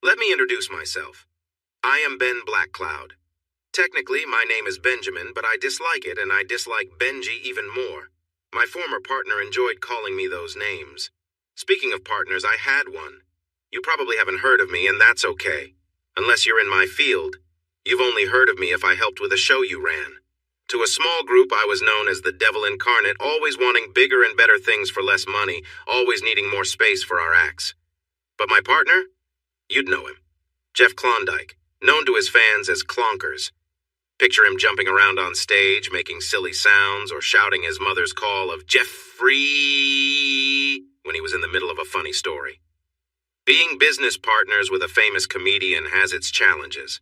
Let me introduce myself. I am Ben Blackcloud. Technically, my name is Benjamin, but I dislike it, and I dislike Benji even more. My former partner enjoyed calling me those names. Speaking of partners, I had one. You probably haven't heard of me, and that's okay. Unless you're in my field. You've only heard of me if I helped with a show you ran. To a small group, I was known as the Devil Incarnate, always wanting bigger and better things for less money, always needing more space for our acts. But my partner? You'd know him. Jeff Klondike, known to his fans as Clonkers. Picture him jumping around on stage, making silly sounds, or shouting his mother's call of Jeffrey when he was in the middle of a funny story. Being business partners with a famous comedian has its challenges.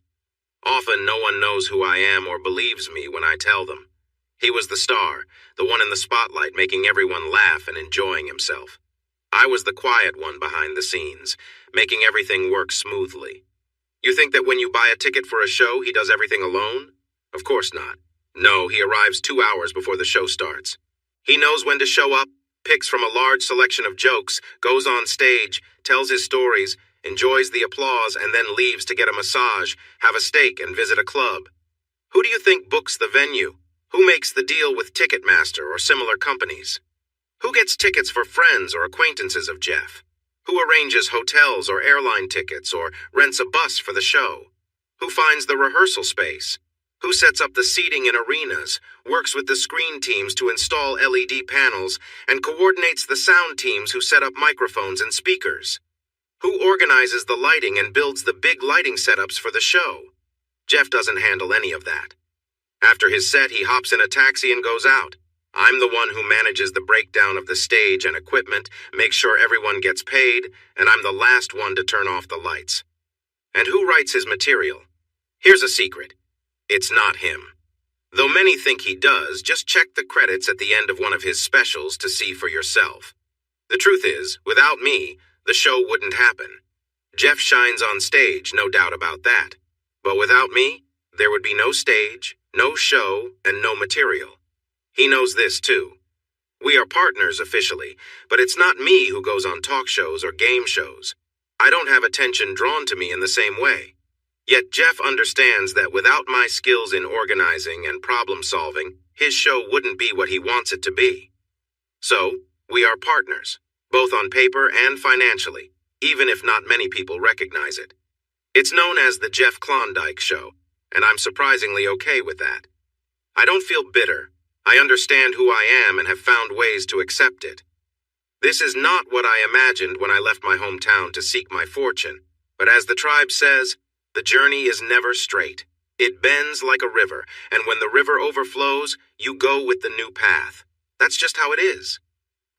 Often no one knows who I am or believes me when I tell them. He was the star, the one in the spotlight making everyone laugh and enjoying himself. I was the quiet one behind the scenes, making everything work smoothly. You think that when you buy a ticket for a show, he does everything alone? Of course not. No, he arrives 2 hours before the show starts. He knows when to show up, picks from a large selection of jokes, goes on stage, tells his stories, enjoys the applause, and then leaves to get a massage, have a steak, and visit a club. Who do you think books the venue? Who makes the deal with Ticketmaster or similar companies? Who gets tickets for friends or acquaintances of Jeff? Who arranges hotels or airline tickets or rents a bus for the show? Who finds the rehearsal space? Who sets up the seating in arenas, works with the screen teams to install LED panels, and coordinates the sound teams who set up microphones and speakers? Who organizes the lighting and builds the big lighting setups for the show? Jeff doesn't handle any of that. After his set, he hops in a taxi and goes out. I'm the one who manages the breakdown of the stage and equipment, makes sure everyone gets paid, and I'm the last one to turn off the lights. And who writes his material? Here's a secret. It's not him. Though many think he does, just check the credits at the end of one of his specials to see for yourself. The truth is, without me, the show wouldn't happen. Jeff shines on stage, no doubt about that. But without me, there would be no stage, no show, and no material. He knows this too. We are partners officially, but it's not me who goes on talk shows or game shows. I don't have attention drawn to me in the same way. Yet Jeff understands that without my skills in organizing and problem solving, his show wouldn't be what he wants it to be. So, we are partners, both on paper and financially, even if not many people recognize it. It's known as the Jeff Klondike Show, and I'm surprisingly okay with that. I don't feel bitter. I understand who I am and have found ways to accept it. This is not what I imagined when I left my hometown to seek my fortune, but as the tribe says, the journey is never straight. It bends like a river, and when the river overflows, you go with the new path. That's just how it is.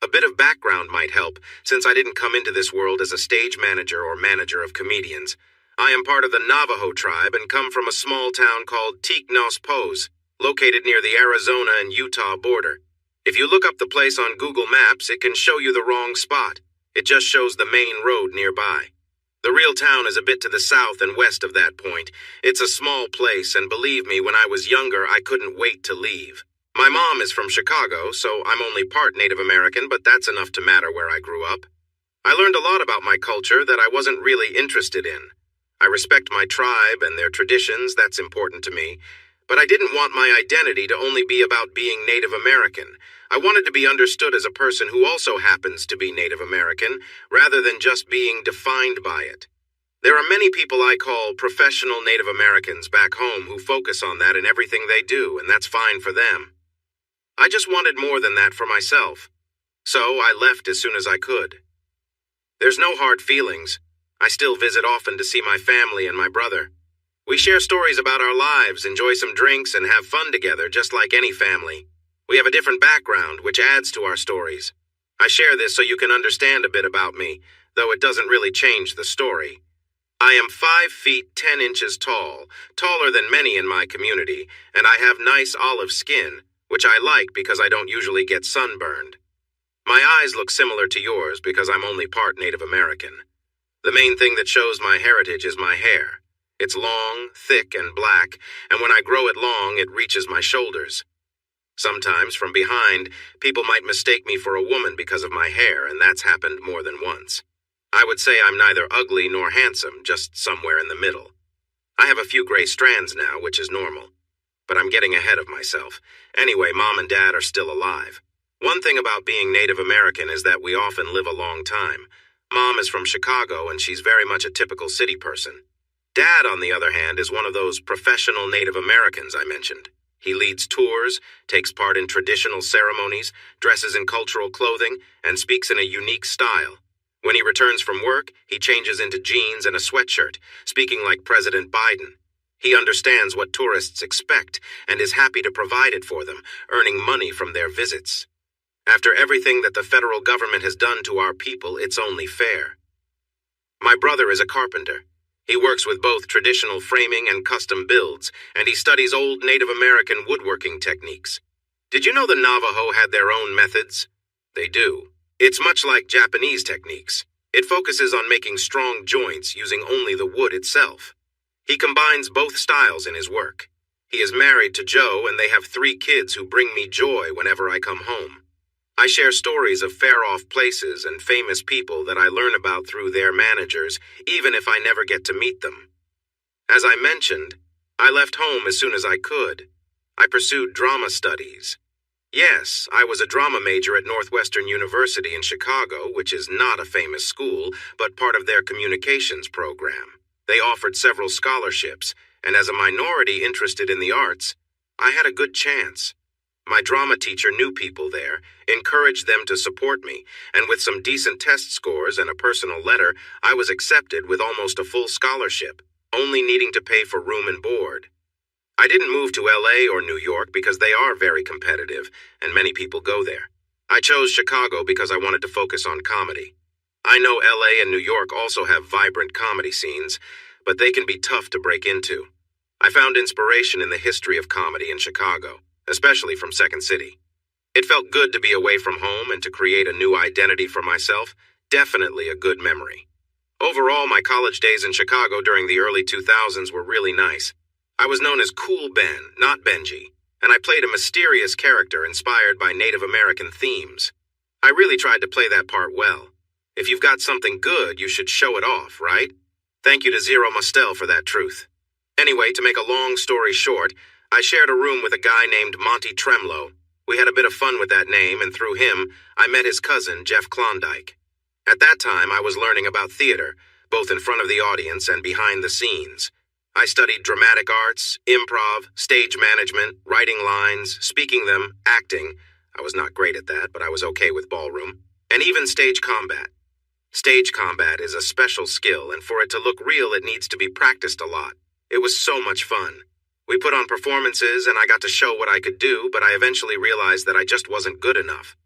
A bit of background might help, since I didn't come into this world as a stage manager or manager of comedians. I am part of the Navajo tribe and come from a small town called Tiknos, located near the Arizona and Utah border. If you look up the place on Google Maps, it can show you the wrong spot. It just shows the main road nearby. The real town is a bit to the south and west of that point. It's a small place, and believe me, when I was younger, I couldn't wait to leave. My mom is from Chicago, so I'm only part Native American, but that's enough to matter where I grew up. I learned a lot about my culture that I wasn't really interested in. I respect my tribe and their traditions, that's important to me. But I didn't want my identity to only be about being Native American. I wanted to be understood as a person who also happens to be Native American, rather than just being defined by it. There are many people I call professional Native Americans back home who focus on that in everything they do, and that's fine for them. I just wanted more than that for myself. So I left as soon as I could. There's no hard feelings. I still visit often to see my family and my brother. We share stories about our lives, enjoy some drinks, and have fun together, just like any family. We have a different background, which adds to our stories. I share this so you can understand a bit about me, though it doesn't really change the story. I am 5 feet 10 inches tall, taller than many in my community, and I have nice olive skin, which I like because I don't usually get sunburned. My eyes look similar to yours because I'm only part Native American. The main thing that shows my heritage is my hair. It's long, thick, and black, and when I grow it long, it reaches my shoulders. Sometimes, from behind, people might mistake me for a woman because of my hair, and that's happened more than once. I would say I'm neither ugly nor handsome, just somewhere in the middle. I have a few gray strands now, which is normal. But I'm getting ahead of myself. Anyway, Mom and Dad are still alive. One thing about being Native American is that we often live a long time. Mom is from Chicago, and she's very much a typical city person. Dad, on the other hand, is one of those professional Native Americans I mentioned. He leads tours, takes part in traditional ceremonies, dresses in cultural clothing, and speaks in a unique style. When he returns from work, he changes into jeans and a sweatshirt, speaking like President Biden. He understands what tourists expect and is happy to provide it for them, earning money from their visits. After everything that the federal government has done to our people, it's only fair. My brother is a carpenter. He works with both traditional framing and custom builds, and he studies old Native American woodworking techniques. Did you know the Navajo had their own methods? They do. It's much like Japanese techniques. It focuses on making strong joints using only the wood itself. He combines both styles in his work. He is married to Joe, and they have 3 kids who bring me joy whenever I come home. I share stories of far-off places and famous people that I learn about through their managers, even if I never get to meet them. As I mentioned, I left home as soon as I could. I pursued drama studies. Yes, I was a drama major at Northwestern University in Chicago, which is not a famous school, but part of their communications program. They offered several scholarships, and as a minority interested in the arts, I had a good chance. My drama teacher knew people there, encouraged them to support me, and with some decent test scores and a personal letter, I was accepted with almost a full scholarship, only needing to pay for room and board. I didn't move to LA or New York because they are very competitive, and many people go there. I chose Chicago because I wanted to focus on comedy. I know LA and New York also have vibrant comedy scenes, but they can be tough to break into. I found inspiration in the history of comedy in Chicago, especially from Second City. It felt good to be away from home and to create a new identity for myself, definitely a good memory. Overall, my college days in Chicago during the early 2000s were really nice. I was known as Cool Ben, not Benji, and I played a mysterious character inspired by Native American themes. I really tried to play that part well. If you've got something good, you should show it off, right? Thank you to Zero Mostel for that truth. Anyway, to make a long story short, I shared a room with a guy named Monty Tremlow. We had a bit of fun with that name, and through him, I met his cousin, Jeff Klondike. At that time, I was learning about theater, both in front of the audience and behind the scenes. I studied dramatic arts, improv, stage management, writing lines, speaking them, acting. I was not great at that, but I was okay with ballroom. And even stage combat. Stage combat is a special skill, and for it to look real, it needs to be practiced a lot. It was so much fun. We put on performances, and I got to show what I could do, but I eventually realized that I just wasn't good enough.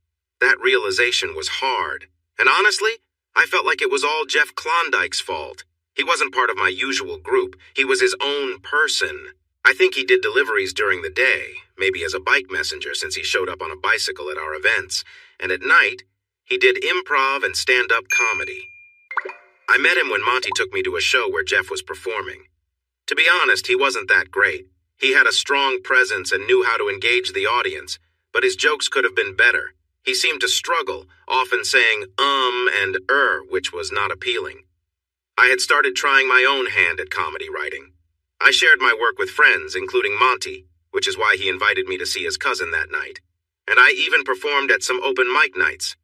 That realization was hard. And honestly, I felt like it was all Jeff Klondike's fault. He wasn't part of my usual group. He was his own person. I think he did deliveries during the day, maybe as a bike messenger since he showed up on a bicycle at our events. And at night, he did improv and stand-up comedy. I met him when Monty took me to a show where Jeff was performing. To be honest, he wasn't that great. He had a strong presence and knew how to engage the audience, but his jokes could have been better. He seemed to struggle, often saying and which was not appealing. I had started trying my own hand at comedy writing. I shared my work with friends, including Monty, which is why he invited me to see his cousin that night. And I even performed at some open mic nights.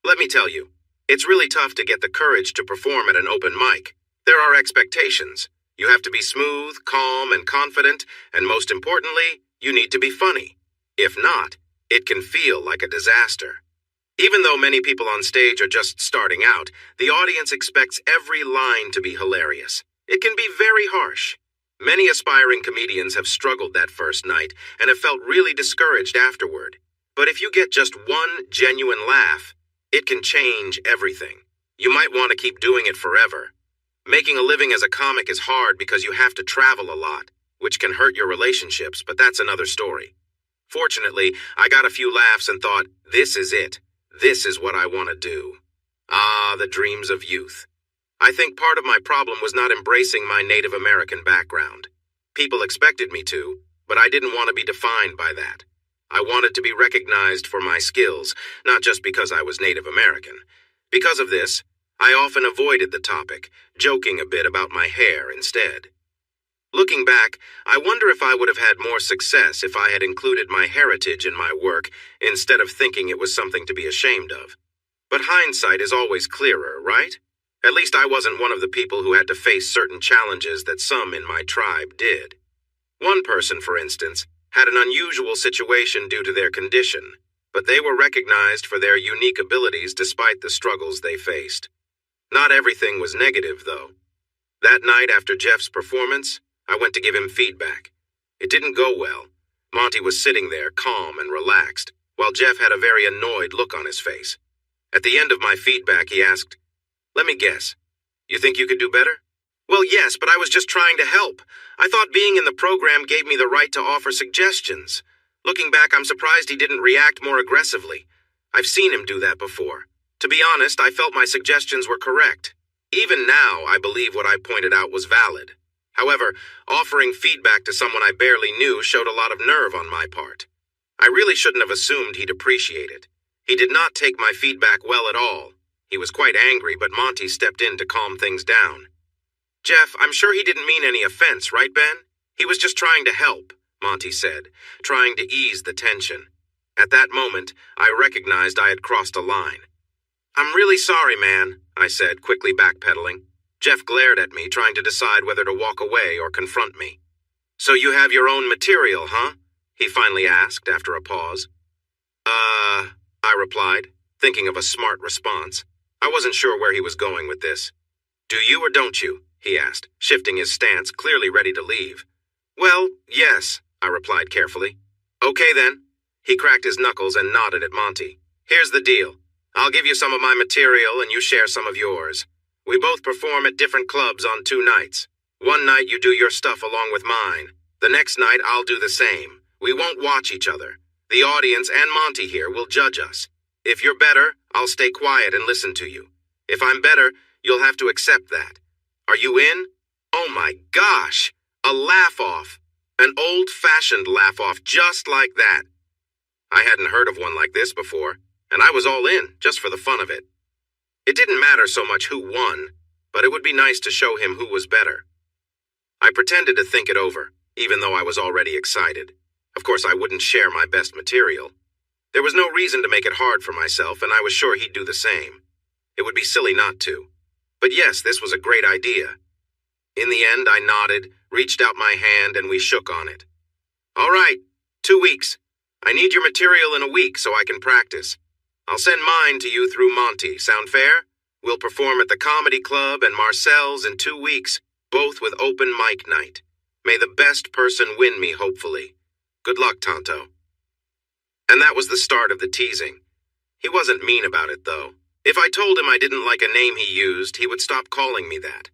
Let me tell you, it's really tough to get the courage to perform at an open mic. There are expectations. You have to be smooth, calm, and confident, and most importantly, you need to be funny. If not, it can feel like a disaster. Even though many people on stage are just starting out, the audience expects every line to be hilarious. It can be very harsh. Many aspiring comedians have struggled that first night and have felt really discouraged afterward. But if you get just one genuine laugh, it can change everything. You might want to keep doing it forever. Making a living as a comic is hard because you have to travel a lot, which can hurt your relationships, but that's another story. Fortunately, I got a few laughs and thought, this is it. This is what I want to do. Ah, the dreams of youth. I think part of my problem was not embracing my Native American background. People expected me to, but I didn't want to be defined by that. I wanted to be recognized for my skills, not just because I was Native American. Because of this, I often avoided the topic, joking a bit about my hair instead. Looking back, I wonder if I would have had more success if I had included my heritage in my work instead of thinking it was something to be ashamed of. But hindsight is always clearer, right? At least I wasn't one of the people who had to face certain challenges that some in my tribe did. One person, for instance, had an unusual situation due to their condition, but they were recognized for their unique abilities despite the struggles they faced. Not everything was negative, though. That night after Jeff's performance, I went to give him feedback. It didn't go well. Monty was sitting there, calm and relaxed, while Jeff had a very annoyed look on his face. At the end of my feedback, he asked, "Let me guess. You think you could do better?" "Well, yes, but I was just trying to help. I thought being in the program gave me the right to offer suggestions. Looking back, I'm surprised he didn't react more aggressively. I've seen him do that before. To be honest, I felt my suggestions were correct. Even now, I believe what I pointed out was valid. However, offering feedback to someone I barely knew showed a lot of nerve on my part. I really shouldn't have assumed he'd appreciate it. He did not take my feedback well at all. He was quite angry, but Monty stepped in to calm things down. "Jeff, I'm sure he didn't mean any offense, right, Ben? He was just trying to help," Monty said, trying to ease the tension. At that moment, I recognized I had crossed a line. "I'm really sorry, man," I said, quickly backpedaling. Jeff glared at me, trying to decide whether to walk away or confront me. "So you have your own material, huh?" he finally asked after a pause. I replied, thinking of a smart response. I wasn't sure where he was going with this. "Do you or don't you?" he asked, shifting his stance, clearly ready to leave. "Well, yes," I replied carefully. "Okay then." He cracked his knuckles and nodded at Monty. "Here's the deal. I'll give you some of my material and you share some of yours. We both perform at different clubs on 2 nights. One night you do your stuff along with mine. The next night I'll do the same. We won't watch each other. The audience and Monty here will judge us. If you're better, I'll stay quiet and listen to you. If I'm better, you'll have to accept that. Are you in?" Oh my gosh! A laugh-off. An old-fashioned laugh-off just like that. I hadn't heard of one like this before, and I was all in, just for the fun of it. It didn't matter so much who won, but it would be nice to show him who was better. I pretended to think it over, even though I was already excited. Of course, I wouldn't share my best material. There was no reason to make it hard for myself, and I was sure he'd do the same. It would be silly not to. But yes, this was a great idea. In the end, I nodded, reached out my hand, and we shook on it. "All right, 2 weeks. I need your material in a week so I can practice. I'll send mine to you through Monty. Sound fair? We'll perform at the Comedy Club and Marcel's in 2 weeks, both with open mic night. May the best person win me, hopefully. Good luck, Tonto." And that was the start of the teasing. He wasn't mean about it, though. If I told him I didn't like a name he used, he would stop calling me that.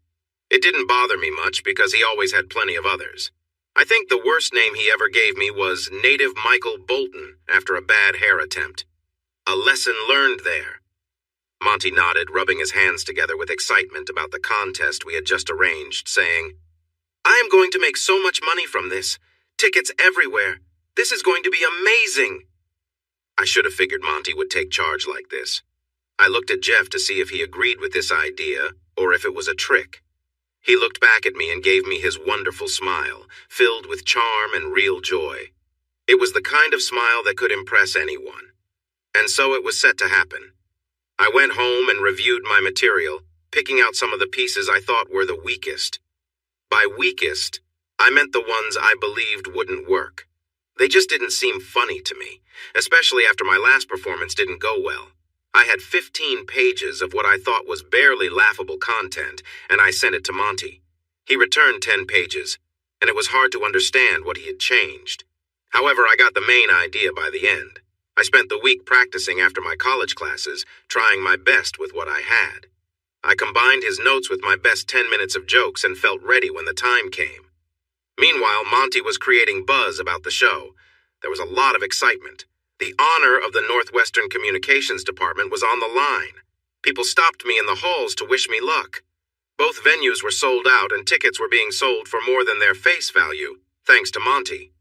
It didn't bother me much because he always had plenty of others. I think the worst name he ever gave me was Native Michael Bolton after a bad hair attempt. A lesson learned there. Monty nodded, rubbing his hands together with excitement about the contest we had just arranged, saying, "I am going to make so much money from this. Tickets everywhere. This is going to be amazing." I should have figured Monty would take charge like this. I looked at Jeff to see if he agreed with this idea or if it was a trick. He looked back at me and gave me his wonderful smile, filled with charm and real joy. It was the kind of smile that could impress anyone. And so it was set to happen. I went home and reviewed my material, picking out some of the pieces I thought were the weakest. By weakest, I meant the ones I believed wouldn't work. They just didn't seem funny to me, especially after my last performance didn't go well. I had 15 pages of what I thought was barely laughable content, and I sent it to Monty. He returned 10 pages, and it was hard to understand what he had changed. However, I got the main idea by the end. I spent the week practicing after my college classes, trying my best with what I had. I combined his notes with my best 10 minutes of jokes and felt ready when the time came. Meanwhile, Monty was creating buzz about the show. There was a lot of excitement. The honor of the Northwestern Communications Department was on the line. People stopped me in the halls to wish me luck. Both venues were sold out and tickets were being sold for more than their face value, thanks to Monty.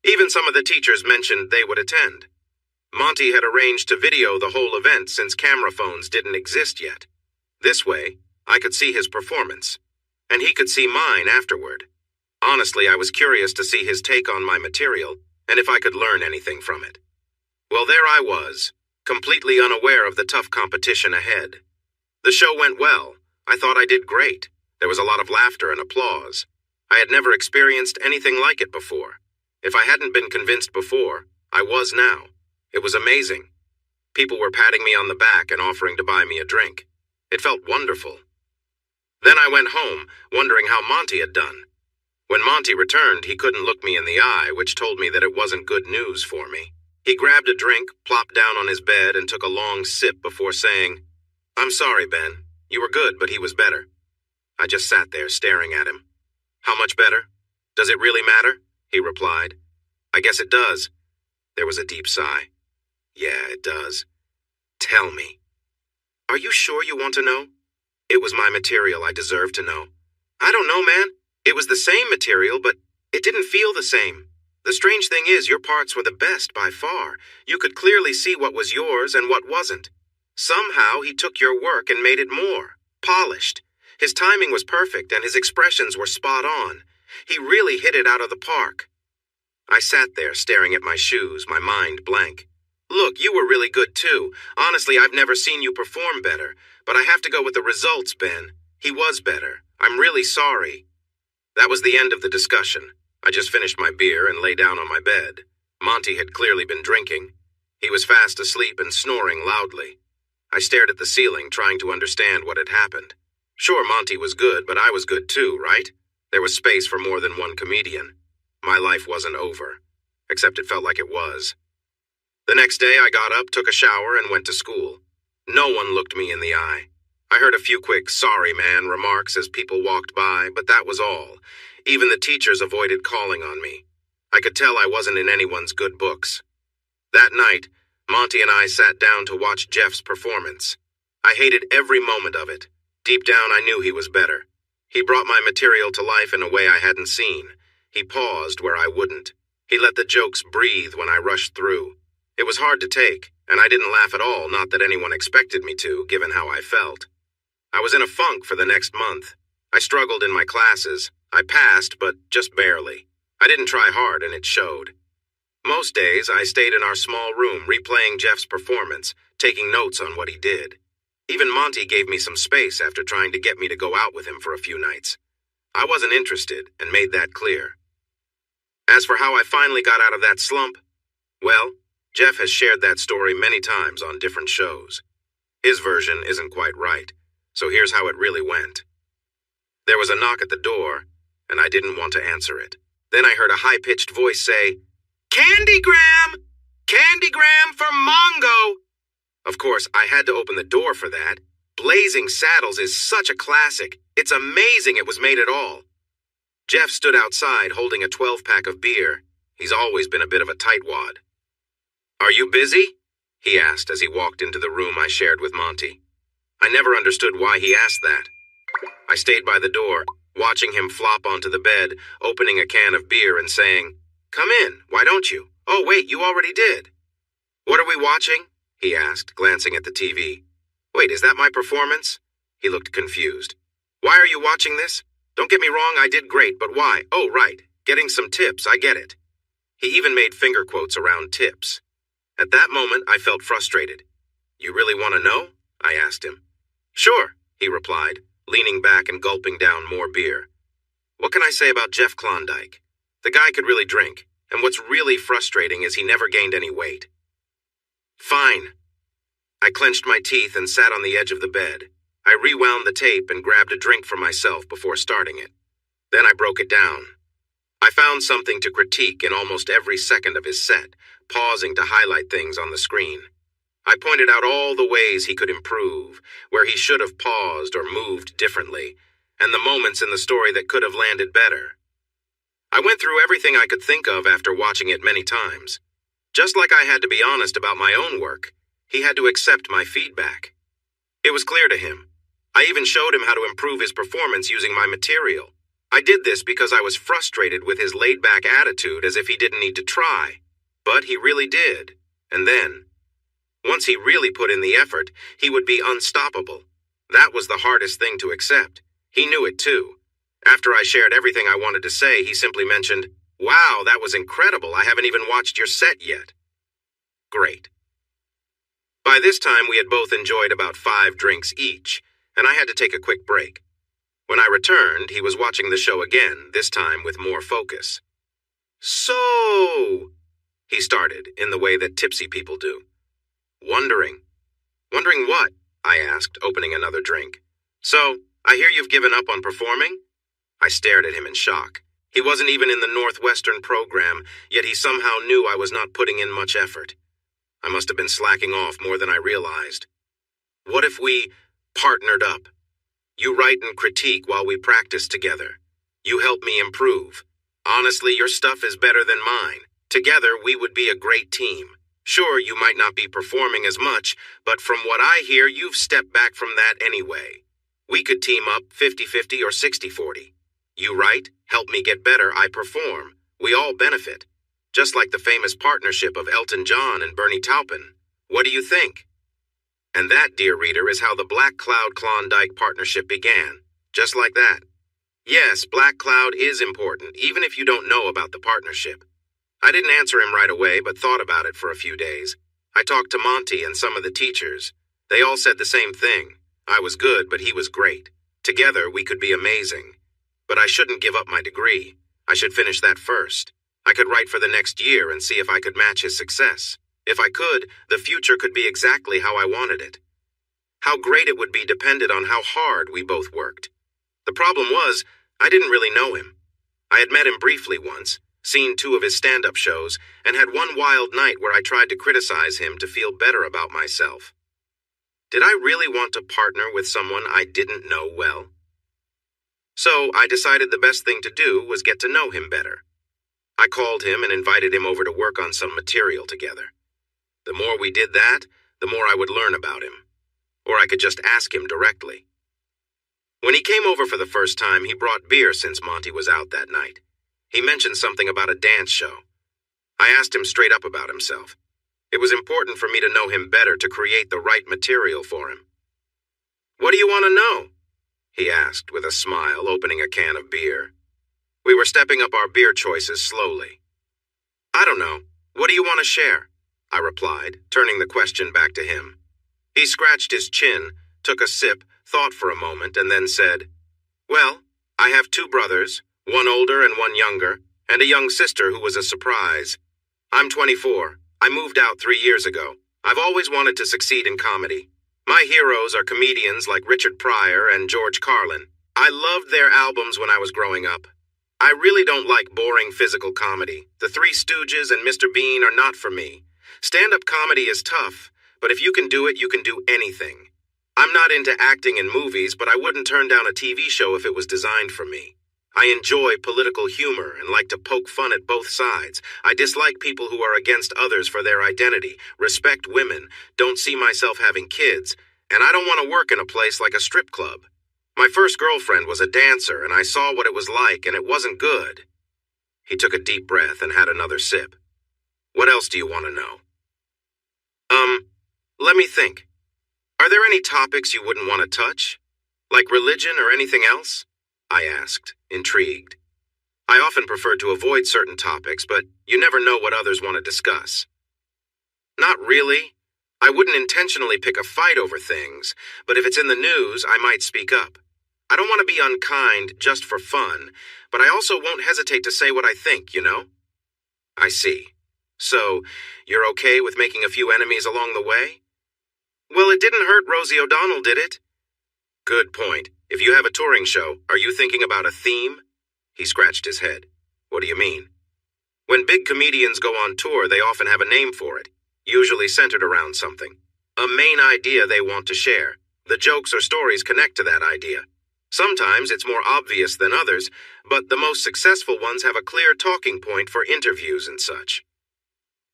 Even some of the teachers mentioned they would attend. Monty had arranged to video the whole event since camera phones didn't exist yet. This way, I could see his performance, and he could see mine afterward. Honestly, I was curious to see his take on my material, and if I could learn anything from it. Well, there I was, completely unaware of the tough competition ahead. The show went well. I thought I did great. There was a lot of laughter and applause. I had never experienced anything like it before. If I hadn't been convinced before, I was now. It was amazing. People were patting me on the back and offering to buy me a drink. It felt wonderful. Then I went home, wondering how Monty had done. When Monty returned, he couldn't look me in the eye, which told me that it wasn't good news for me. He grabbed a drink, plopped down on his bed, and took a long sip before saying, "I'm sorry, Ben. You were good, but he was better." I just sat there staring at him. "How much better? Does it really matter?" he replied. "I guess it does." There was a deep sigh. "Yeah, it does. Tell me." "Are you sure you want to know?" "It was my material. I deserve to know." "I don't know, man. It was the same material, but it didn't feel the same. The strange thing is, your parts were the best by far. You could clearly see what was yours and what wasn't. Somehow he took your work and made it more polished. His timing was perfect and his expressions were spot on. He really hit it out of the park." I sat there staring at my shoes, my mind blank. "Look, you were really good too. Honestly, I've never seen you perform better. But I have to go with the results, Ben. He was better. I'm really sorry." That was the end of the discussion. I just finished my beer and lay down on my bed. Monty had clearly been drinking. He was fast asleep and snoring loudly. I stared at the ceiling, trying to understand what had happened. Sure, Monty was good, but I was good too, right? There was space for more than one comedian. My life wasn't over, except it felt like it was. The next day, I got up, took a shower, and went to school. No one looked me in the eye. I heard a few quick "sorry, man" remarks as people walked by, but that was all. Even the teachers avoided calling on me. I could tell I wasn't in anyone's good books. That night, Monty and I sat down to watch Jeff's performance. I hated every moment of it. Deep down, I knew he was better. He brought my material to life in a way I hadn't seen. He paused where I wouldn't. He let the jokes breathe when I rushed through. It was hard to take, and I didn't laugh at all, not that anyone expected me to, given how I felt. I was in a funk for the next month. I struggled in my classes. I passed, but just barely. I didn't try hard, and it showed. Most days, I stayed in our small room replaying Jeff's performance, taking notes on what he did. Even Monty gave me some space after trying to get me to go out with him for a few nights. I wasn't interested, and made that clear. As for how I finally got out of that slump, well, Jeff has shared that story many times on different shows. His version isn't quite right, so here's how it really went. There was a knock at the door, and I didn't want to answer it. Then I heard a high-pitched voice say, "Candygram! Candygram for Mongo!" Of course, I had to open the door for that. Blazing Saddles is such a classic. It's amazing it was made at all. Jeff stood outside holding a 12-pack of beer. He's always been a bit of a tightwad. "Are you busy?" he asked as he walked into the room I shared with Monty. I never understood why he asked that. I stayed by the door, watching him flop onto the bed, opening a can of beer and saying, "Come in, why don't you? Oh, wait, you already did." "What are we watching?" he asked, glancing at the TV. "Wait, is that my performance?" He looked confused. "Why are you watching this? Don't get me wrong, I did great, but why? Oh, right, getting some tips, I get it." He even made finger quotes around tips. At that moment, I felt frustrated. "You really want to know?" I asked him. "Sure," he replied, leaning back and gulping down more beer. What can I say about Jeff Klondike? The guy could really drink, and what's really frustrating is he never gained any weight. "Fine." I clenched my teeth and sat on the edge of the bed. I rewound the tape and grabbed a drink for myself before starting it. Then I broke it down. I found something to critique in almost every second of his set, pausing to highlight things on the screen. I pointed out all the ways he could improve, where he should have paused or moved differently, and the moments in the story that could have landed better. I went through everything I could think of after watching it many times. Just like I had to be honest about my own work, he had to accept my feedback. It was clear to him. I even showed him how to improve his performance using my material. I did this because I was frustrated with his laid-back attitude as if he didn't need to try. But he really did. And then, once he really put in the effort, he would be unstoppable. That was the hardest thing to accept. He knew it too. After I shared everything I wanted to say, he simply mentioned, "Wow, that was incredible. I haven't even watched your set yet." Great. By this time, we had both enjoyed about 5 drinks each, and I had to take a quick break. When I returned, he was watching the show again, this time with more focus. "So," he started, in the way that tipsy people do. "Wondering." "Wondering what?" I asked, opening another drink. "So, I hear you've given up on performing?" I stared at him in shock. He wasn't even in the Northwestern program, yet he somehow knew I was not putting in much effort. I must have been slacking off more than I realized. "What if we partnered up? You write and critique while we practice together. You help me improve. Honestly, your stuff is better than mine. Together, we would be a great team. Sure, you might not be performing as much, but from what I hear, you've stepped back from that anyway. We could team up 50-50 or 60-40. You write, help me get better, I perform. We all benefit. Just like the famous partnership of Elton John and Bernie Taupin. What do you think?" And that, dear reader, is how the Black Cloud Klondike partnership began. Just like that. Yes, Black Cloud is important, even if you don't know about the partnership. I didn't answer him right away, but thought about it for a few days. I talked to Monty and some of the teachers. They all said the same thing. I was good, but he was great. Together, we could be amazing. But I shouldn't give up my degree. I should finish that first. I could write for the next year and see if I could match his success. If I could, the future could be exactly how I wanted it. How great it would be depended on how hard we both worked. The problem was, I didn't really know him. I had met him briefly once, seen 2 of his stand-up shows, and had one wild night where I tried to criticize him to feel better about myself. Did I really want to partner with someone I didn't know well? So I decided the best thing to do was get to know him better. I called him and invited him over to work on some material together. The more we did that, the more I would learn about him. Or I could just ask him directly. When he came over for the first time, he brought beer since Monty was out that night. He mentioned something about a dance show. I asked him straight up about himself. It was important for me to know him better to create the right material for him. "What do you want to know?" he asked with a smile, opening a can of beer. We were stepping up our beer choices slowly. "I don't know. What do you want to share?" I replied, turning the question back to him. He scratched his chin, took a sip, thought for a moment, and then said, "Well, I have 2 brothers, one older and one younger, and a young sister who was a surprise. I'm 24. I moved out 3 years ago. I've always wanted to succeed in comedy. My heroes are comedians like Richard Pryor and George Carlin. I loved their albums when I was growing up. I really don't like boring physical comedy. The Three Stooges and Mr. Bean are not for me. Stand-up comedy is tough, but if you can do it, you can do anything. I'm not into acting in movies, but I wouldn't turn down a TV show if it was designed for me. I enjoy political humor and like to poke fun at both sides. I dislike people who are against others for their identity, respect women, don't see myself having kids, and I don't want to work in a place like a strip club. My first girlfriend was a dancer, and I saw what it was like, and it wasn't good." He took a deep breath and had another sip. "What else do you want to know?" Let me think. Are there any topics you wouldn't want to touch? Like religion or anything else?" I asked, intrigued. I often preferred to avoid certain topics, but you never know what others want to discuss. "Not really. I wouldn't intentionally pick a fight over things, but if it's in the news, I might speak up. I don't want to be unkind just for fun, but I also won't hesitate to say what I think, you know?" "I see. So, you're okay with making a few enemies along the way?" "Well, it didn't hurt Rosie O'Donnell, did it?" "Good point. If you have a touring show, are you thinking about a theme?" He scratched his head. "What do you mean?" "When big comedians go on tour, they often have a name for it, usually centered around something. A main idea they want to share. The jokes or stories connect to that idea. Sometimes it's more obvious than others, but the most successful ones have a clear talking point for interviews and such."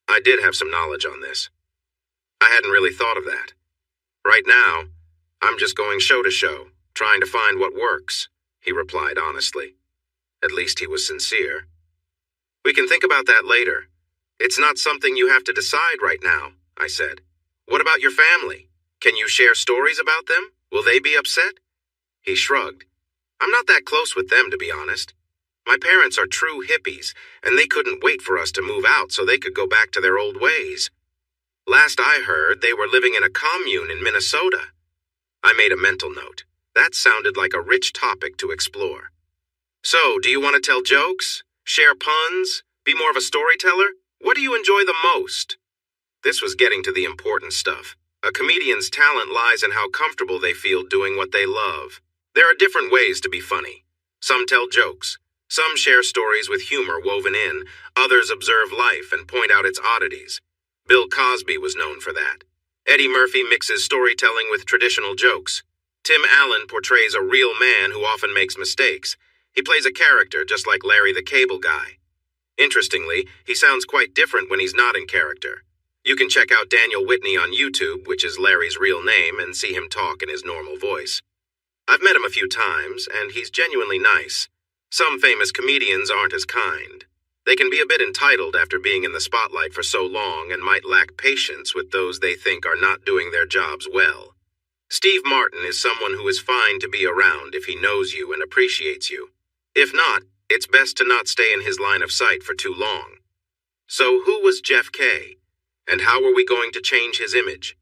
I did have some knowledge on this. I hadn't really thought of that. Right now, I'm just going show to show, trying to find what works, he replied honestly. At least he was sincere. "We can think about that later. It's not something you have to decide right now," I said. "What about your family? Can you share stories about them? Will they be upset? He shrugged. I'm not that close with them, to be honest. My parents are true hippies, and they couldn't wait for us to move out so they could go back to their old ways. Last I heard, they were living in a commune in Minnesota. I made a mental note. That sounded like a rich topic to explore. So, do you want to tell jokes? Share puns? Be more of a storyteller? What do you enjoy the most? This was getting to the important stuff. A comedian's talent lies in how comfortable they feel doing what they love. There are different ways to be funny. Some tell jokes. Some share stories with humor woven in. Others observe life and point out its oddities. Bill Cosby was known for that. Eddie Murphy mixes storytelling with traditional jokes. Tim Allen portrays a real man who often makes mistakes. He plays a character just like Larry the Cable Guy. Interestingly, he sounds quite different when he's not in character. You can check out Daniel Whitney on YouTube, which is Larry's real name, and see him talk in his normal voice. I've met him a few times, and he's genuinely nice. Some famous comedians aren't as kind. They can be a bit entitled after being in the spotlight for so long and might lack patience with those they think are not doing their jobs well. Steve Martin is someone who is fine to be around if he knows you and appreciates you. If not, it's best to not stay in his line of sight for too long. So who was Jeff Kay? And how were we going to change his image?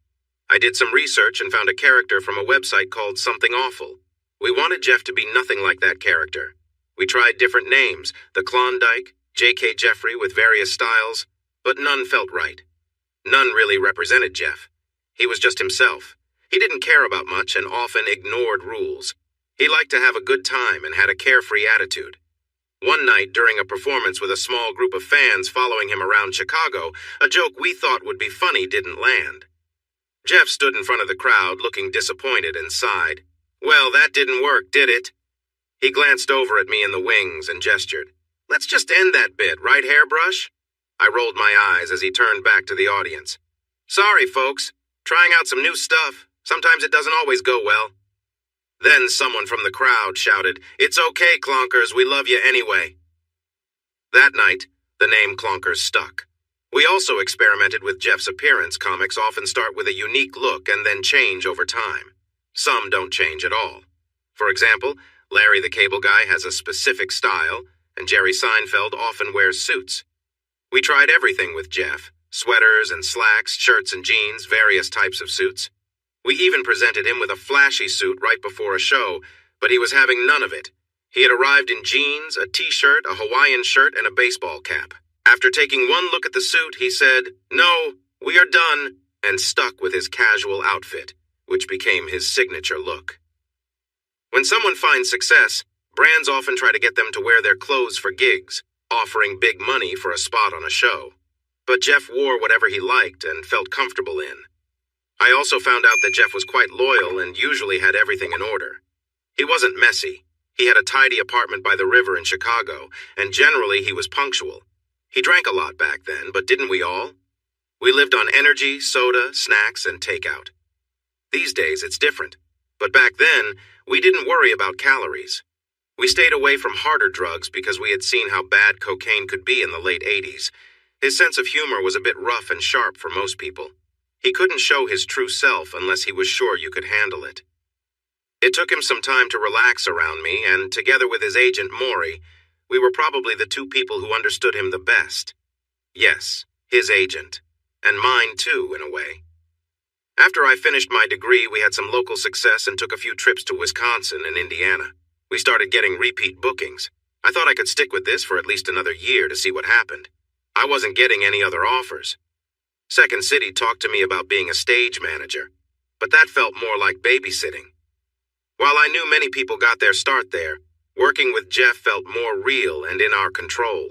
I did some research and found a character from a website called Something Awful. We wanted Jeff to be nothing like that character. We tried different names, the Klondike, J.K. Jeffrey with various styles, but none felt right. None really represented Jeff. He was just himself. He didn't care about much and often ignored rules. He liked to have a good time and had a carefree attitude. One night, during a performance with a small group of fans following him around Chicago, a joke we thought would be funny didn't land. Jeff stood in front of the crowd, looking disappointed, and sighed. Well, that didn't work, did it? He glanced over at me in the wings and gestured. Let's just end that bit, right, Hairbrush? I rolled my eyes as he turned back to the audience. Sorry, folks. Trying out some new stuff. Sometimes it doesn't always go well. Then someone from the crowd shouted, It's okay, Clonkers, we love you anyway. That night, the name Clonkers stuck. We also experimented with Jeff's appearance. Comics often start with a unique look and then change over time. Some don't change at all. For example, Larry the Cable Guy has a specific style, and Jerry Seinfeld often wears suits. We tried everything with Jeff, sweaters and slacks, shirts and jeans, various types of suits. We even presented him with a flashy suit right before a show, but he was having none of it. He had arrived in jeans, a t-shirt, a Hawaiian shirt, and a baseball cap. After taking one look at the suit, he said, No, we are done, and stuck with his casual outfit, which became his signature look. When someone finds success, brands often try to get them to wear their clothes for gigs, offering big money for a spot on a show. But Jeff wore whatever he liked and felt comfortable in. I also found out that Jeff was quite loyal and usually had everything in order. He wasn't messy. He had a tidy apartment by the river in Chicago, and generally he was punctual. He drank a lot back then, but didn't we all? We lived on energy, soda, snacks, and takeout. These days it's different, but back then we didn't worry about calories. We stayed away from harder drugs because we had seen how bad cocaine could be in the late 80s. His sense of humor was a bit rough and sharp for most people. He couldn't show his true self unless he was sure you could handle it. It took him some time to relax around me, and together with his agent Maury, we were probably the two people who understood him the best. Yes, his agent. And mine too, in a way. After I finished my degree, we had some local success and took a few trips to Wisconsin and Indiana. We started getting repeat bookings. I thought I could stick with this for at least another year to see what happened. I wasn't getting any other offers. Second City talked to me about being a stage manager, but that felt more like babysitting. While I knew many people got their start there, working with Jeff felt more real and in our control.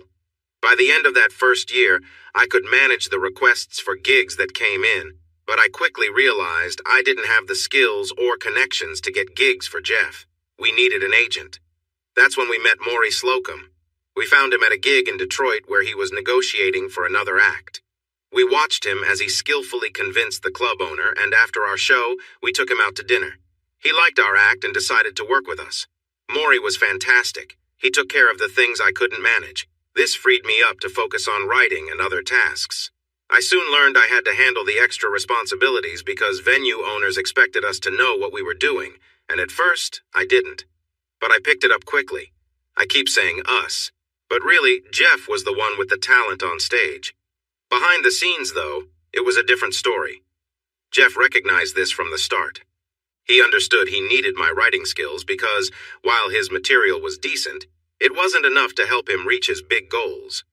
By the end of that first year, I could manage the requests for gigs that came in, but I quickly realized I didn't have the skills or connections to get gigs for Jeff. We needed an agent. That's when we met Maury Slocum. We found him at a gig in Detroit where he was negotiating for another act. We watched him as he skillfully convinced the club owner, and after our show, we took him out to dinner. He liked our act and decided to work with us. Maury was fantastic. He took care of the things I couldn't manage. This freed me up to focus on writing and other tasks. I soon learned I had to handle the extra responsibilities because venue owners expected us to know what we were doing, and at first, I didn't. But I picked it up quickly. I keep saying us, but really, Jeff was the one with the talent on stage. Behind the scenes, though, it was a different story. Jeff recognized this from the start. He understood he needed my writing skills because, while his material was decent, it wasn't enough to help him reach his big goals.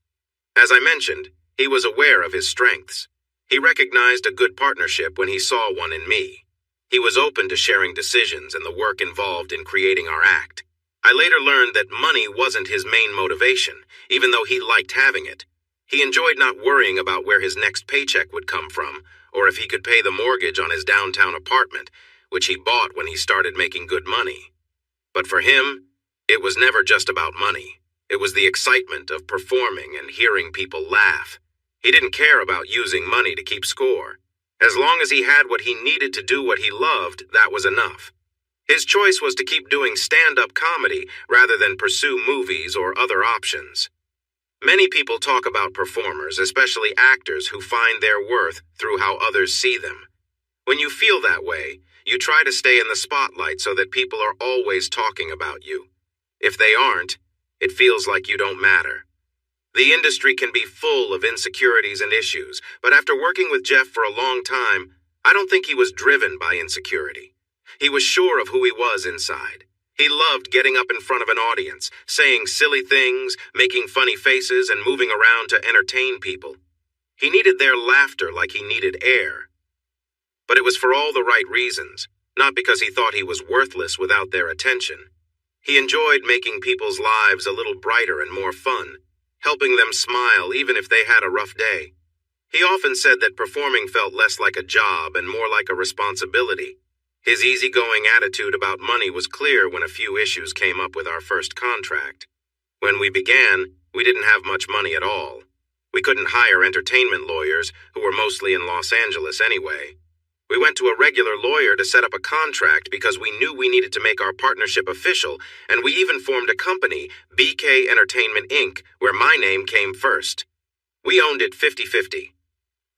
As I mentioned, he was aware of his strengths. He recognized a good partnership when he saw one in me. He was open to sharing decisions and the work involved in creating our act. I later learned that money wasn't his main motivation, even though he liked having it. He enjoyed not worrying about where his next paycheck would come from, or if he could pay the mortgage on his downtown apartment, which he bought when he started making good money. But for him, it was never just about money. It was the excitement of performing and hearing people laugh. He didn't care about using money to keep score. As long as he had what he needed to do what he loved, that was enough. His choice was to keep doing stand-up comedy rather than pursue movies or other options. Many people talk about performers, especially actors, who find their worth through how others see them. When you feel that way, you try to stay in the spotlight so that people are always talking about you. If they aren't, it feels like you don't matter. The industry can be full of insecurities and issues, but after working with Jeff for a long time, I don't think he was driven by insecurity. He was sure of who he was inside. He loved getting up in front of an audience, saying silly things, making funny faces, and moving around to entertain people. He needed their laughter like he needed air. But it was for all the right reasons, not because he thought he was worthless without their attention. He enjoyed making people's lives a little brighter and more fun, helping them smile even if they had a rough day. He often said that performing felt less like a job and more like a responsibility. His easygoing attitude about money was clear when a few issues came up with our first contract. When we began, we didn't have much money at all. We couldn't hire entertainment lawyers, who were mostly in Los Angeles anyway. We went to a regular lawyer to set up a contract because we knew we needed to make our partnership official, and we even formed a company, BK Entertainment Inc., where my name came first. We owned it 50-50.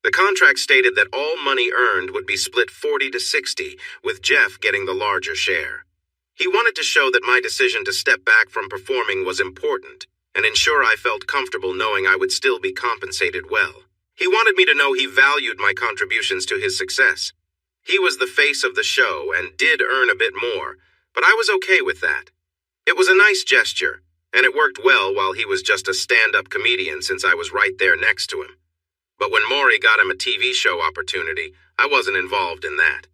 The contract stated that all money earned would be split 40-60, with Jeff getting the larger share. He wanted to show that my decision to step back from performing was important, and ensure I felt comfortable knowing I would still be compensated well. He wanted me to know he valued my contributions to his success. He was the face of the show and did earn a bit more, but I was okay with that. It was a nice gesture, and it worked well while he was just a stand-up comedian since I was right there next to him. But when Maury got him a TV show opportunity, I wasn't involved in that.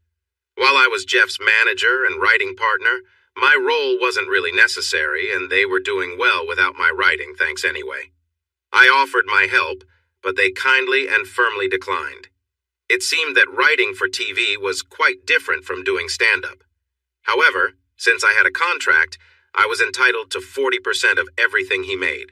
While I was Jeff's manager and writing partner, my role wasn't really necessary, and they were doing well without my writing, thanks anyway. I offered my help, but they kindly and firmly declined. It seemed that writing for TV was quite different from doing stand-up. However, since I had a contract, I was entitled to 40% of everything he made.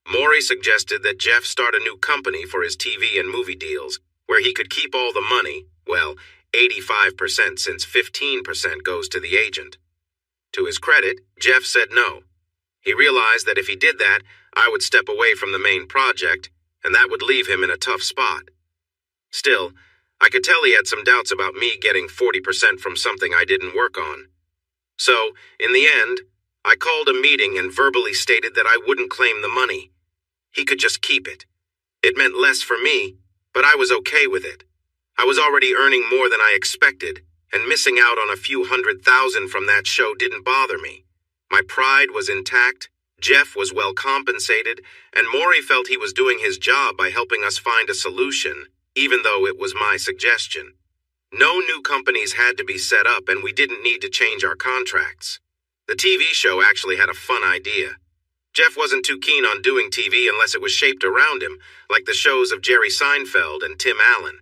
Maury suggested that Jeff start a new company for his TV and movie deals, where he could keep all the money, well, 85% since 15% goes to the agent. To his credit, Jeff said no. He realized that if he did that, I would step away from the main project, and that would leave him in a tough spot. Still, I could tell he had some doubts about me getting 40% from something I didn't work on. So, in the end, I called a meeting and verbally stated that I wouldn't claim the money. He could just keep it. It meant less for me, but I was okay with it. I was already earning more than I expected, and missing out on a few $100,000 from that show didn't bother me. My pride was intact, Jeff was well compensated, and Maury felt he was doing his job by helping us find a solution, even though it was my suggestion. No new companies had to be set up, and we didn't need to change our contracts. The TV show actually had a fun idea. Jeff wasn't too keen on doing TV unless it was shaped around him, like the shows of Jerry Seinfeld and Tim Allen.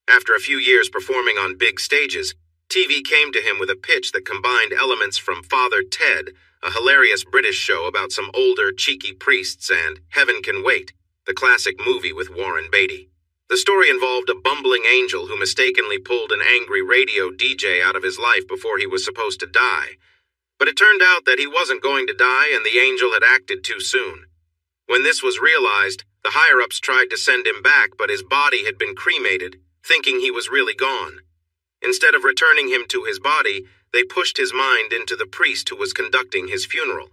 After a few years performing on big stages, TV came to him with a pitch that combined elements from Father Ted, a hilarious British show about some older, cheeky priests, and Heaven Can Wait, the classic movie with Warren Beatty. The story involved a bumbling angel who mistakenly pulled an angry radio DJ out of his life before he was supposed to die. But it turned out that he wasn't going to die and the angel had acted too soon. When this was realized, The higher-ups tried to send him back, but his body had been cremated, thinking he was really gone. Instead of returning him to his body, they pushed his mind into the priest who was conducting his funeral.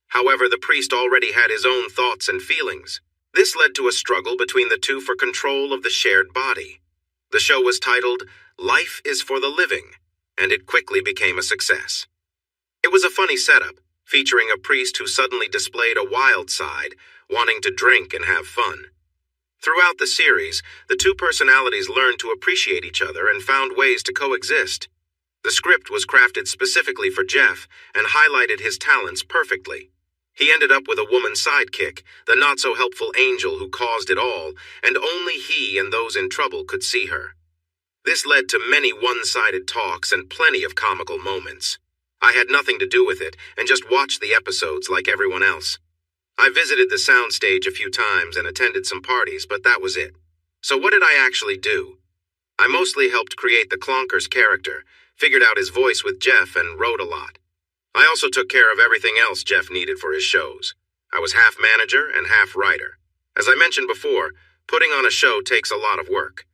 However, the priest already had his own thoughts and feelings. This led to a struggle between the two for control of the shared body. The show was titled Life is for the Living, and it quickly became a success. It was a funny setup, featuring a priest who suddenly displayed a wild side, wanting to drink and have fun. Throughout the series, the two personalities learned to appreciate each other and found ways to coexist. The script was crafted specifically for Jeff and highlighted his talents perfectly. He ended up with a woman sidekick, the not-so-helpful angel who caused it all, and only he and those in trouble could see her. This led to many one-sided talks and plenty of comical moments. I had nothing to do with it and just watched the episodes like everyone else. I visited the soundstage a few times and attended some parties, but that was it. So what did I actually do? I mostly helped create the Clonkers character, figured out his voice with Jeff, and wrote a lot. I also took care of everything else Jeff needed for his shows. I was half manager and half writer. As I mentioned before, putting on a show takes a lot of work.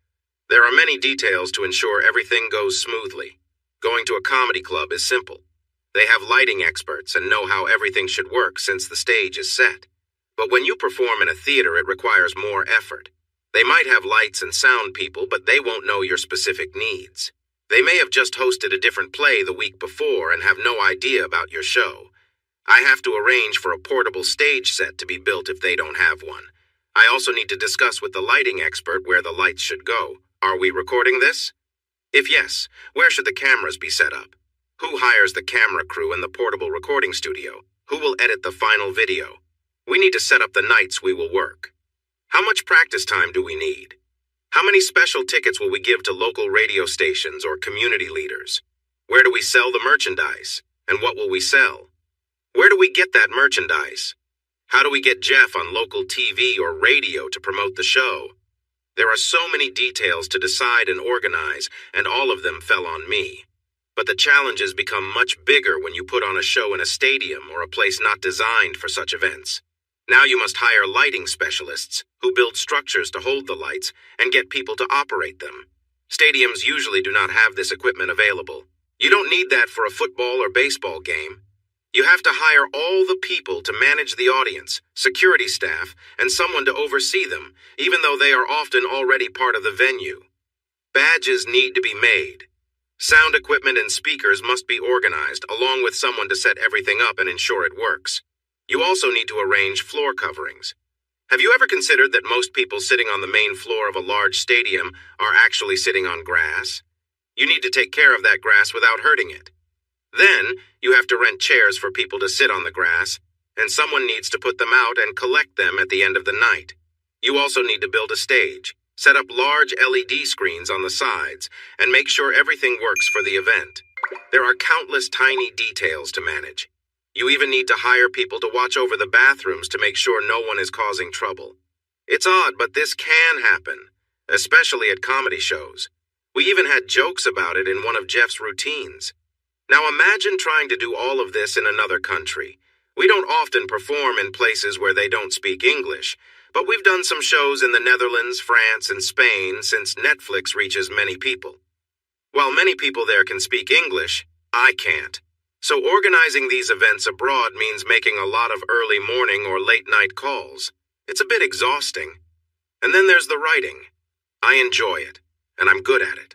There are many details to ensure everything goes smoothly. Going to a comedy club is simple. They have lighting experts and know how everything should work since the stage is set. But when you perform in a theater, it requires more effort. They might have lights and sound people, but they won't know your specific needs. They may have just hosted a different play the week before and have no idea about your show. I have to arrange for a portable stage set to be built if they don't have one. I also need to discuss with the lighting expert where the lights should go. Are we recording this? If yes, where should the cameras be set up? Who hires the camera crew and the portable recording studio? Who will edit the final video? We need to set up the nights we will work. How much practice time do we need? How many special tickets will we give to local radio stations or community leaders? Where do we sell the merchandise? And what will we sell? Where do we get that merchandise? How do we get Jeff on local TV or radio to promote the show? There are so many details to decide and organize, and all of them fell on me. But the challenges become much bigger when you put on a show in a stadium or a place not designed for such events. Now you must hire lighting specialists who build structures to hold the lights and get people to operate them. Stadiums usually do not have this equipment available. You don't need that for a football or baseball game. You have to hire all the people to manage the audience, security staff, and someone to oversee them, even though they are often already part of the venue. Badges need to be made. Sound equipment and speakers must be organized, along with someone to set everything up and ensure it works. You also need to arrange floor coverings. Have you ever considered that most people sitting on the main floor of a large stadium are actually sitting on grass? You need to take care of that grass without hurting it. Then, you have to rent chairs for people to sit on the grass, and someone needs to put them out and collect them at the end of the night. You also need to build a stage, set up large LED screens on the sides, and make sure everything works for the event. There are countless tiny details to manage. You even need to hire people to watch over the bathrooms to make sure no one is causing trouble. It's odd, but this can happen, especially at comedy shows. We even had jokes about it in one of Jeff's routines. Now imagine trying to do all of this in another country. We don't often perform in places where they don't speak English, but we've done some shows in the Netherlands, France, and Spain since Netflix reaches many people. While many people there can speak English, I can't. So organizing these events abroad means making a lot of early morning or late night calls. It's a bit exhausting. And then there's the writing. I enjoy it, and I'm good at it.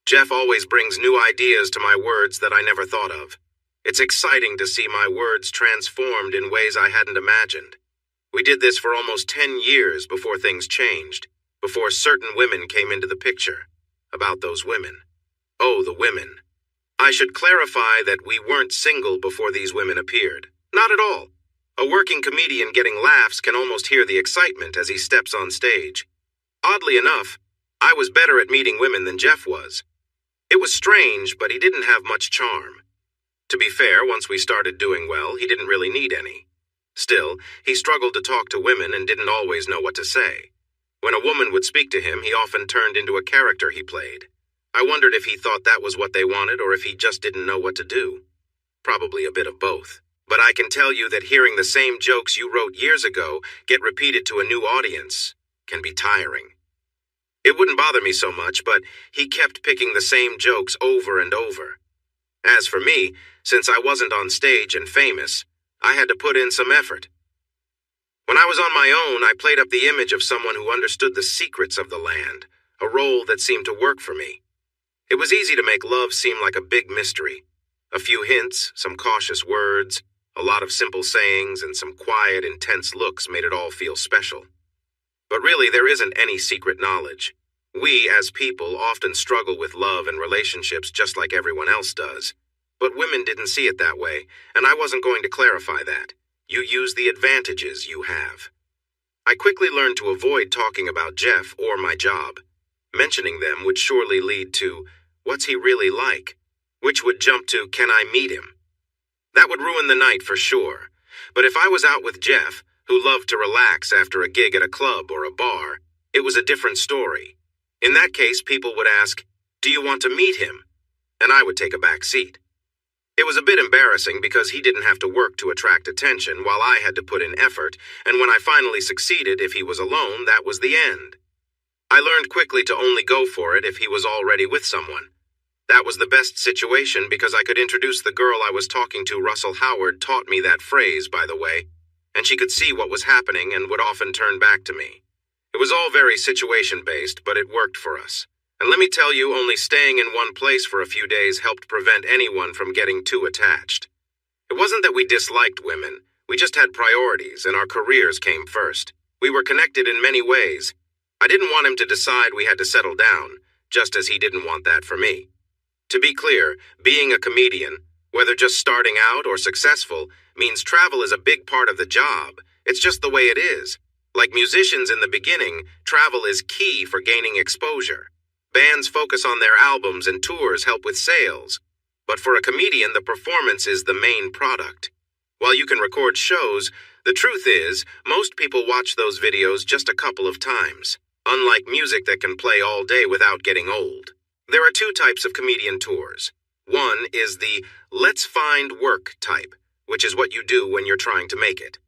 Jeff always brings new ideas to my words that I never thought of. It's exciting to see my words transformed in ways I hadn't imagined. We did this for almost 10 years before things changed, before certain women came into the picture. About those women. Oh, the women. I should clarify that we weren't single before these women appeared. Not at all. A working comedian getting laughs can almost hear the excitement as he steps on stage. Oddly enough, I was better at meeting women than Jeff was. It was strange, but he didn't have much charm. To be fair, once we started doing well, he didn't really need any. Still, he struggled to talk to women and didn't always know what to say. When a woman would speak to him, he often turned into a character he played. I wondered if he thought that was what they wanted or if he just didn't know what to do. Probably a bit of both. But I can tell you that hearing the same jokes you wrote years ago get repeated to a new audience can be tiring. It wouldn't bother me so much, but he kept picking the same jokes over and over. As for me, since I wasn't on stage and famous, I had to put in some effort. When I was on my own, I played up the image of someone who understood the secrets of the land, a role that seemed to work for me. It was easy to make love seem like a big mystery. A few hints, some cautious words, a lot of simple sayings, and some quiet, intense looks made it all feel special. But really, there isn't any secret knowledge. We, as people, often struggle with love and relationships just like everyone else does. But women didn't see it that way, and I wasn't going to clarify that. You use the advantages you have. I quickly learned to avoid talking about Jeff or my job. Mentioning them would surely lead to, what's he really like? Which would jump to, can I meet him? That would ruin the night for sure. But if I was out with Jeff, who loved to relax after a gig at a club or a bar, it was a different story. In that case, people would ask, do you want to meet him? And I would take a back seat. It was a bit embarrassing because he didn't have to work to attract attention while I had to put in effort, and when I finally succeeded, if he was alone, that was the end. I learned quickly to only go for it if he was already with someone. That was the best situation because I could introduce the girl I was talking to. Russell Howard taught me that phrase, by the way, and she could see what was happening and would often turn back to me. It was all very situation-based, but it worked for us. And let me tell you, only staying in one place for a few days helped prevent anyone from getting too attached. It wasn't that we disliked women. We just had priorities, and our careers came first. We were connected in many ways. I didn't want him to decide we had to settle down, just as he didn't want that for me. To be clear, being a comedian, whether just starting out or successful, means travel is a big part of the job. It's just the way it is. Like musicians in the beginning, travel is key for gaining exposure. Bands focus on their albums and tours help with sales. But for a comedian, the performance is the main product. While you can record shows, the truth is, most people watch those videos just a couple of times, unlike music that can play all day without getting old. There are two types of comedian tours. One is the let's find work type, which is what you do when you're trying to make it.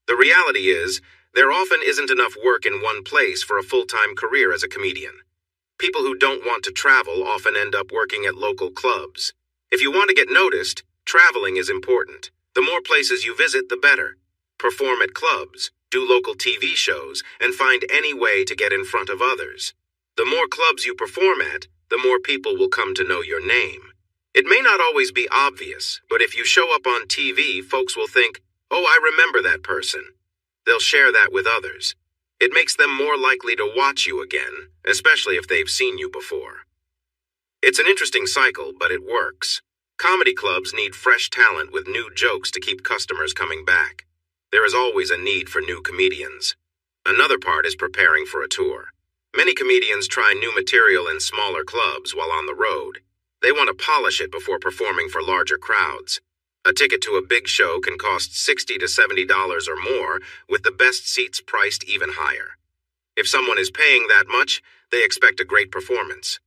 The reality is, there often isn't enough work in one place for a full-time career as a comedian. People who don't want to travel often end up working at local clubs. If you want to get noticed, traveling is important. The more places you visit, the better. Perform at clubs, do local TV shows, and find any way to get in front of others. The more clubs you perform at, the more people will come to know your name. It may not always be obvious, but if you show up on TV, folks will think, oh, I remember that person. They'll share that with others. It makes them more likely to watch you again, especially if they've seen you before. It's an interesting cycle, but it works. Comedy clubs need fresh talent with new jokes to keep customers coming back. There is always a need for new comedians. Another part is preparing for a tour. Many comedians try new material in smaller clubs while on the road. They want to polish it before performing for larger crowds. A ticket to a big show can cost $60 to $70 or more, with the best seats priced even higher. If someone is paying that much, they expect a great performance.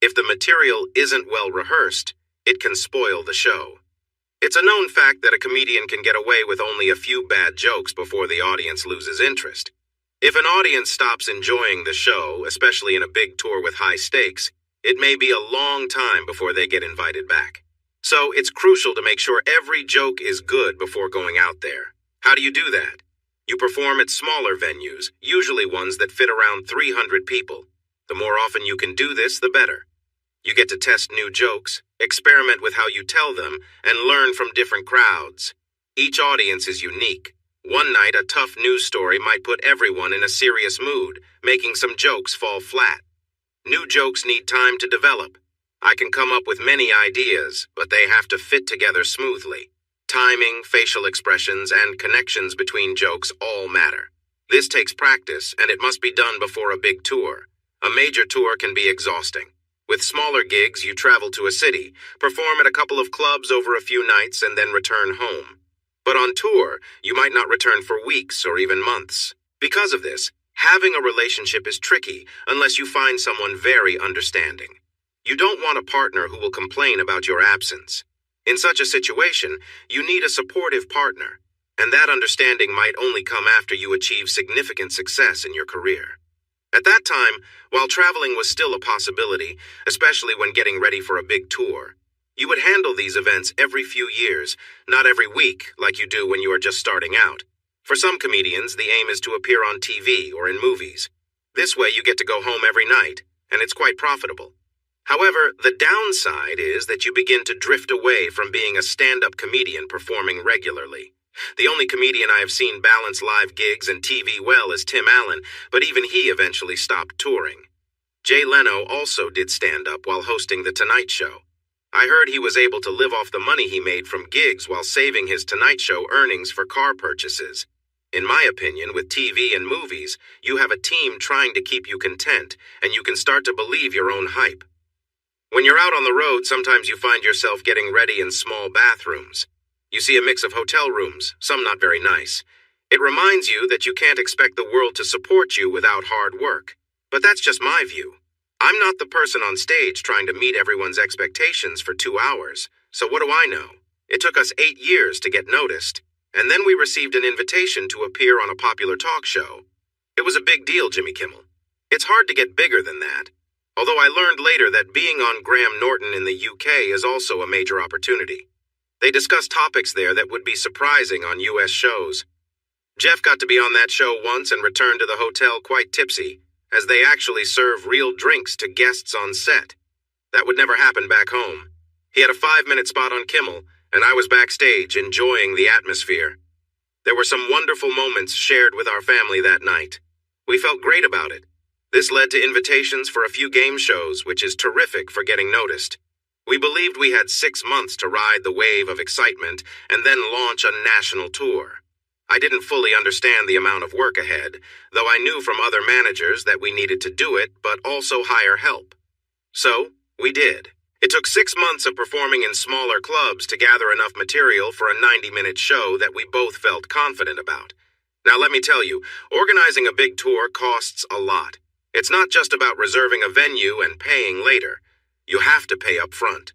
If the material isn't well rehearsed, it can spoil the show. It's a known fact that a comedian can get away with only a few bad jokes before the audience loses interest. If an audience stops enjoying the show, especially in a big tour with high stakes, it may be a long time before they get invited back. So it's crucial to make sure every joke is good before going out there. How do you do that? You perform at smaller venues, usually ones that fit around 300 people. The more often you can do this, the better. You get to test new jokes, experiment with how you tell them, and learn from different crowds. Each audience is unique. One night, a tough news story might put everyone in a serious mood, making some jokes fall flat. New jokes need time to develop. I can come up with many ideas, but they have to fit together smoothly. Timing, facial expressions, and connections between jokes all matter. This takes practice, and it must be done before a big tour. A major tour can be exhausting. With smaller gigs, you travel to a city, perform at a couple of clubs over a few nights, and then return home. But on tour, you might not return for weeks or even months. Because of this, having a relationship is tricky unless you find someone very understanding. You don't want a partner who will complain about your absence. In such a situation, you need a supportive partner, and that understanding might only come after you achieve significant success in your career. At that time, while traveling was still a possibility, especially when getting ready for a big tour, you would handle these events every few years, not every week like you do when you are just starting out. For some comedians, the aim is to appear on TV or in movies. This way you get to go home every night, and it's quite profitable. However, the downside is that you begin to drift away from being a stand-up comedian performing regularly. The only comedian I have seen balance live gigs and TV well is Tim Allen, but even he eventually stopped touring. Jay Leno also did stand-up while hosting The Tonight Show. I heard he was able to live off the money he made from gigs while saving his Tonight Show earnings for car purchases. In my opinion, with TV and movies, you have a team trying to keep you content, and you can start to believe your own hype. When you're out on the road, sometimes you find yourself getting ready in small bathrooms. You see a mix of hotel rooms, some not very nice. It reminds you that you can't expect the world to support you without hard work. But that's just my view. I'm not the person on stage trying to meet everyone's expectations for 2 hours, so what do I know? It took us 8 years to get noticed, and then we received an invitation to appear on a popular talk show. It was a big deal, Jimmy Kimmel. It's hard to get bigger than that. Although I learned later that being on Graham Norton in the UK is also a major opportunity. They discussed topics there that would be surprising on US shows. Jeff got to be on that show once and returned to the hotel quite tipsy, as they actually serve real drinks to guests on set. That would never happen back home. He had a 5-minute spot on Kimmel, and I was backstage enjoying the atmosphere. There were some wonderful moments shared with our family that night. We felt great about it. This led to invitations for a few game shows, which is terrific for getting noticed. We believed we had 6 months to ride the wave of excitement and then launch a national tour. I didn't fully understand the amount of work ahead, though I knew from other managers that we needed to do it, but also hire help. So, we did. It took 6 months of performing in smaller clubs to gather enough material for a 90-minute show that we both felt confident about. Now let me tell you, organizing a big tour costs a lot. It's not just about reserving a venue and paying later. You have to pay up front.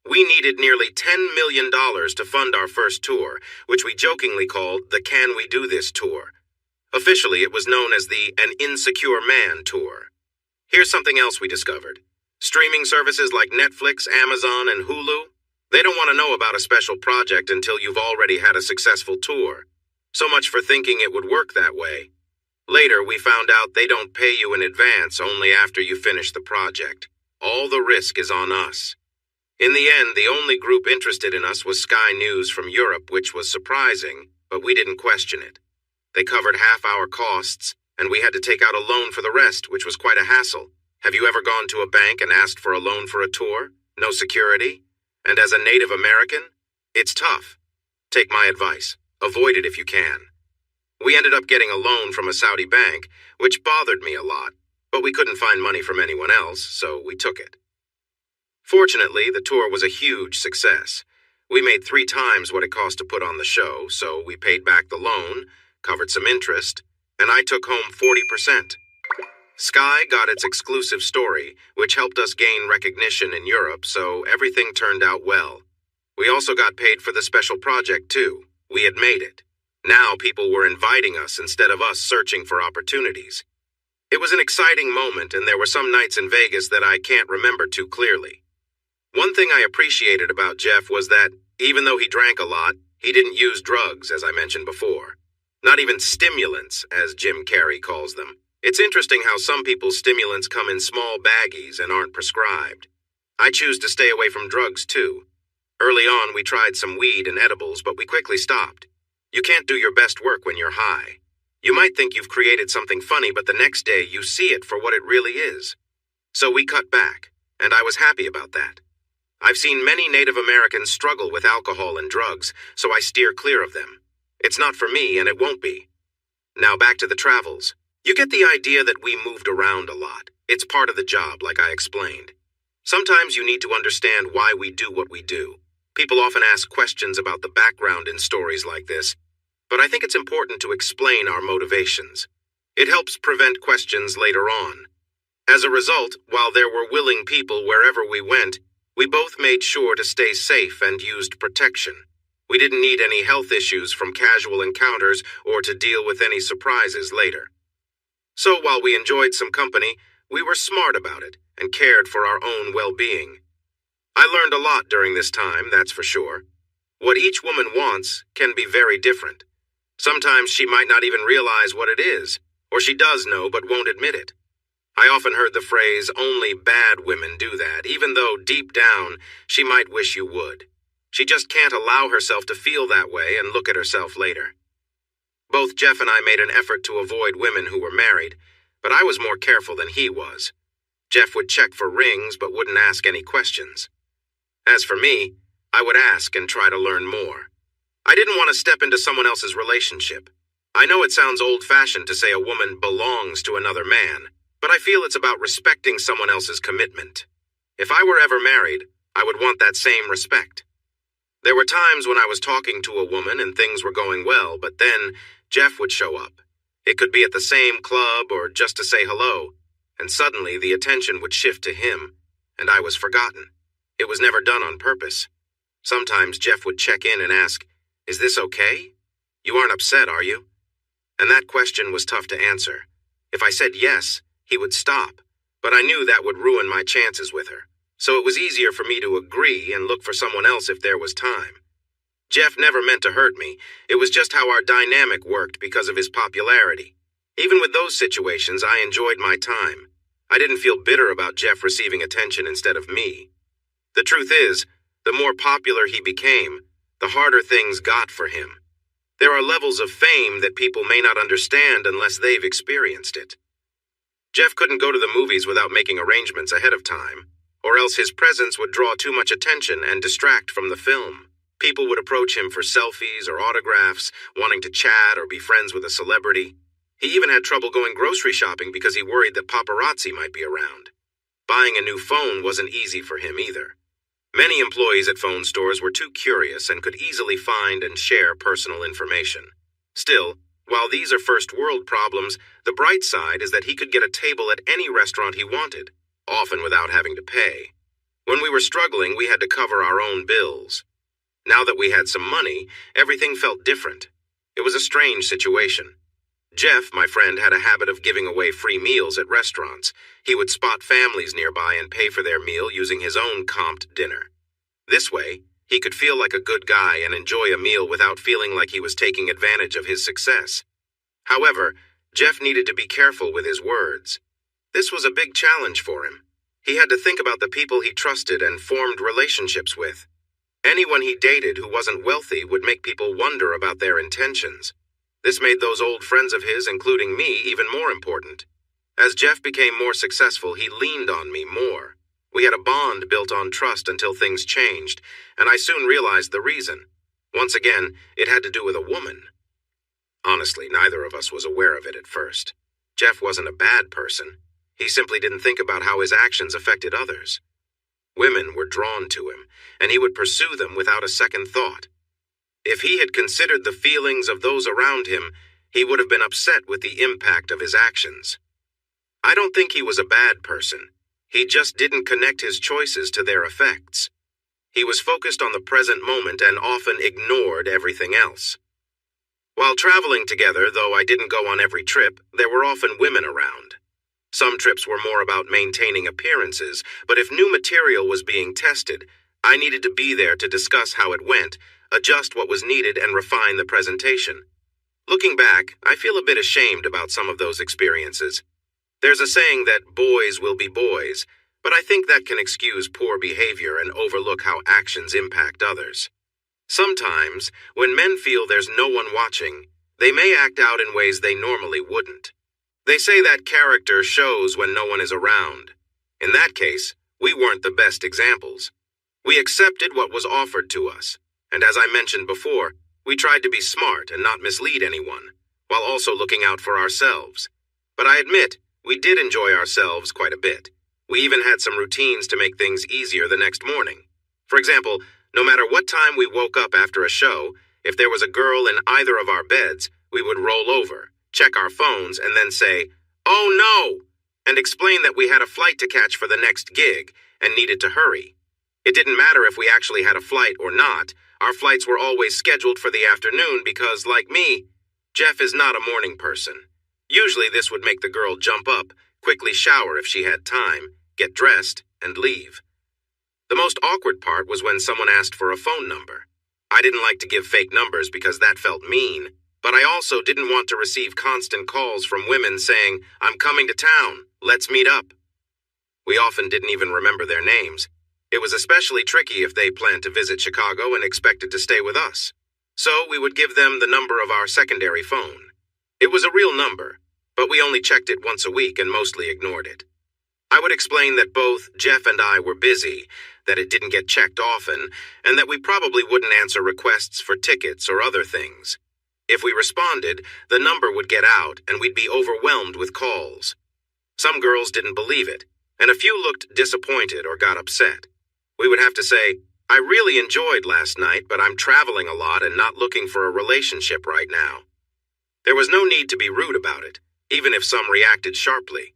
We needed nearly $10 million to fund our first tour, which we jokingly called the Can We Do This Tour. Officially, it was known as the An Insecure Man Tour. Here's something else we discovered. Streaming services like Netflix, Amazon, and Hulu, they don't want to know about a special project until you've already had a successful tour. So much for thinking it would work that way. Later, we found out they don't pay you in advance only after you finish the project. All the risk is on us. In the end, the only group interested in us was Sky News from Europe, which was surprising, but we didn't question it. They covered half our costs, and we had to take out a loan for the rest, which was quite a hassle. Have you ever gone to a bank and asked for a loan for a tour? No security? And as a Native American, it's tough. Take my advice. Avoid it if you can. We ended up getting a loan from a Saudi bank, which bothered me a lot, but we couldn't find money from anyone else, so we took it. Fortunately, the tour was a huge success. We made 3 times what it cost to put on the show, so we paid back the loan, covered some interest, and I took home 40%. Sky got its exclusive story, which helped us gain recognition in Europe, so everything turned out well. We also got paid for the special project, too. We had made it. Now people were inviting us instead of us searching for opportunities. It was an exciting moment, and there were some nights in Vegas that I can't remember too clearly. One thing I appreciated about Jeff was that, even though he drank a lot, he didn't use drugs, as I mentioned before. Not even stimulants, as Jim Carrey calls them. It's interesting how some people's stimulants come in small baggies and aren't prescribed. I choose to stay away from drugs, too. Early on, we tried some weed and edibles, but we quickly stopped. You can't do your best work when you're high. You might think you've created something funny, but the next day you see it for what it really is. So we cut back, and I was happy about that. I've seen many Native Americans struggle with alcohol and drugs, so I steer clear of them. It's not for me, and it won't be. Now back to the travels. You get the idea that we moved around a lot. It's part of the job, like I explained. Sometimes you need to understand why we do what we do. People often ask questions about the background in stories like this, but I think it's important to explain our motivations. It helps prevent questions later on. As a result, while there were willing people wherever we went, We both made sure to stay safe and used protection. We didn't need any health issues from casual encounters or to deal with any surprises later. So while we enjoyed some company, we were smart about it and cared for our own well-being. I learned a lot during this time, that's for sure. What each woman wants can be very different. Sometimes she might not even realize what it is, or she does know but won't admit it. I often heard the phrase, "Only bad women do that," even though deep down she might wish you would. She just can't allow herself to feel that way and look at herself later. Both Jeff and I made an effort to avoid women who were married, but I was more careful than he was. Jeff would check for rings but wouldn't ask any questions. As for me, I would ask and try to learn more. I didn't want to step into someone else's relationship. I know it sounds old-fashioned to say a woman belongs to another man, but I feel it's about respecting someone else's commitment. If I were ever married, I would want that same respect. There were times when I was talking to a woman and things were going well, but then Jeff would show up. It could be at the same club or just to say hello, and suddenly the attention would shift to him, and I was forgotten. It was never done on purpose. Sometimes Jeff would check in and ask, "Is this okay? You aren't upset, are you?" And that question was tough to answer. If I said yes, he would stop, but I knew that would ruin my chances with her, so it was easier for me to agree and look for someone else if there was time. Jeff never meant to hurt me. It was just how our dynamic worked because of his popularity. Even with those situations, I enjoyed my time. I didn't feel bitter about Jeff receiving attention instead of me. The truth is, the more popular he became, the harder things got for him. There are levels of fame that people may not understand unless they've experienced it. Jeff couldn't go to the movies without making arrangements ahead of time, or else his presence would draw too much attention and distract from the film. People would approach him for selfies or autographs, wanting to chat or be friends with a celebrity. He even had trouble going grocery shopping because he worried that paparazzi might be around. Buying a new phone wasn't easy for him either. Many employees at phone stores were too curious and could easily find and share personal information. Still, while these are first-world problems, the bright side is that he could get a table at any restaurant he wanted, often without having to pay. When we were struggling, we had to cover our own bills. Now that we had some money, everything felt different. It was a strange situation. Jeff, my friend, had a habit of giving away free meals at restaurants. He would spot families nearby and pay for their meal using his own comped dinner. This way, he could feel like a good guy and enjoy a meal without feeling like he was taking advantage of his success. However, Jeff needed to be careful with his words. This was a big challenge for him. He had to think about the people he trusted and formed relationships with. Anyone he dated who wasn't wealthy would make people wonder about their intentions. This made those old friends of his, including me, even more important. As Jeff became more successful, he leaned on me more. We had a bond built on trust until things changed, and I soon realized the reason. Once again, it had to do with a woman. Honestly, neither of us was aware of it at first. Jeff wasn't a bad person. He simply didn't think about how his actions affected others. Women were drawn to him, and he would pursue them without a second thought. If he had considered the feelings of those around him, he would have been upset with the impact of his actions. I don't think he was a bad person. He just didn't connect his choices to their effects. He was focused on the present moment and often ignored everything else. While traveling together, though I didn't go on every trip, there were often women around. Some trips were more about maintaining appearances, but if new material was being tested, I needed to be there to discuss how it went, adjust what was needed, and refine the presentation. Looking back, I feel a bit ashamed about some of those experiences. There's a saying that boys will be boys, but I think that can excuse poor behavior and overlook how actions impact others. Sometimes, when men feel there's no one watching, they may act out in ways they normally wouldn't. They say that character shows when no one is around. In that case, we weren't the best examples. We accepted what was offered to us, and as I mentioned before, we tried to be smart and not mislead anyone, while also looking out for ourselves. But I admit, we did enjoy ourselves quite a bit. We even had some routines to make things easier the next morning. For example, no matter what time we woke up after a show, if there was a girl in either of our beds, we would roll over, check our phones, and then say, "Oh no!" and explain that we had a flight to catch for the next gig and needed to hurry. It didn't matter if we actually had a flight or not. Our flights were always scheduled for the afternoon because, like me, Jeff is not a morning person. Usually this would make the girl jump up, quickly shower if she had time, get dressed, and leave. The most awkward part was when someone asked for a phone number. I didn't like to give fake numbers because that felt mean, but I also didn't want to receive constant calls from women saying, "I'm coming to town, let's meet up." We often didn't even remember their names. It was especially tricky if they planned to visit Chicago and expected to stay with us. So we would give them the number of our secondary phone. It was a real number, but we only checked it once a week and mostly ignored it. I would explain that both Jeff and I were busy, that it didn't get checked often, and that we probably wouldn't answer requests for tickets or other things. If we responded, the number would get out and we'd be overwhelmed with calls. Some girls didn't believe it, and a few looked disappointed or got upset. We would have to say, "I really enjoyed last night, but I'm traveling a lot and not looking for a relationship right now." There was no need to be rude about it, even if some reacted sharply.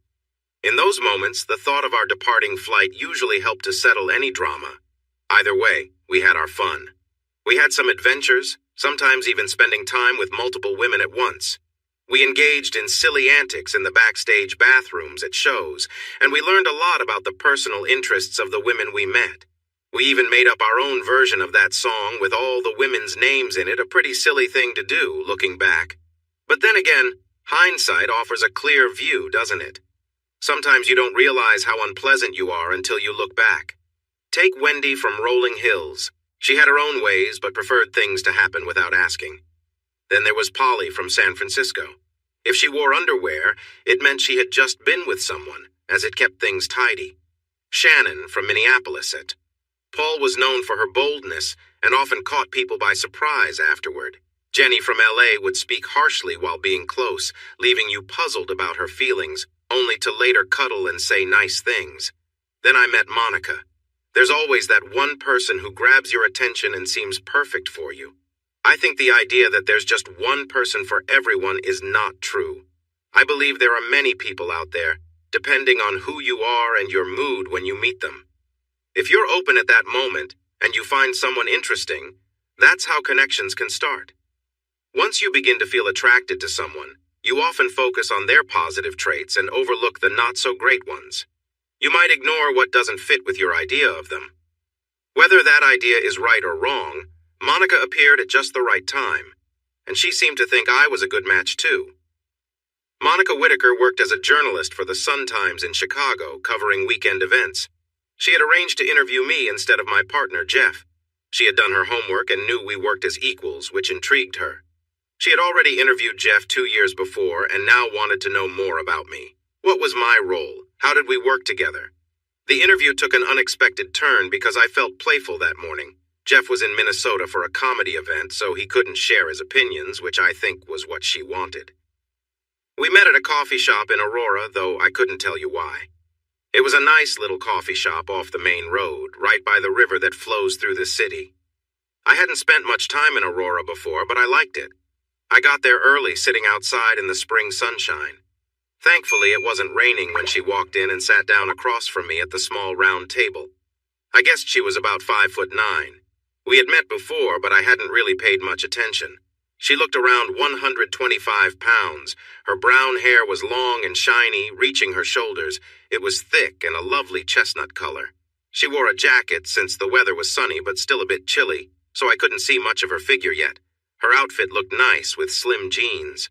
In those moments, the thought of our departing flight usually helped to settle any drama. Either way, we had our fun. We had some adventures, sometimes even spending time with multiple women at once. We engaged in silly antics in the backstage bathrooms at shows, and we learned a lot about the personal interests of the women we met. We even made up our own version of that song with all the women's names in it, a pretty silly thing to do, looking back. But then again, hindsight offers a clear view, doesn't it? Sometimes you don't realize how unpleasant you are until you look back. Take Wendy from Rolling Hills. She had her own ways, but preferred things to happen without asking. Then there was Polly from San Francisco. If she wore underwear, it meant she had just been with someone, as it kept things tidy. Shannon from Minneapolis. Paul was known for her boldness and often caught people by surprise afterward. Jenny from LA would speak harshly while being close, leaving you puzzled about her feelings, only to later cuddle and say nice things. Then I met Monica. There's always that one person who grabs your attention and seems perfect for you. I think the idea that there's just one person for everyone is not true. I believe there are many people out there, depending on who you are and your mood when you meet them. If you're open at that moment and you find someone interesting, that's how connections can start. Once you begin to feel attracted to someone, you often focus on their positive traits and overlook the not-so-great ones. You might ignore what doesn't fit with your idea of them. Whether that idea is right or wrong, Monica appeared at just the right time, and she seemed to think I was a good match too. Monica Whitaker worked as a journalist for the Sun-Times in Chicago, covering weekend events. She had arranged to interview me instead of my partner, Jeff. She had done her homework and knew we worked as equals, which intrigued her. She had already interviewed Jeff 2 years before and now wanted to know more about me. What was my role? How did we work together? The interview took an unexpected turn because I felt playful that morning. Jeff was in Minnesota for a comedy event, so he couldn't share his opinions, which I think was what she wanted. We met at a coffee shop in Aurora, though I couldn't tell you why. It was a nice little coffee shop off the main road, right by the river that flows through the city. I hadn't spent much time in Aurora before, but I liked it. I got there early, sitting outside in the spring sunshine. Thankfully, it wasn't raining when she walked in and sat down across from me at the small round table. I guessed she was about 5'9". We had met before, but I hadn't really paid much attention. She looked around 125 pounds. Her brown hair was long and shiny, reaching her shoulders. It was thick and a lovely chestnut color. She wore a jacket since the weather was sunny but still a bit chilly, so I couldn't see much of her figure yet. Her outfit looked nice with slim jeans.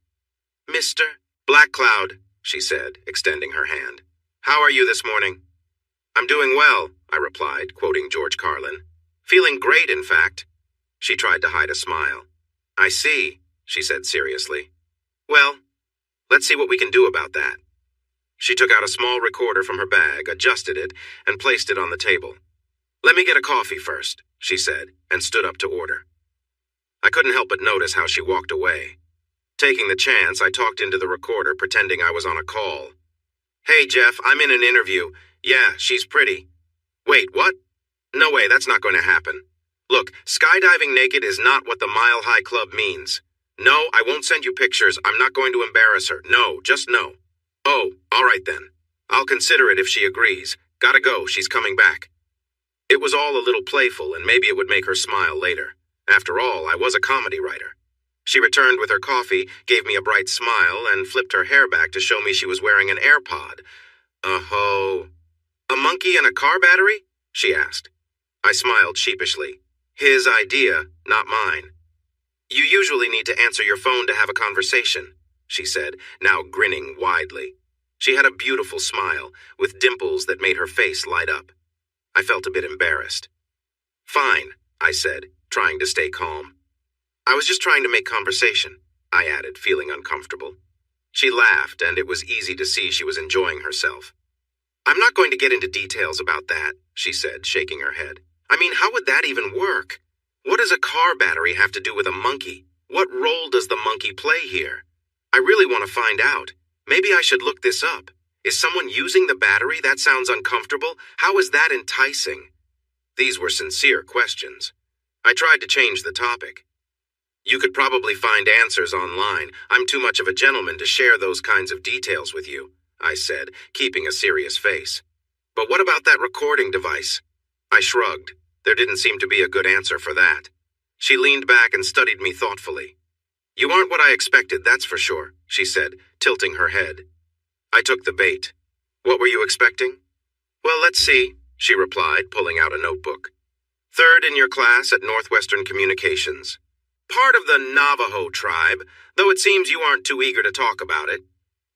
"Mr. Black Cloud," she said, extending her hand. "How are you this morning?" "I'm doing well," I replied, quoting George Carlin. "Feeling great, in fact." She tried to hide a smile. "I see," she said seriously. "Well, let's see what we can do about that." She took out a small recorder from her bag, adjusted it, and placed it on the table. "Let me get a coffee first," she said, and stood up to order. I couldn't help but notice how she walked away. Taking the chance, I talked into the recorder, pretending I was on a call. "Hey, Jeff, I'm in an interview. Yeah, she's pretty." "Wait, what? No way, that's not going to happen. Look, skydiving naked is not what the Mile High Club means. No, I won't send you pictures. I'm not going to embarrass her. No, just no." "Oh, all right then. I'll consider it if she agrees. Gotta go, she's coming back." It was all a little playful, and maybe it would make her smile later. After all, I was a comedy writer. She returned with her coffee, gave me a bright smile, and flipped her hair back to show me she was wearing an AirPod. Oh. A monkey and a car battery? She asked. I smiled sheepishly. His idea, not mine. You usually need to answer your phone to have a conversation, she said, now grinning widely. She had a beautiful smile, with dimples that made her face light up. I felt a bit embarrassed. Fine, I said, trying to stay calm. I was just trying to make conversation, I added, feeling uncomfortable. She laughed, and it was easy to see she was enjoying herself. I'm not going to get into details about that, she said, shaking her head. I mean, how would that even work? What does a car battery have to do with a monkey? What role does the monkey play here? I really want to find out. Maybe I should look this up. Is someone using the battery? That sounds uncomfortable. How is that enticing? These were sincere questions. I tried to change the topic. You could probably find answers online. I'm too much of a gentleman to share those kinds of details with you, I said, keeping a serious face. But what about that recording device? I shrugged. There didn't seem to be a good answer for that. She leaned back and studied me thoughtfully. You aren't what I expected, that's for sure, she said, tilting her head. I took the bait. What were you expecting? Well, let's see, she replied, pulling out a notebook. Third in your class at Northwestern Communications. Part of the Navajo tribe, though it seems you aren't too eager to talk about it.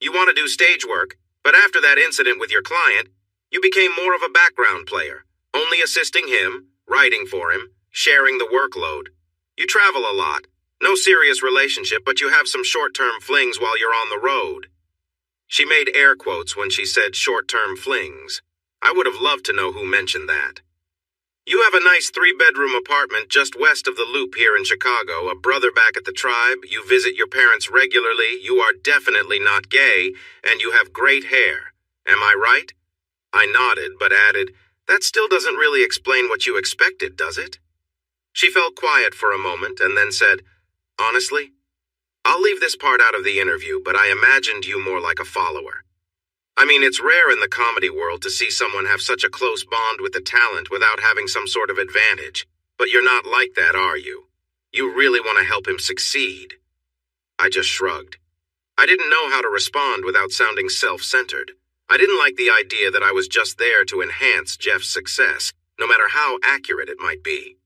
You want to do stage work, but after that incident with your client, you became more of a background player, only assisting him, writing for him, sharing the workload. You travel a lot. No serious relationship, but you have some short-term flings while you're on the road. She made air quotes when she said short-term flings. I would have loved to know who mentioned that. You have a nice 3-bedroom apartment just west of the Loop here in Chicago, a brother back at the tribe, you visit your parents regularly, you are definitely not gay, and you have great hair. Am I right? I nodded, but added, that still doesn't really explain what you expected, does it? She felt quiet for a moment and then said, honestly, I'll leave this part out of the interview, but I imagined you more like a follower. I mean, it's rare in the comedy world to see someone have such a close bond with the talent without having some sort of advantage. But you're not like that, are you? You really want to help him succeed. I just shrugged. I didn't know how to respond without sounding self-centered. I didn't like the idea that I was just there to enhance Jeff's success, no matter how accurate it might be.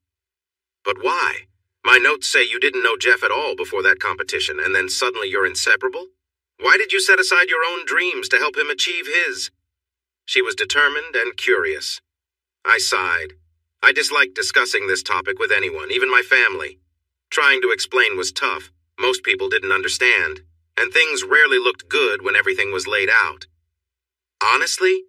But why? My notes say you didn't know Jeff at all before that competition, and then suddenly you're inseparable? Why did you set aside your own dreams to help him achieve his? She was determined and curious. I sighed. I disliked discussing this topic with anyone, even my family. Trying to explain was tough. Most people didn't understand, and things rarely looked good when everything was laid out. Honestly,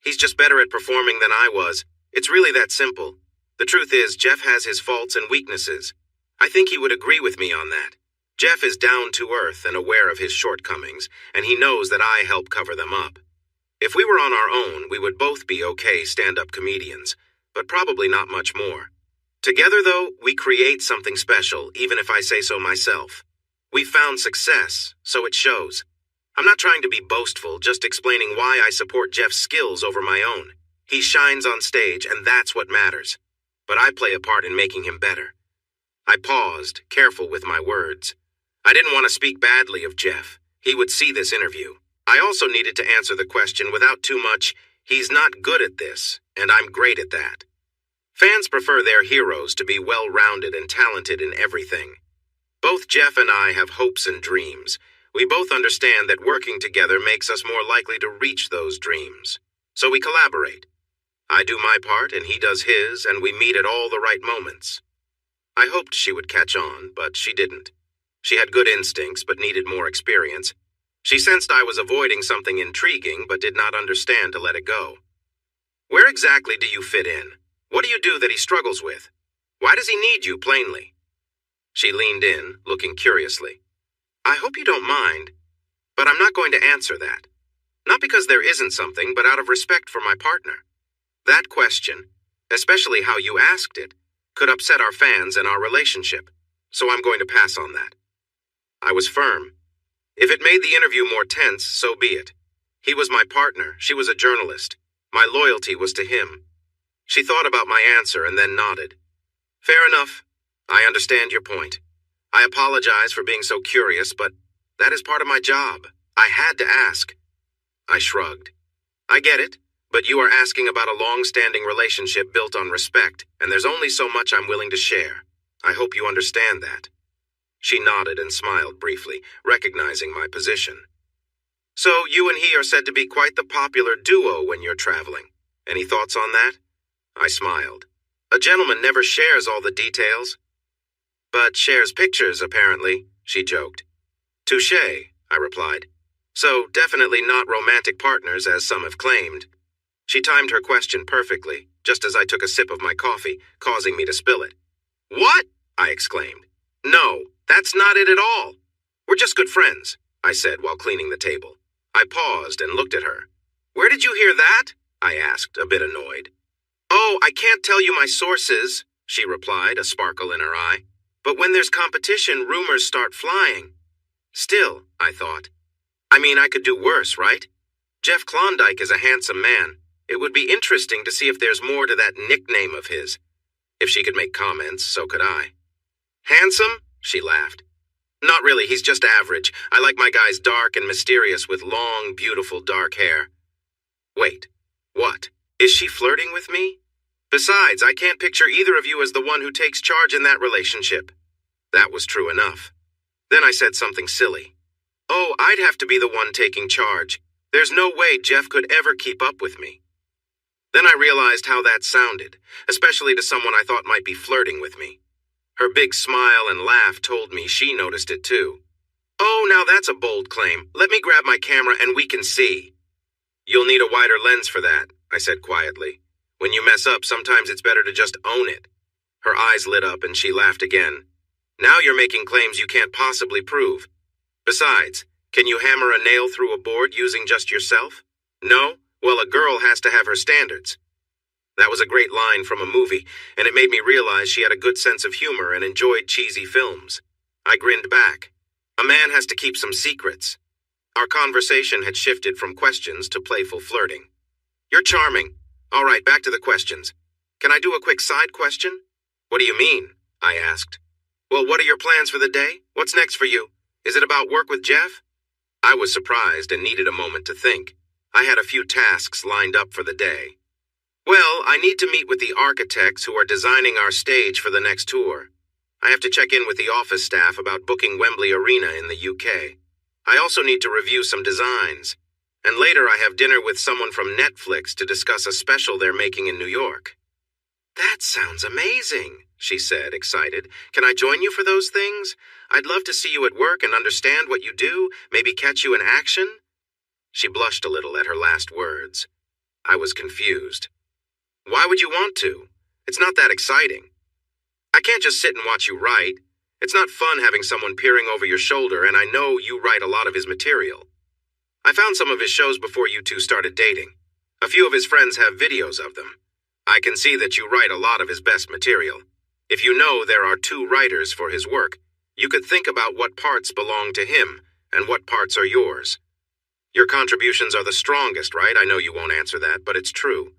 he's just better at performing than I was. It's really that simple. The truth is, Jeff has his faults and weaknesses. I think he would agree with me on that. Jeff is down to earth and aware of his shortcomings, and he knows that I help cover them up. If we were on our own, we would both be okay stand-up comedians, but probably not much more. Together, though, we create something special, even if I say so myself. We've found success, so it shows. I'm not trying to be boastful, just explaining why I support Jeff's skills over my own. He shines on stage, and that's what matters. But I play a part in making him better. I paused, careful with my words. I didn't want to speak badly of Jeff. He would see this interview. I also needed to answer the question without too much, he's not good at this, and I'm great at that. Fans prefer their heroes to be well-rounded and talented in everything. Both Jeff and I have hopes and dreams. We both understand that working together makes us more likely to reach those dreams. So we collaborate. I do my part and he does his, and we meet at all the right moments. I hoped she would catch on, but she didn't. She had good instincts, but needed more experience. She sensed I was avoiding something intriguing, but did not understand to let it go. Where exactly do you fit in? What do you do that he struggles with? Why does he need you, plainly? She leaned in, looking curiously. I hope you don't mind, but I'm not going to answer that. Not because there isn't something, but out of respect for my partner. That question, especially how you asked it, could upset our fans and our relationship, so I'm going to pass on that. I was firm. If it made the interview more tense, so be it. He was my partner, she was a journalist. My loyalty was to him. She thought about my answer and then nodded. Fair enough. I understand your point. I apologize for being so curious, but that is part of my job. I had to ask. I shrugged. I get it, but you are asking about a long-standing relationship built on respect, and there's only so much I'm willing to share. I hope you understand that. She nodded and smiled briefly, recognizing my position. So you and he are said to be quite the popular duo when you're traveling. Any thoughts on that? I smiled. A gentleman never shares all the details. But shares pictures, apparently, she joked. Touché, I replied. So definitely not romantic partners, as some have claimed. She timed her question perfectly, just as I took a sip of my coffee, causing me to spill it. What? I exclaimed. No, that's not it at all. We're just good friends, I said while cleaning the table. I paused and looked at her. Where did you hear that? I asked, a bit annoyed. Oh, I can't tell you my sources, she replied, a sparkle in her eye. But when there's competition, rumors start flying. Still, I thought. I mean, I could do worse, right? Jeff Klondike is a handsome man. It would be interesting to see if there's more to that nickname of his. If she could make comments, so could I. Handsome? She laughed. Not really, he's just average. I like my guys dark and mysterious with long, beautiful dark hair. Wait, what? Is she flirting with me? Besides, I can't picture either of you as the one who takes charge in that relationship. That was true enough. Then I said something silly. Oh, I'd have to be the one taking charge. There's no way Jeff could ever keep up with me. Then I realized how that sounded, especially to someone I thought might be flirting with me. Her big smile and laugh told me she noticed it too. Oh, now that's a bold claim. Let me grab my camera and we can see. You'll need a wider lens for that, I said quietly. When you mess up, sometimes it's better to just own it. Her eyes lit up and she laughed again. Now you're making claims you can't possibly prove. Besides, can you hammer a nail through a board using just yourself? No? Well, a girl has to have her standards. That was a great line from a movie, and it made me realize she had a good sense of humor and enjoyed cheesy films. I grinned back. A man has to keep some secrets. Our conversation had shifted from questions to playful flirting. You're charming. All right, back to the questions. Can I do a quick side question? What do you mean? I asked. Well, what are your plans for the day? What's next for you? Is it about work with Jeff? I was surprised and needed a moment to think. I had a few tasks lined up for the day. Well, I need to meet with the architects who are designing our stage for the next tour. I have to check in with the office staff about booking Wembley Arena in the UK. I also need to review some designs. And later I have dinner with someone from Netflix to discuss a special they're making in New York. That sounds amazing, she said, excited. Can I join you for those things? I'd love to see you at work and understand what you do, maybe catch you in action. She blushed a little at her last words. I was confused. Why would you want to? It's not that exciting. I can't just sit and watch you write. It's not fun having someone peering over your shoulder, and I know you write a lot of his material. I found some of his shows before you two started dating. A few of his friends have videos of them. I can see that you write a lot of his best material. If you know there are two writers for his work, you could think about what parts belong to him and what parts are yours. Your contributions are the strongest, right? I know you won't answer that, but it's true.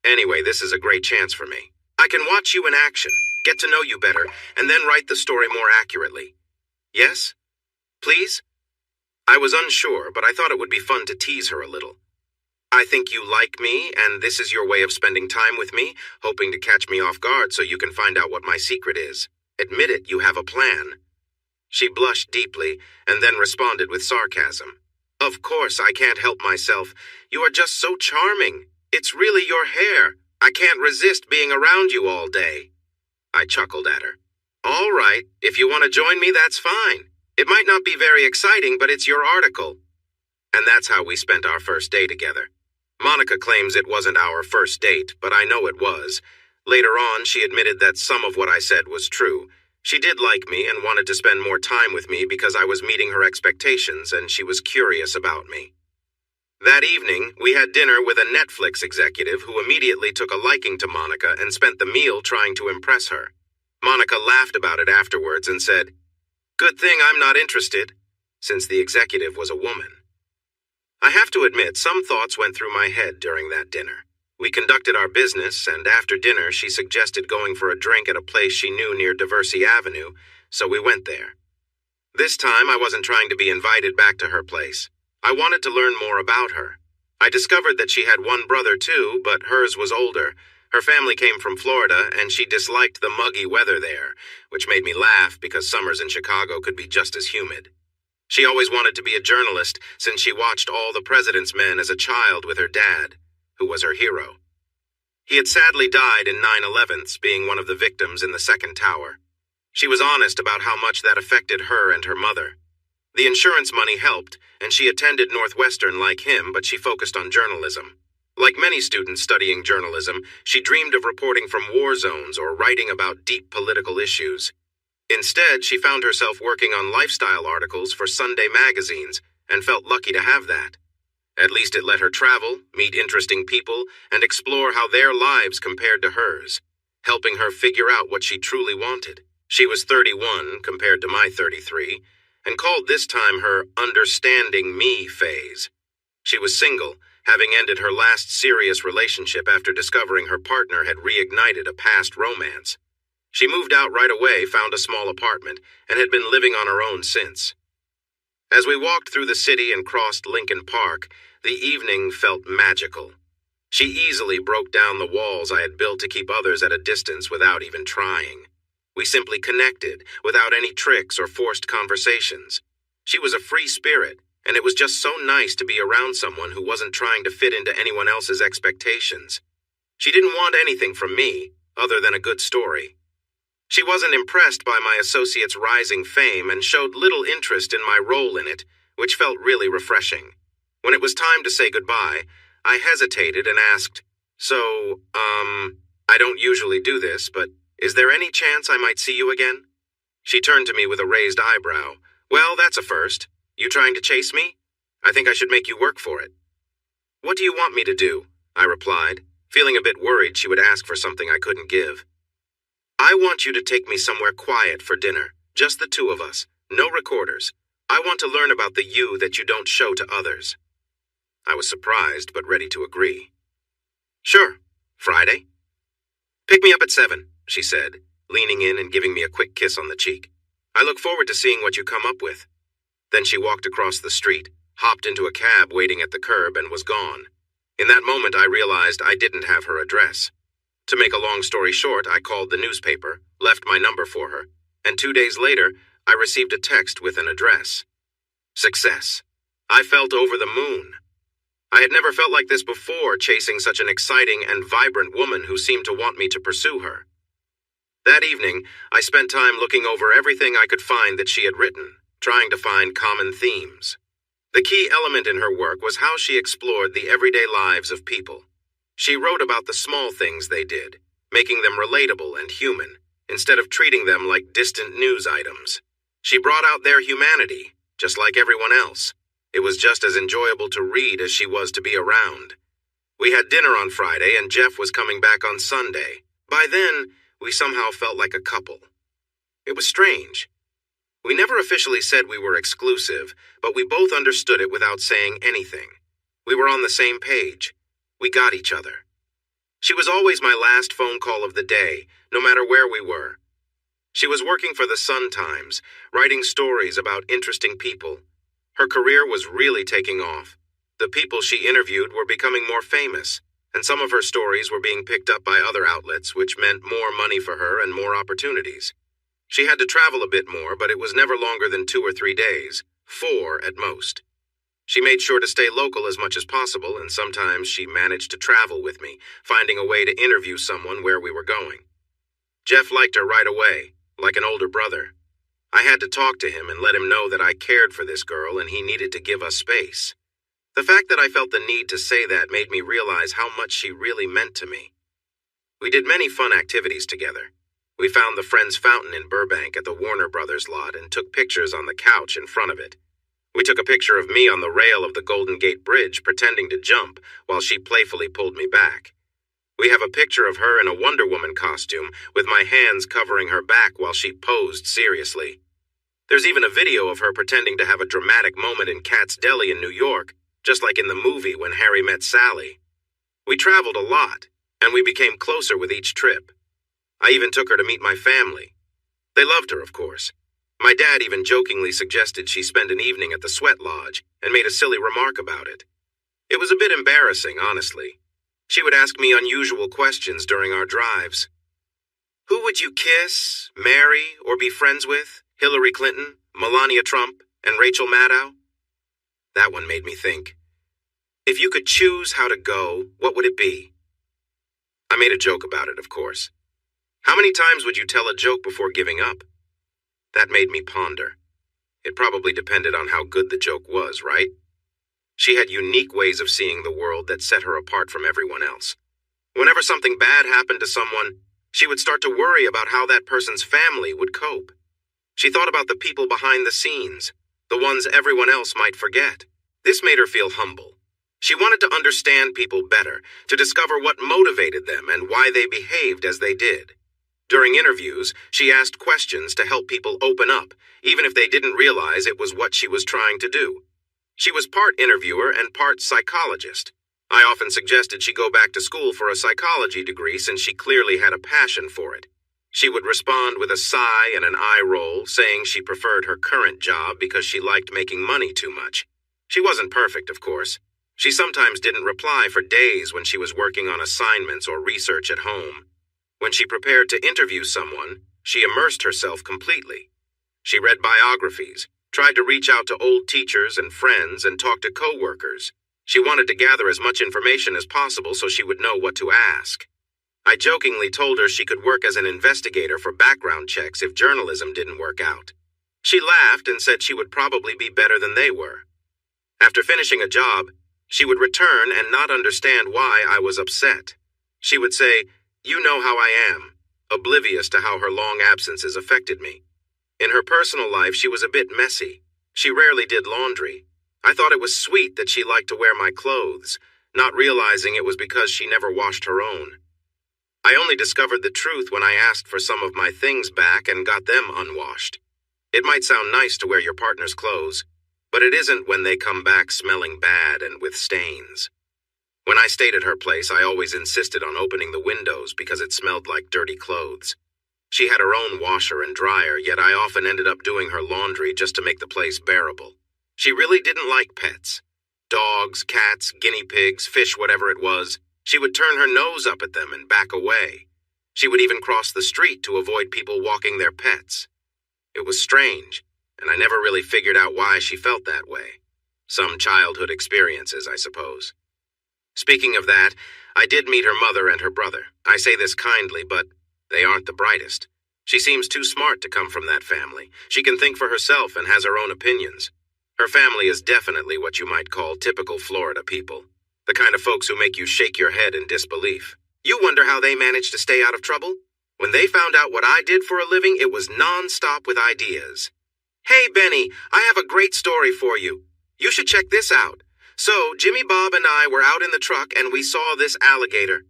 Anyway, this is a great chance for me. I can watch you in action, get to know you better, and then write the story more accurately. Yes? Please? I was unsure, but I thought it would be fun to tease her a little. I think you like me, and this is your way of spending time with me, hoping to catch me off guard so you can find out what my secret is. Admit it, you have a plan. She blushed deeply, and then responded with sarcasm. Of course, I can't help myself. You are just so charming. It's really your hair. I can't resist being around you all day. I chuckled at her. All right, if you want to join me, that's fine. It might not be very exciting, but it's your article. And that's how we spent our first day together. Monica claims it wasn't our first date, but I know it was. Later on, she admitted that some of what I said was true. She did like me and wanted to spend more time with me because I was meeting her expectations and she was curious about me. That evening, we had dinner with a Netflix executive who immediately took a liking to Monica and spent the meal trying to impress her. Monica laughed about it afterwards and said, "Good thing I'm not interested," since the executive was a woman. I have to admit, some thoughts went through my head during that dinner. We conducted our business, and after dinner she suggested going for a drink at a place she knew near Diversey Avenue, so we went there. This time I wasn't trying to be invited back to her place. I wanted to learn more about her. I discovered that she had one brother too, but hers was older. Her family came from Florida, and she disliked the muggy weather there, which made me laugh because summers in Chicago could be just as humid. She always wanted to be a journalist since she watched All the President's Men as a child with her dad, who was her hero. He had sadly died in 9/11, being one of the victims in the second tower. She was honest about how much that affected her and her mother. The insurance money helped, and she attended Northwestern like him, but she focused on journalism. Like many students studying journalism, she dreamed of reporting from war zones or writing about deep political issues. Instead, she found herself working on lifestyle articles for Sunday magazines and felt lucky to have that. At least it let her travel, meet interesting people, and explore how their lives compared to hers, helping her figure out what she truly wanted. She was 31 compared to my 33, and called this time her understanding me phase. She was single, having ended her last serious relationship after discovering her partner had reignited a past romance. She moved out right away, found a small apartment, and had been living on her own since. As we walked through the city and crossed Lincoln Park, the evening felt magical. She easily broke down the walls I had built to keep others at a distance without even trying. We simply connected, without any tricks or forced conversations. She was a free spirit, and it was just so nice to be around someone who wasn't trying to fit into anyone else's expectations. She didn't want anything from me, other than a good story. She wasn't impressed by my associate's rising fame and showed little interest in my role in it, which felt really refreshing. When it was time to say goodbye, I hesitated and asked, "So, I don't usually do this, but is there any chance I might see you again?" She turned to me with a raised eyebrow. "Well, that's a first. You trying to chase me? I think I should make you work for it." "What do you want me to do?" I replied, feeling a bit worried she would ask for something I couldn't give. "I want you to take me somewhere quiet for dinner, just the two of us, no recorders. I want to learn about the you that you don't show to others." I was surprised, but ready to agree. "Sure. Friday?" "Pick me up at 7, she said, leaning in and giving me a quick kiss on the cheek. "I look forward to seeing what you come up with." Then she walked across the street, hopped into a cab waiting at the curb, and was gone. In that moment, I realized I didn't have her address. To make a long story short, I called the newspaper, left my number for her, and 2 days later, I received a text with an address. Success. I felt over the moon. I had never felt like this before, chasing such an exciting and vibrant woman who seemed to want me to pursue her. That evening, I spent time looking over everything I could find that she had written, trying to find common themes. The key element in her work was how she explored the everyday lives of people. She wrote about the small things they did, making them relatable and human, instead of treating them like distant news items. She brought out their humanity, just like everyone else. It was just as enjoyable to read as she was to be around. We had dinner on Friday, and Jeff was coming back on Sunday. By then, we somehow felt like a couple. It was strange. We never officially said we were exclusive, but we both understood it without saying anything. We were on the same page. We got each other. She was always my last phone call of the day, no matter where we were. She was working for the Sun-Times, writing stories about interesting people. Her career was really taking off. The people she interviewed were becoming more famous, and some of her stories were being picked up by other outlets, which meant more money for her and more opportunities. She had to travel a bit more, but it was never longer than 2 or 3 days, 4 at most. She made sure to stay local as much as possible, and sometimes she managed to travel with me, finding a way to interview someone where we were going. Jeff liked her right away, like an older brother. I had to talk to him and let him know that I cared for this girl and he needed to give us space. The fact that I felt the need to say that made me realize how much she really meant to me. We did many fun activities together. We found the Friends Fountain in Burbank at the Warner Brothers lot and took pictures on the couch in front of it. We took a picture of me on the rail of the Golden Gate Bridge pretending to jump while she playfully pulled me back. We have a picture of her in a Wonder Woman costume with my hands covering her back while she posed seriously. There's even a video of her pretending to have a dramatic moment in Cat's Deli in New York, just like in the movie When Harry Met Sally. We traveled a lot, and we became closer with each trip. I even took her to meet my family. They loved her, of course. My dad even jokingly suggested she spend an evening at the sweat lodge and made a silly remark about it. It was a bit embarrassing, honestly. She would ask me unusual questions during our drives. Who would you kiss, marry, or be friends with? Hillary Clinton, Melania Trump, and Rachel Maddow? That one made me think. If you could choose how to go, what would it be? I made a joke about it, of course. How many times would you tell a joke before giving up? That made me ponder. It probably depended on how good the joke was, right? She had unique ways of seeing the world that set her apart from everyone else. Whenever something bad happened to someone, she would start to worry about how that person's family would cope. She thought about the people behind the scenes, the ones everyone else might forget. This made her feel humble. She wanted to understand people better, to discover what motivated them and why they behaved as they did. During interviews, she asked questions to help people open up, even if they didn't realize it was what she was trying to do. She was part interviewer and part psychologist. I often suggested she go back to school for a psychology degree since she clearly had a passion for it. She would respond with a sigh and an eye roll, saying she preferred her current job because she liked making money too much. She wasn't perfect, of course. She sometimes didn't reply for days when she was working on assignments or research at home. When she prepared to interview someone, she immersed herself completely. She read biographies, tried to reach out to old teachers and friends, and talk to coworkers. She wanted to gather as much information as possible so she would know what to ask. I jokingly told her she could work as an investigator for background checks if journalism didn't work out. She laughed and said she would probably be better than they were. After finishing a job, she would return and not understand why I was upset. She would say, "You know how I am," oblivious to how her long absences affected me. In her personal life, she was a bit messy. She rarely did laundry. I thought it was sweet that she liked to wear my clothes, not realizing it was because she never washed her own. I only discovered the truth when I asked for some of my things back and got them unwashed. It might sound nice to wear your partner's clothes, but it isn't when they come back smelling bad and with stains. When I stayed at her place, I always insisted on opening the windows because it smelled like dirty clothes. She had her own washer and dryer, yet I often ended up doing her laundry just to make the place bearable. She really didn't like pets. Dogs, cats, guinea pigs, fish, whatever it was. She would turn her nose up at them and back away. She would even cross the street to avoid people walking their pets. It was strange, and I never really figured out why she felt that way. Some childhood experiences, I suppose. Speaking of that, I did meet her mother and her brother. I say this kindly, but they aren't the brightest. She seems too smart to come from that family. She can think for herself and has her own opinions. Her family is definitely what you might call typical Florida people. The kind of folks who make you shake your head in disbelief. You wonder how they managed to stay out of trouble? When they found out what I did for a living, it was non-stop with ideas. "Hey, Benny, I have a great story for you. You should check this out. So, Jimmy Bob and I were out in the truck and we saw this alligator."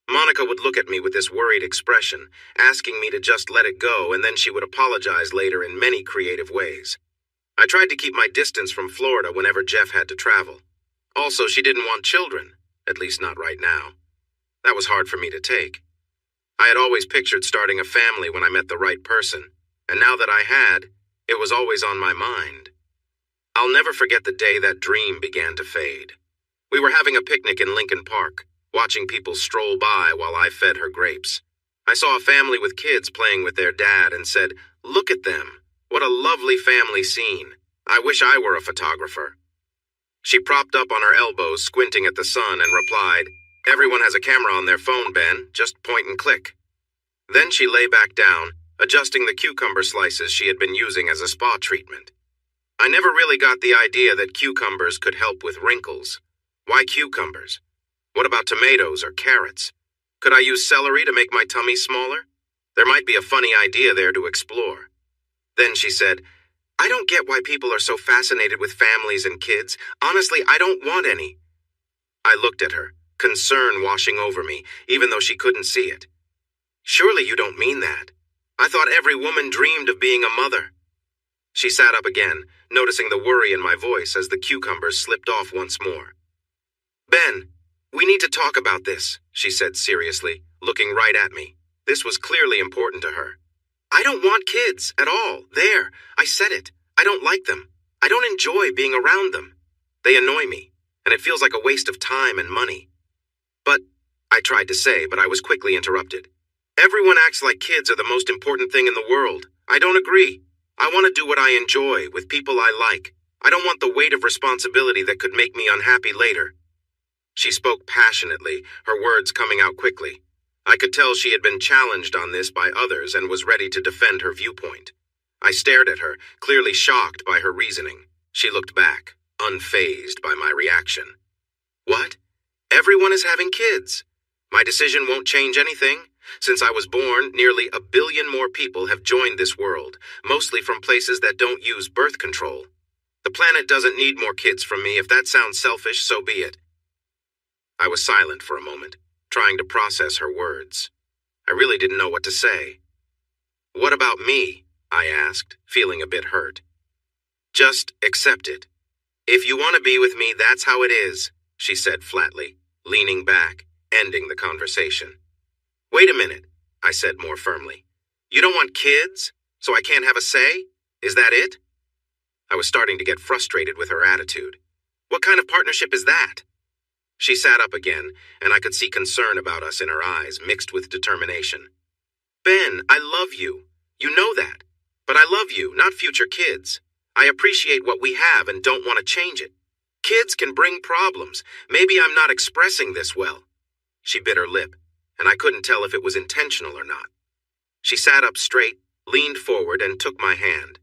Monica would look at me with this worried expression, asking me to just let it go, and then she would apologize later in many creative ways. I tried to keep my distance from Florida whenever Jeff had to travel. Also, she didn't want children, at least not right now. That was hard for me to take. I had always pictured starting a family when I met the right person, and now that I had, it was always on my mind. I'll never forget the day that dream began to fade. We were having a picnic in Lincoln Park, watching people stroll by while I fed her grapes. I saw a family with kids playing with their dad and said, "Look at them. What a lovely family scene. I wish I were a photographer." She propped up on her elbows, squinting at the sun, and replied, "Everyone has a camera on their phone, Ben. Just point and click." Then she lay back down, adjusting the cucumber slices she had been using as a spa treatment. I never really got the idea that cucumbers could help with wrinkles. Why cucumbers? What about tomatoes or carrots? Could I use celery to make my tummy smaller? There might be a funny idea there to explore. Then she said, "I don't get why people are so fascinated with families and kids. Honestly, I don't want any." I looked at her, concern washing over me, even though she couldn't see it. "Surely you don't mean that. I thought every woman dreamed of being a mother." She sat up again, noticing the worry in my voice as the cucumbers slipped off once more. "Ben, We need to talk about this, she said seriously, looking right at me. This was clearly important to her. I don't want kids at all. There, I said it. I don't like them. I don't enjoy being around them. They annoy me, and it feels like a waste of time and money. But, I tried to say, but I was quickly interrupted. Everyone acts like kids are the most important thing in the world. I don't agree. I want to do what I enjoy with people I like. I don't want the weight of responsibility that could make me unhappy later. She spoke passionately, her words coming out quickly. I could tell she had been challenged on this by others and was ready to defend her viewpoint. I stared at her, clearly shocked by her reasoning. She looked back, unfazed by my reaction. What? Everyone is having kids. My decision won't change anything. Since I was born, nearly 1 billion more people have joined this world, mostly from places that don't use birth control. The planet doesn't need more kids from me. If that sounds selfish, so be it. I was silent for a moment, trying to process her words. I really didn't know what to say. What about me? I asked, feeling a bit hurt. Just accept it. If you want to be with me, that's how it is, she said flatly, leaning back, ending the conversation. Wait a minute, I said more firmly. You don't want kids, so I can't have a say? Is that it? I was starting to get frustrated with her attitude. What kind of partnership is that? She sat up again, and I could see concern about us in her eyes, mixed with determination. Ben, I love you. You know that. But I love you, not future kids. I appreciate what we have and don't want to change it. Kids can bring problems. Maybe I'm not expressing this well. She bit her lip, and I couldn't tell if it was intentional or not. She sat up straight, leaned forward, and took my hand.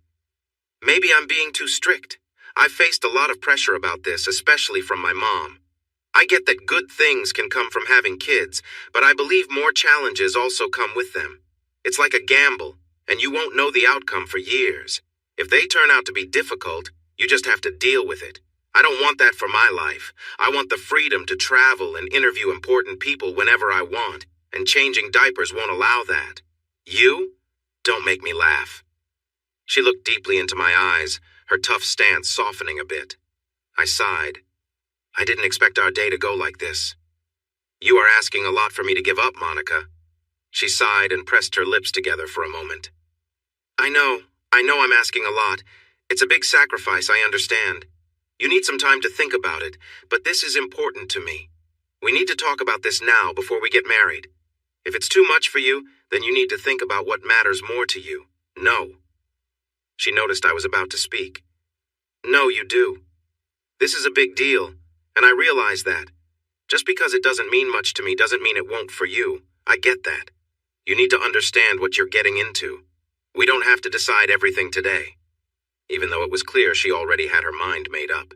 Maybe I'm being too strict. I've faced a lot of pressure about this, especially from my mom. I get that good things can come from having kids, but I believe more challenges also come with them. It's like a gamble, and you won't know the outcome for years. If they turn out to be difficult, you just have to deal with it. I don't want that for my life. I want the freedom to travel and interview important people whenever I want, and changing diapers won't allow that. You? Don't make me laugh. She looked deeply into my eyes, her tough stance softening a bit. I sighed. I didn't expect our day to go like this. You are asking a lot for me to give up, Monica. She sighed and pressed her lips together for a moment. I know I'm asking a lot. It's a big sacrifice, I understand. You need some time to think about it, but this is important to me. We need to talk about this now before we get married. If it's too much for you, then you need to think about what matters more to you. No. She noticed I was about to speak. No, you do. This is a big deal, and I realize that. Just because it doesn't mean much to me doesn't mean it won't for you. I get that. You need to understand what you're getting into. We don't have to decide everything today. Even though it was clear she already had her mind made up.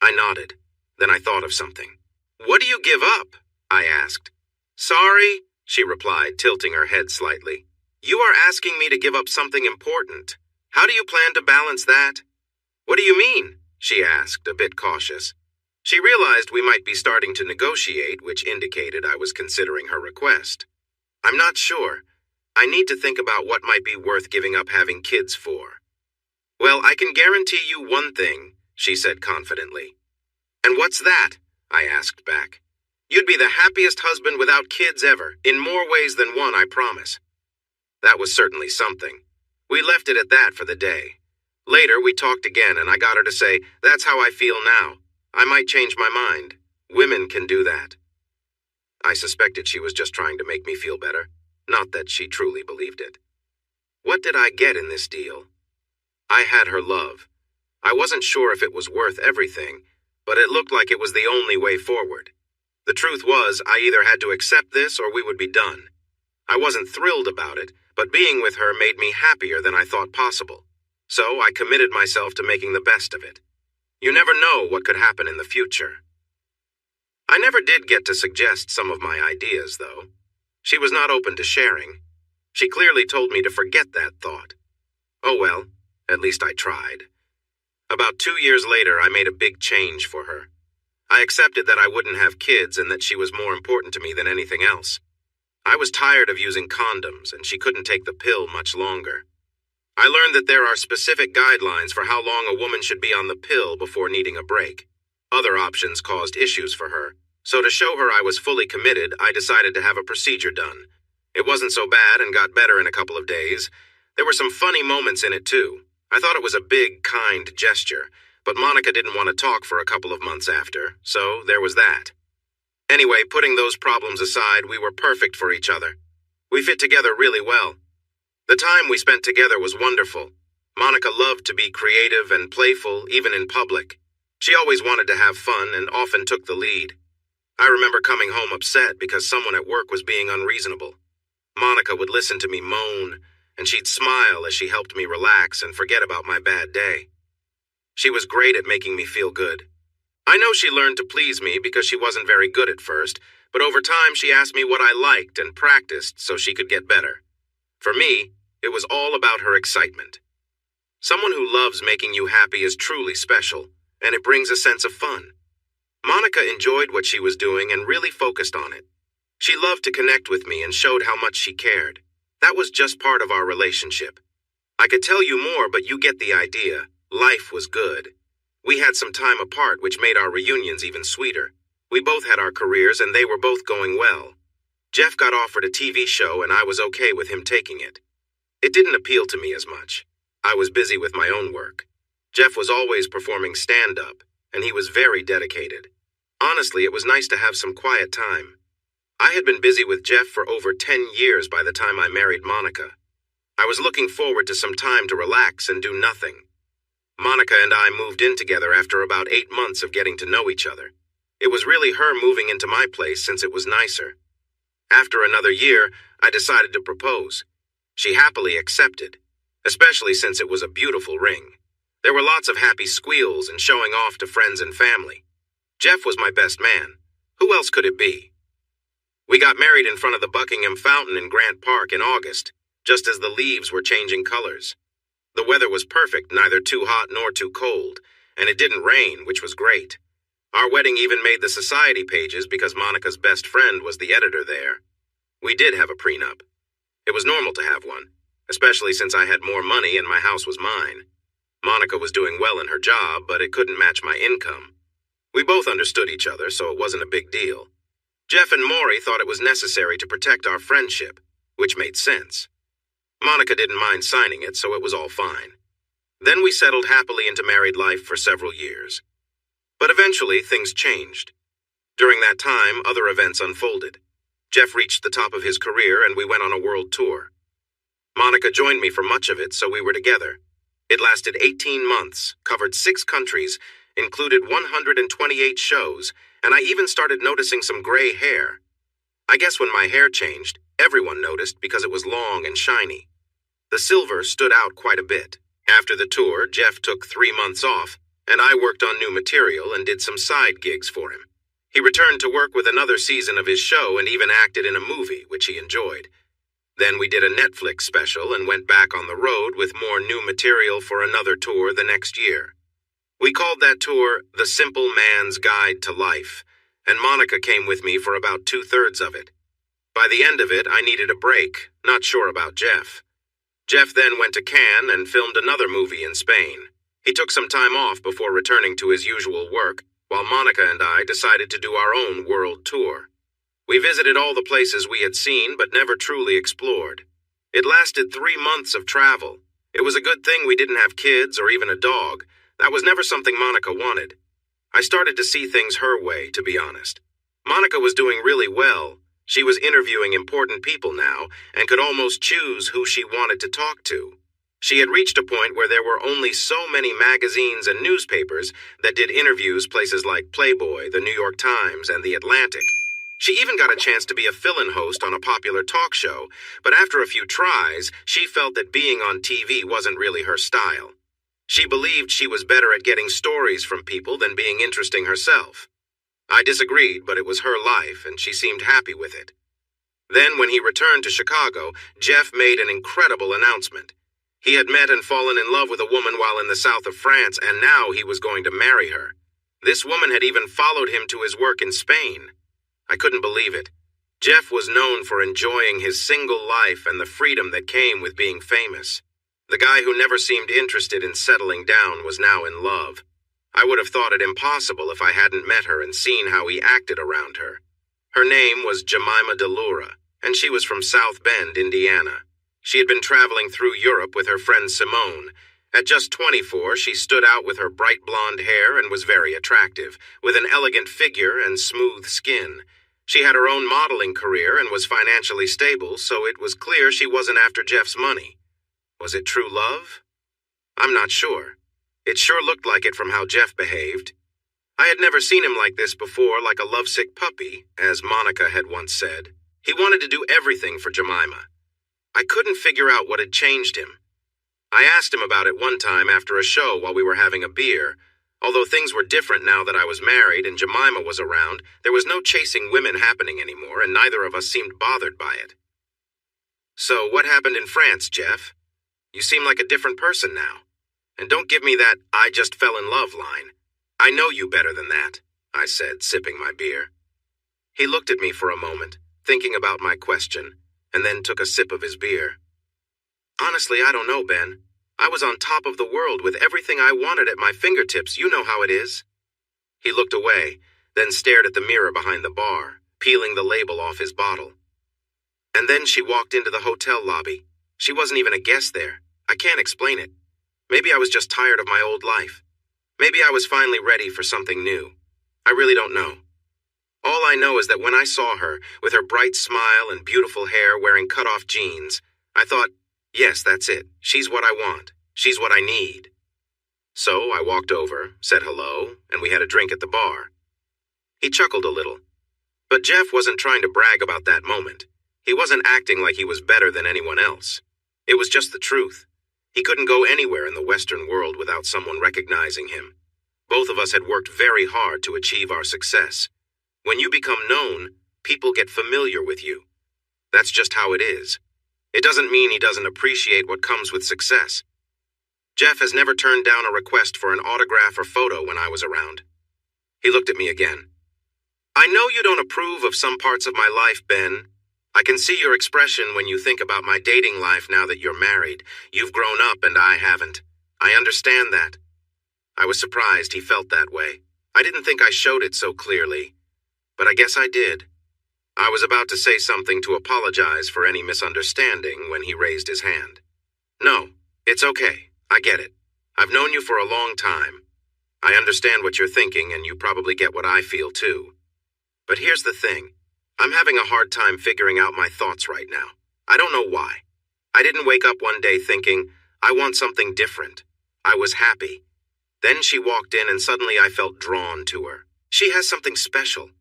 I nodded. Then I thought of something. What do you give up? I asked. Sorry, she replied, tilting her head slightly. You are asking me to give up something important. How do you plan to balance that? What do you mean? She asked, a bit cautious. She realized we might be starting to negotiate, which indicated I was considering her request. I'm not sure. I need to think about what might be worth giving up having kids for. Well, I can guarantee you one thing, she said confidently. And what's that? I asked back. You'd be the happiest husband without kids ever, in more ways than one, I promise. That was certainly something. We left it at that for the day. Later, we talked again, and I got her to say, that's how I feel now. I might change my mind. Women can do that. I suspected she was just trying to make me feel better, not that she truly believed it. What did I get in this deal? I had her love. I wasn't sure if it was worth everything, but it looked like it was the only way forward. The truth was, I either had to accept this or we would be done. I wasn't thrilled about it, but being with her made me happier than I thought possible. So I committed myself to making the best of it. You never know what could happen in the future. I never did get to suggest some of my ideas, though. She was not open to sharing. She clearly told me to forget that thought. Oh well, at least I tried. About 2 years later, I made a big change for her. I accepted that I wouldn't have kids and that she was more important to me than anything else. I was tired of using condoms, and she couldn't take the pill much longer. I learned that there are specific guidelines for how long a woman should be on the pill before needing a break. Other options caused issues for her, So to show her I was fully committed, I decided to have a procedure done. It wasn't so bad and got better in a couple of days. There were some funny moments in it too. I thought it was a big, kind gesture, but Monica didn't want to talk for a couple of months after, so there was that. Anyway, putting those problems aside, we were perfect for each other. We fit together really well. The time we spent together was wonderful. Monica loved to be creative and playful, even in public. She always wanted to have fun and often took the lead. I remember coming home upset because someone at work was being unreasonable. Monica would listen to me moan, and she'd smile as she helped me relax and forget about my bad day. She was great at making me feel good. I know she learned to please me because she wasn't very good at first, but over time she asked me what I liked and practiced so she could get better. For me, it was all about her excitement. Someone who loves making you happy is truly special, and it brings a sense of fun. Monica enjoyed what she was doing and really focused on it. She loved to connect with me and showed how much she cared. That was just part of our relationship. I could tell you more, but you get the idea. Life was good. We had some time apart, which made our reunions even sweeter. We both had our careers, and they were both going well. Jeff got offered a TV show, and I was okay with him taking it. It didn't appeal to me as much. I was busy with my own work. Jeff was always performing stand-up, and he was very dedicated. Honestly, it was nice to have some quiet time. I had been busy with Jeff for over 10 years by the time I married Monica. I was looking forward to some time to relax and do nothing. Monica and I moved in together after about 8 months of getting to know each other. It was really her moving into my place since it was nicer. After another year, I decided to propose. She happily accepted, especially since it was a beautiful ring. There were lots of happy squeals and showing off to friends and family. Jeff was my best man. Who else could it be? We got married in front of the Buckingham Fountain in Grant Park in August, just as the leaves were changing colors. The weather was perfect, neither too hot nor too cold, and it didn't rain, which was great. Our wedding even made the society pages because Monica's best friend was the editor there. We did have a prenup. It was normal to have one, especially since I had more money and my house was mine. Monica was doing well in her job, but it couldn't match my income. We both understood each other, so it wasn't a big deal. Jeff and Maury thought it was necessary to protect our friendship, which made sense. Monica didn't mind signing it, so it was all fine. Then we settled happily into married life for several years. But eventually, things changed. During that time, other events unfolded. Jeff reached the top of his career, and we went on a world tour. Monica joined me for much of it, so we were together. It lasted 18 months, covered 6 countries, included 128 shows, and I even started noticing some gray hair. I guess when my hair changed, everyone noticed because it was long and shiny. The silver stood out quite a bit. After the tour, Jeff took 3 months off, and I worked on new material and did some side gigs for him. He returned to work with another season of his show and even acted in a movie, which he enjoyed. Then we did a Netflix special and went back on the road with more new material for another tour the next year. We called that tour The Simple Man's Guide to Life, and Monica came with me for about 2/3 of it. By the end of it, I needed a break, not sure about Jeff. Jeff then went to Cannes and filmed another movie in Spain. He took some time off before returning to his usual work, while Monica and I decided to do our own world tour. We visited all the places we had seen but never truly explored. It lasted 3 months of travel. It was a good thing we didn't have kids or even a dog. That was never something Monica wanted. I started to see things her way, to be honest. Monica was doing really well. She was interviewing important people now and could almost choose who she wanted to talk to. She had reached a point where there were only so many magazines and newspapers that did interviews places like Playboy, the New York Times, and the Atlantic. She even got a chance to be a fill-in host on a popular talk show, but after a few tries, she felt that being on TV wasn't really her style. She believed she was better at getting stories from people than being interesting herself. I disagreed, but it was her life, and she seemed happy with it. Then, when he returned to Chicago, Jeff made an incredible announcement. He had met and fallen in love with a woman while in the south of France, and now he was going to marry her. This woman had even followed him to his work in Spain. I couldn't believe it. Jeff was known for enjoying his single life and the freedom that came with being famous. The guy who never seemed interested in settling down was now in love. I would have thought it impossible if I hadn't met her and seen how he acted around her. Her name was Jemima DeLura, and she was from South Bend, Indiana. She had been traveling through Europe with her friend Simone. At just 24, she stood out with her bright blonde hair and was very attractive, with an elegant figure and smooth skin. She had her own modeling career and was financially stable, so it was clear she wasn't after Jeff's money. Was it true love? I'm not sure. It sure looked like it from how Jeff behaved. I had never seen him like this before, like a lovesick puppy, as Monica had once said. He wanted to do everything for Jemima. I couldn't figure out what had changed him. I asked him about it one time after a show while we were having a beer. Although things were different now that I was married and Jemima was around, there was no chasing women happening anymore, and neither of us seemed bothered by it. So what happened in France, Jeff? You seem like a different person now. And don't give me that "I just fell in love" line. I know you better than that, I said, sipping my beer. He looked at me for a moment, thinking about my question, and then took a sip of his beer. Honestly, I don't know, Ben. I was on top of the world with everything I wanted at my fingertips. You know how it is. He looked away, then stared at the mirror behind the bar, peeling the label off his bottle. And then she walked into the hotel lobby. She wasn't even a guest there. I can't explain it. Maybe I was just tired of my old life. Maybe I was finally ready for something new. I really don't know. All I know is that when I saw her, with her bright smile and beautiful hair wearing cut-off jeans, I thought, yes, that's it. She's what I want. She's what I need. So I walked over, said hello, and we had a drink at the bar. He chuckled a little. But Jeff wasn't trying to brag about that moment. He wasn't acting like he was better than anyone else. It was just the truth. He couldn't go anywhere in the Western world without someone recognizing him. Both of us had worked very hard to achieve our success. When you become known, people get familiar with you. That's just how it is. It doesn't mean he doesn't appreciate what comes with success. Jeff has never turned down a request for an autograph or photo when I was around. He looked at me again. I know you don't approve of some parts of my life, Ben. I can see your expression when you think about my dating life now that you're married. You've grown up and I haven't. I understand that. I was surprised he felt that way. I didn't think I showed it so clearly. But I guess I did. I was about to say something to apologize for any misunderstanding when he raised his hand. No, it's okay. I get it. I've known you for a long time. I understand what you're thinking, and you probably get what I feel too. But here's the thing. I'm having a hard time figuring out my thoughts right now. I don't know why. I didn't wake up one day thinking, I want something different. I was happy. Then she walked in and suddenly I felt drawn to her. She has something special.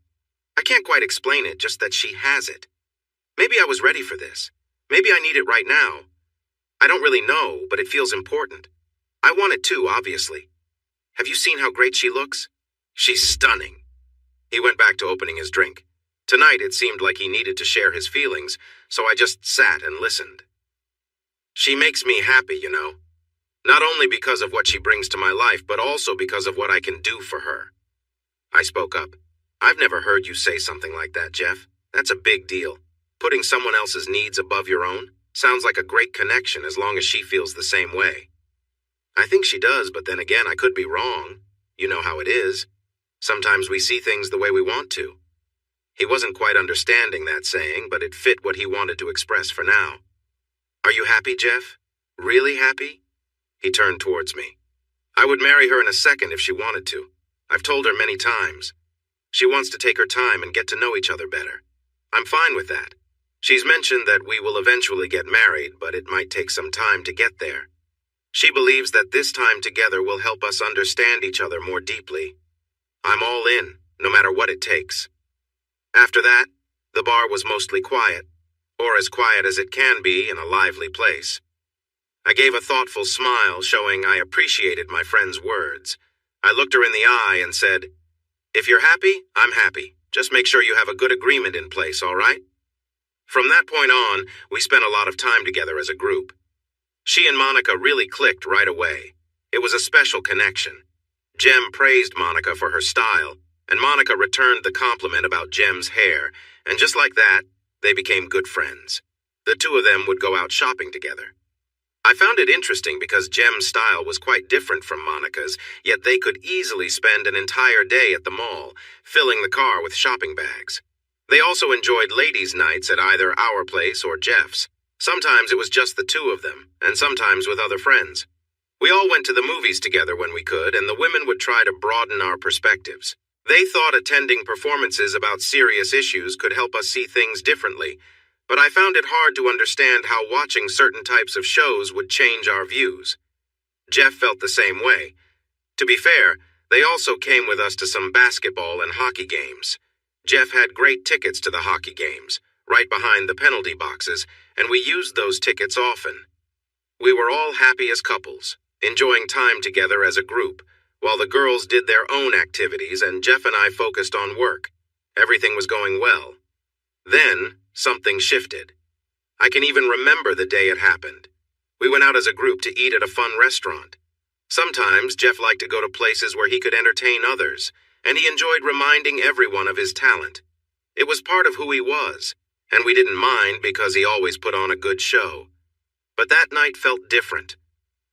I can't quite explain it, just that she has it. Maybe I was ready for this. Maybe I need it right now. I don't really know, but it feels important. I want it too, obviously. Have you seen how great she looks? She's stunning. He went back to opening his drink. Tonight it seemed like he needed to share his feelings, so I just sat and listened. She makes me happy, you know. Not only because of what she brings to my life, but also because of what I can do for her. I spoke up. I've never heard you say something like that, Jeff. That's a big deal. Putting someone else's needs above your own sounds like a great connection as long as she feels the same way. I think she does, but then again, I could be wrong. You know how it is. Sometimes we see things the way we want to. He wasn't quite understanding that saying, but it fit what he wanted to express for now. Are you happy, Jeff? Really happy? He turned towards me. I would marry her in a second if she wanted to. I've told her many times. She wants to take her time and get to know each other better. I'm fine with that. She's mentioned that we will eventually get married, but it might take some time to get there. She believes that this time together will help us understand each other more deeply. I'm all in, no matter what it takes. After that, the bar was mostly quiet, or as quiet as it can be in a lively place. I gave a thoughtful smile, showing I appreciated my friend's words. I looked her in the eye and said, If you're happy, I'm happy. Just make sure you have a good agreement in place, all right? From that point on, we spent a lot of time together as a group. She and Monica really clicked right away. It was a special connection. Jem praised Monica for her style, and Monica returned the compliment about Jem's hair, and just like that, they became good friends. The two of them would go out shopping together. I found it interesting because Jem's style was quite different from Monica's, yet they could easily spend an entire day at the mall, filling the car with shopping bags. They also enjoyed ladies' nights at either our place or Jeff's. Sometimes it was just the two of them, and sometimes with other friends. We all went to the movies together when we could, and the women would try to broaden our perspectives. They thought attending performances about serious issues could help us see things differently, but I found it hard to understand how watching certain types of shows would change our views. Jeff felt the same way. To be fair, they also came with us to some basketball and hockey games. Jeff had great tickets to the hockey games, right behind the penalty boxes, and we used those tickets often. We were all happy as couples, enjoying time together as a group, while the girls did their own activities and Jeff and I focused on work. Everything was going well. Then, something shifted. I can even remember the day it happened. We went out as a group to eat at a fun restaurant. Sometimes Jeff liked to go to places where he could entertain others, and he enjoyed reminding everyone of his talent. It was part of who he was, and we didn't mind because he always put on a good show. But that night felt different.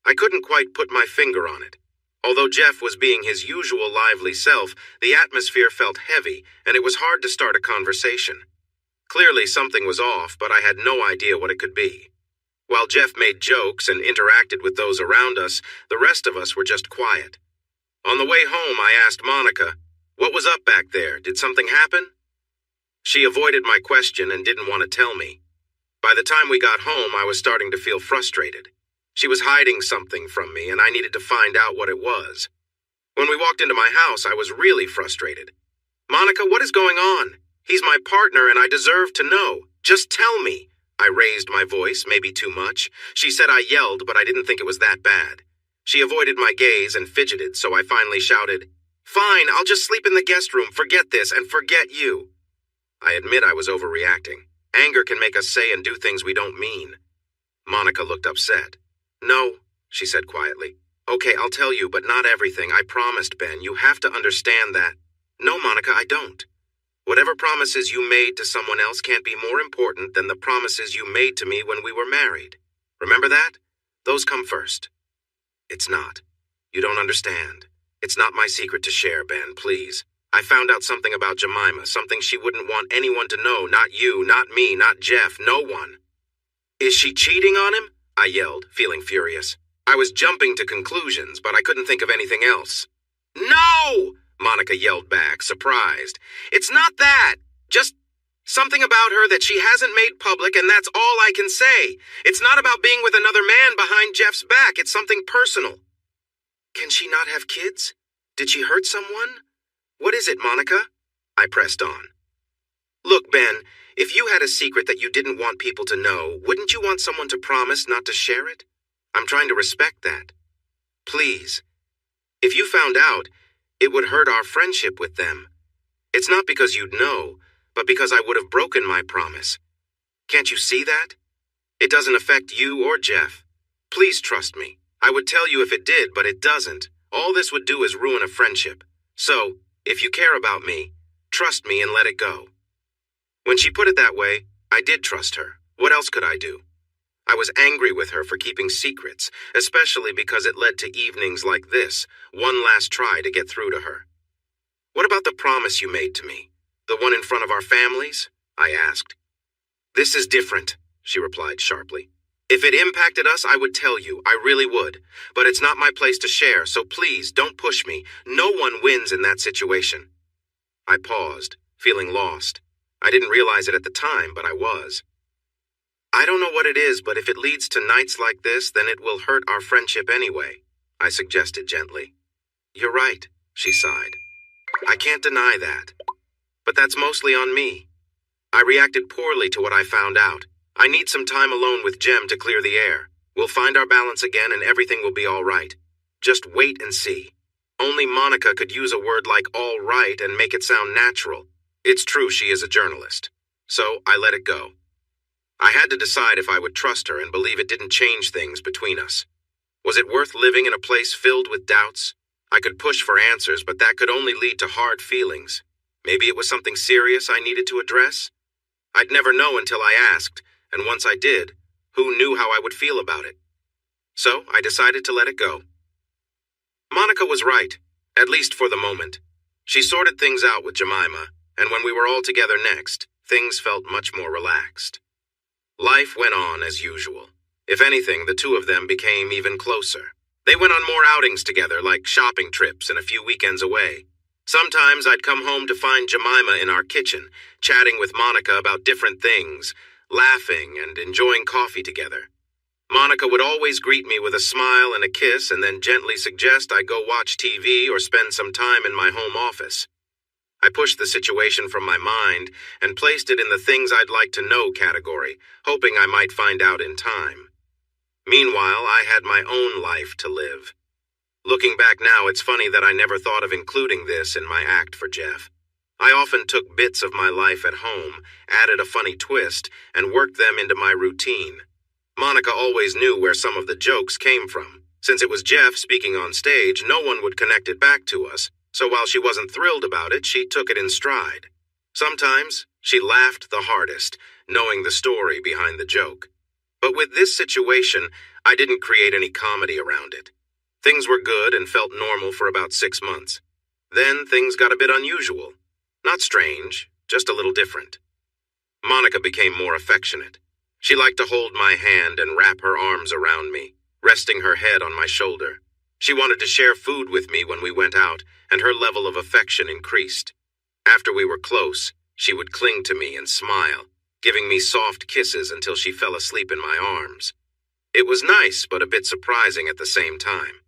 I couldn't quite put my finger on it. Although Jeff was being his usual lively self, the atmosphere felt heavy, and it was hard to start a conversation. Clearly something was off, but I had no idea what it could be. While Jeff made jokes and interacted with those around us, the rest of us were just quiet. On the way home, I asked Monica, "What was up back there? Did something happen?" She avoided my question and didn't want to tell me. By the time we got home, I was starting to feel frustrated. She was hiding something from me, and I needed to find out what it was. When we walked into my house, I was really frustrated. "Monica, what is going on? He's my partner, and I deserve to know. Just tell me." I raised my voice, maybe too much. She said I yelled, but I didn't think it was that bad. She avoided my gaze and fidgeted, so I finally shouted, "Fine, I'll just sleep in the guest room. Forget this, and forget you." I admit I was overreacting. Anger can make us say and do things we don't mean. Monica looked upset. "No," she said quietly. "Okay, I'll tell you, but not everything. I promised, Ben. You have to understand that." "No, Monica, I don't. Whatever promises you made to someone else can't be more important than the promises you made to me when we were married. Remember that? Those come first." "It's not. You don't understand. It's not my secret to share, Ben, please. I found out something about Jemima, something she wouldn't want anyone to know, not you, not me, not Jeff, no one." "Is she cheating on him?" I yelled, feeling furious. I was jumping to conclusions, but I couldn't think of anything else. "No!" Monica yelled back, surprised. "It's not that. Just something about her that she hasn't made public, and that's all I can say. It's not about being with another man behind Jeff's back. It's something personal." "Can she not have kids? Did she hurt someone? What is it, Monica?" I pressed on. "Look, Ben, if you had a secret that you didn't want people to know, wouldn't you want someone to promise not to share it? I'm trying to respect that. Please. If you found out, it would hurt our friendship with them. It's not because you'd know, but because I would have broken my promise. Can't you see that? It doesn't affect you or Jeff. Please trust me. I would tell you if it did, but it doesn't. All this would do is ruin a friendship. So, if you care about me, trust me and let it go." When she put it that way, I did trust her. What else could I do? I was angry with her for keeping secrets, especially because it led to evenings like this, one last try to get through to her. "What about the promise you made to me? The one in front of our families?" I asked. "This is different," she replied sharply. "If it impacted us, I would tell you. I really would. But it's not my place to share, so please don't push me. No one wins in that situation." I paused, feeling lost. I didn't realize it at the time, but I was. "I don't know what it is, but if it leads to nights like this, then it will hurt our friendship anyway," I suggested gently. "You're right," she sighed. "I can't deny that. But that's mostly on me. I reacted poorly to what I found out. I need some time alone with Jem to clear the air. We'll find our balance again and everything will be all right. Just wait and see. Only Monica could use a word like all right and make it sound natural. It's true she is a journalist. So I let it go. I had to decide if I would trust her and believe it didn't change things between us. Was it worth living in a place filled with doubts? I could push for answers, but that could only lead to hard feelings. Maybe it was something serious I needed to address? I'd never know until I asked, and once I did, who knew how I would feel about it? So I decided to let it go. Monica was right, at least for the moment. She sorted things out with Jemima, and when we were all together next, things felt much more relaxed. Life went on as usual. If anything, the two of them became even closer. They went on more outings together, like shopping trips and a few weekends away. Sometimes I'd come home to find Jemima in our kitchen, chatting with Monica about different things, laughing and enjoying coffee together. Monica would always greet me with a smile and a kiss and then gently suggest I go watch TV or spend some time in my home office. I pushed the situation from my mind and placed it in the things I'd like to know category, hoping I might find out in time. Meanwhile, I had my own life to live. Looking back now, it's funny that I never thought of including this in my act for Jeff. I often took bits of my life at home, added a funny twist, and worked them into my routine. Monica always knew where some of the jokes came from. Since it was Jeff speaking on stage, no one would connect it back to us, so while she wasn't thrilled about it, she took it in stride. Sometimes, she laughed the hardest, knowing the story behind the joke. But with this situation, I didn't create any comedy around it. Things were good and felt normal for about 6 months. Then things got a bit unusual. Not strange, just a little different. Monica became more affectionate. She liked to hold my hand and wrap her arms around me, resting her head on my shoulder. She wanted to share food with me when we went out, and her level of affection increased. After we were close, she would cling to me and smile, giving me soft kisses until she fell asleep in my arms. It was nice, but a bit surprising at the same time.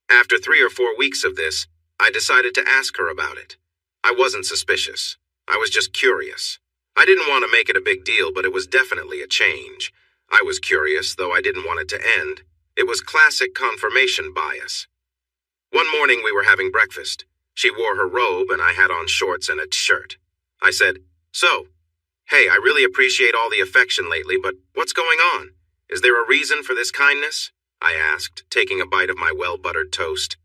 After 3 or 4 weeks of this, I decided to ask her about it. I wasn't suspicious. I was just curious. I didn't want to make it a big deal, but it was definitely a change. I was curious, though I didn't want it to end. It was classic confirmation bias. One morning we were having breakfast. She wore her robe and I had on shorts and a shirt. I said, "So, hey, I really appreciate all the affection lately, but what's going on? Is there a reason for this kindness?" I asked, taking a bite of my well-buttered toast.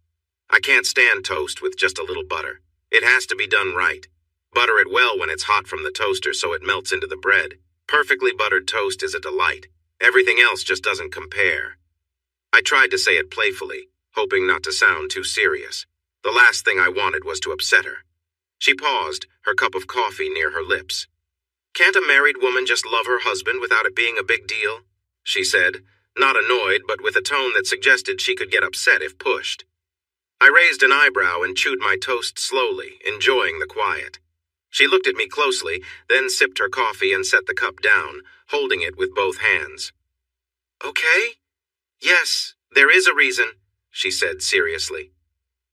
I can't stand toast with just a little butter. It has to be done right. Butter it well when it's hot from the toaster so it melts into the bread. Perfectly buttered toast is a delight. Everything else just doesn't compare. I tried to say it playfully, hoping not to sound too serious. The last thing I wanted was to upset her. She paused, her cup of coffee near her lips. "Can't a married woman just love her husband without it being a big deal?" she said, not annoyed, but with a tone that suggested she could get upset if pushed. I raised an eyebrow and chewed my toast slowly, enjoying the quiet. She looked at me closely, then sipped her coffee and set the cup down, holding it with both hands. "Okay? Yes, there is a reason," she said seriously.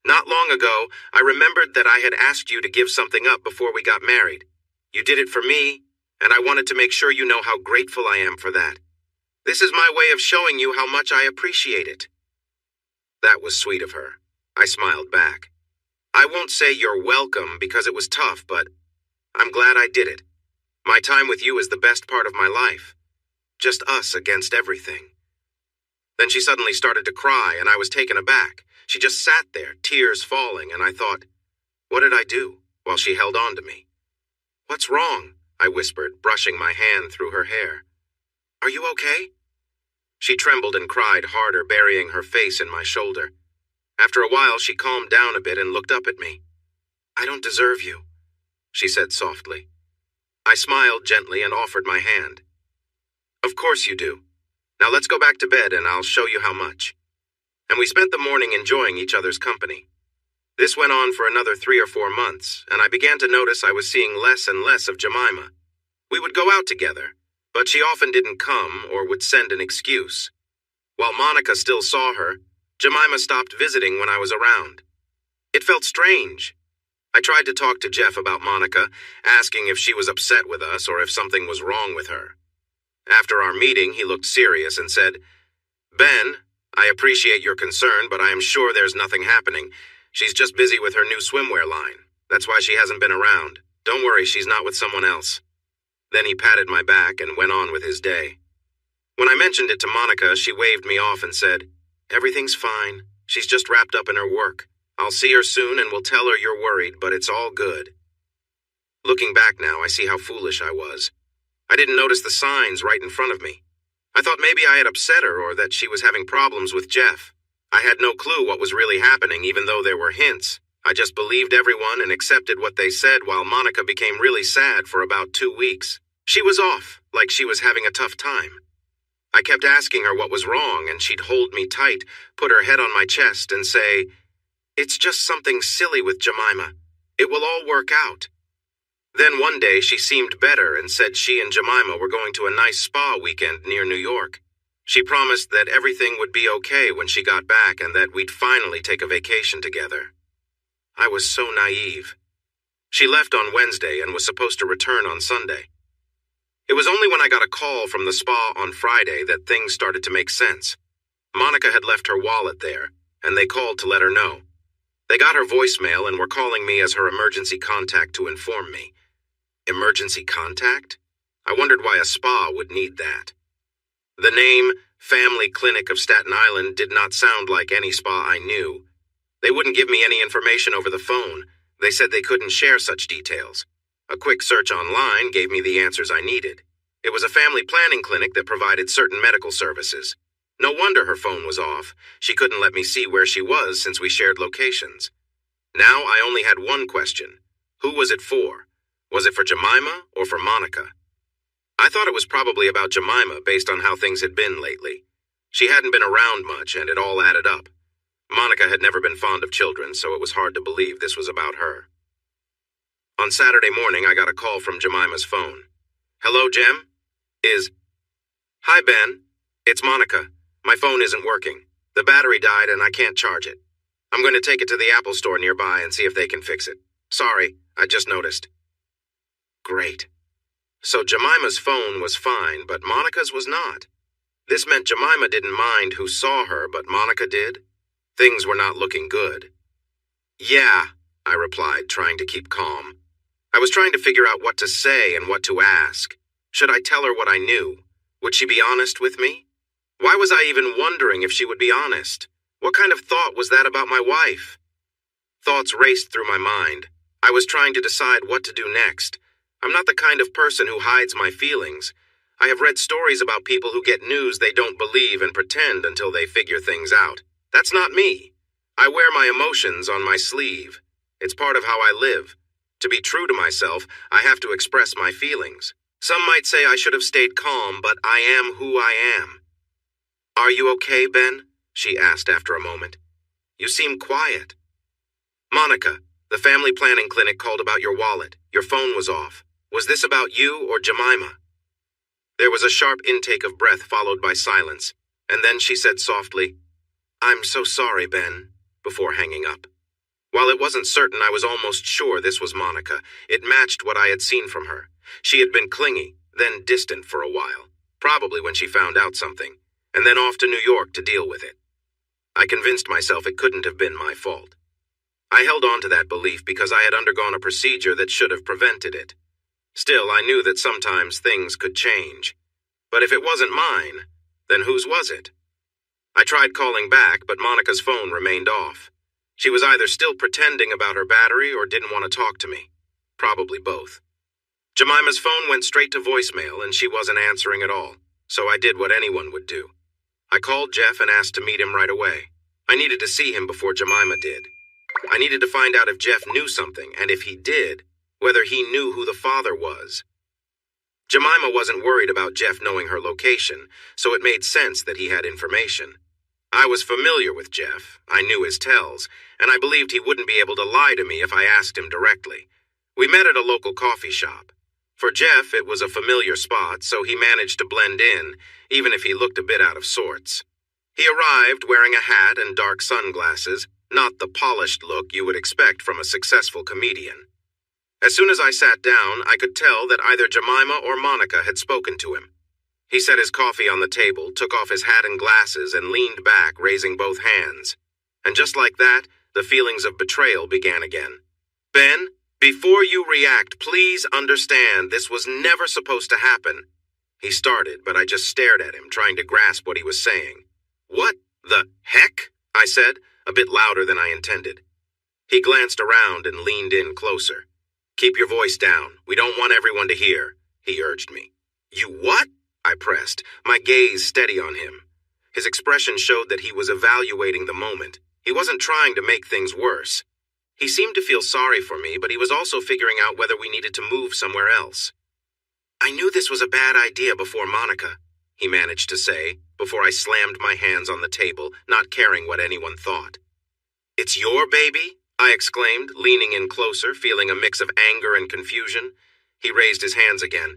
"Not long ago, I remembered that I had asked you to give something up before we got married. You did it for me, and I wanted to make sure you know how grateful I am for that. This is my way of showing you how much I appreciate it." That was sweet of her. I smiled back. "I won't say you're welcome because it was tough, but I'm glad I did it. My time with you is the best part of my life. Just us against everything." Then she suddenly started to cry, and I was taken aback. She just sat there, tears falling, and I thought, what did I do, while she held on to me? "What's wrong?" I whispered, brushing my hand through her hair. "Are you okay?" She trembled and cried harder, burying her face in my shoulder. After a while, she calmed down a bit and looked up at me. "I don't deserve you," she said softly. I smiled gently and offered my hand. "Of course you do. Now let's go back to bed and I'll show you how much." And we spent the morning enjoying each other's company. This went on for another 3 or 4 months, and I began to notice I was seeing less and less of Jemima. We would go out together, but she often didn't come or would send an excuse. While Monica still saw her, Jemima stopped visiting when I was around. It felt strange. I tried to talk to Jeff about Monica, asking if she was upset with us or if something was wrong with her. After our meeting, he looked serious and said, "Ben, I appreciate your concern, but I am sure there's nothing happening. She's just busy with her new swimwear line. That's why she hasn't been around. Don't worry, she's not with someone else." Then he patted my back and went on with his day. When I mentioned it to Monica, she waved me off and said, "Everything's fine. She's just wrapped up in her work. I'll see her soon and will tell her you're worried, but it's all good." Looking back now, I see how foolish I was. I didn't notice the signs right in front of me. I thought maybe I had upset her or that she was having problems with Jeff. I had no clue what was really happening, even though there were hints. I just believed everyone and accepted what they said while Monica became really sad for about 2 weeks. She was off, like she was having a tough time. I kept asking her what was wrong, and she'd hold me tight, put her head on my chest, and say, "It's just something silly with Jemima. It will all work out." Then one day she seemed better and said she and Jemima were going to a nice spa weekend near New York. She promised that everything would be okay when she got back and that we'd finally take a vacation together. I was so naive. She left on Wednesday and was supposed to return on Sunday. It was only when I got a call from the spa on Friday that things started to make sense. Monica had left her wallet there, and they called to let her know. They got her voicemail and were calling me as her emergency contact to inform me. Emergency contact? I wondered why a spa would need that. The name, Family Clinic of Staten Island, did not sound like any spa I knew. They wouldn't give me any information over the phone. They said they couldn't share such details. A quick search online gave me the answers I needed. It was a family planning clinic that provided certain medical services. No wonder her phone was off. She couldn't let me see where she was since we shared locations. Now I only had one question. Who was it for? Was it for Jemima or for Monica? I thought it was probably about Jemima based on how things had been lately. She hadn't been around much and it all added up. Monica had never been fond of children, so it was hard to believe this was about her. On Saturday morning, I got a call from Jemima's phone. "Hello, Jem? Hi, Ben. It's Monica. My phone isn't working. The battery died and I can't charge it. I'm going to take it to the Apple store nearby and see if they can fix it. Sorry, I just noticed." Great. So Jemima's phone was fine, but Monica's was not. This meant Jemima didn't mind who saw her, but Monica did. Things were not looking good. "Yeah," I replied, trying to keep calm. I was trying to figure out what to say and what to ask. Should I tell her what I knew? Would she be honest with me? Why was I even wondering if she would be honest? What kind of thought was that about my wife? Thoughts raced through my mind. I was trying to decide what to do next. I'm not the kind of person who hides my feelings. I have read stories about people who get news they don't believe and pretend until they figure things out. That's not me. I wear my emotions on my sleeve. It's part of how I live. To be true to myself, I have to express my feelings. Some might say I should have stayed calm, but I am who I am. "Are you okay, Ben?" she asked after a moment. "You seem quiet." "Monica, the family planning clinic called about your wallet. Your phone was off. Was this about you or Jemima?" There was a sharp intake of breath followed by silence, and then she said softly, "I'm so sorry, Ben," before hanging up. While it wasn't certain, I was almost sure this was Monica. It matched what I had seen from her. She had been clingy, then distant for a while, probably when she found out something, and then off to New York to deal with it. I convinced myself it couldn't have been my fault. I held on to that belief because I had undergone a procedure that should have prevented it. Still, I knew that sometimes things could change. But if it wasn't mine, then whose was it? I tried calling back, but Monica's phone remained off. She was either still pretending about her battery or didn't want to talk to me. Probably both. Jemima's phone went straight to voicemail and she wasn't answering at all, so I did what anyone would do. I called Jeff and asked to meet him right away. I needed to see him before Jemima did. I needed to find out if Jeff knew something, and if he did, whether he knew who the father was. Jemima wasn't worried about Jeff knowing her location, so it made sense that he had information. I was familiar with Jeff, I knew his tells, and I believed he wouldn't be able to lie to me if I asked him directly. We met at a local coffee shop. For Jeff, it was a familiar spot, so he managed to blend in, even if he looked a bit out of sorts. He arrived wearing a hat and dark sunglasses, not the polished look you would expect from a successful comedian. As soon as I sat down, I could tell that either Jemima or Monica had spoken to him. He set his coffee on the table, took off his hat and glasses, and leaned back, raising both hands. And just like that, the feelings of betrayal began again. "Ben, before you react, please understand this was never supposed to happen." He started, but I just stared at him, trying to grasp what he was saying. "What the heck?" I said, a bit louder than I intended. He glanced around and leaned in closer. "Keep your voice down. We don't want everyone to hear," he urged me. "You what?" I pressed, my gaze steady on him. His expression showed that he was evaluating the moment. He wasn't trying to make things worse. He seemed to feel sorry for me, but he was also figuring out whether we needed to move somewhere else. I knew this was a bad idea before Monica, he managed to say, before I slammed my hands on the table, not caring what anyone thought. It's your baby? I exclaimed, leaning in closer, feeling a mix of anger and confusion. He raised his hands again.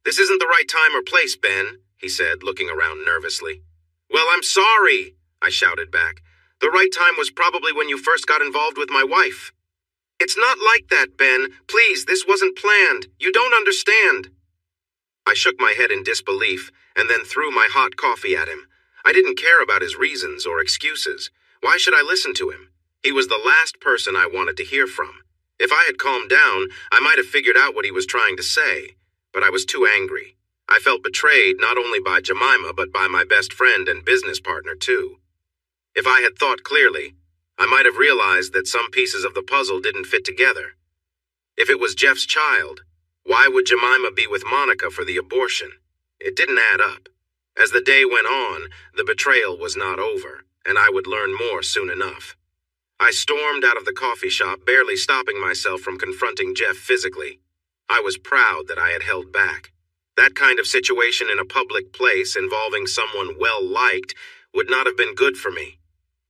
This isn't the right time or place, Ben, he said, looking around nervously. Well, I'm sorry, I shouted back. The right time was probably when you first got involved with my wife. It's not like that, Ben. Please, this wasn't planned. You don't understand. I shook my head in disbelief and then threw my hot coffee at him. I didn't care about his reasons or excuses. Why should I listen to him? He was the last person I wanted to hear from. If I had calmed down, I might have figured out what he was trying to say, but I was too angry. I felt betrayed not only by Jemima, but by my best friend and business partner, too. If I had thought clearly, I might have realized that some pieces of the puzzle didn't fit together. If it was Jeff's child, why would Jemima be with Monica for the abortion? It didn't add up. As the day went on, the betrayal was not over, and I would learn more soon enough. I stormed out of the coffee shop, barely stopping myself from confronting Jeff physically. I was proud that I had held back. That kind of situation in a public place involving someone well-liked would not have been good for me.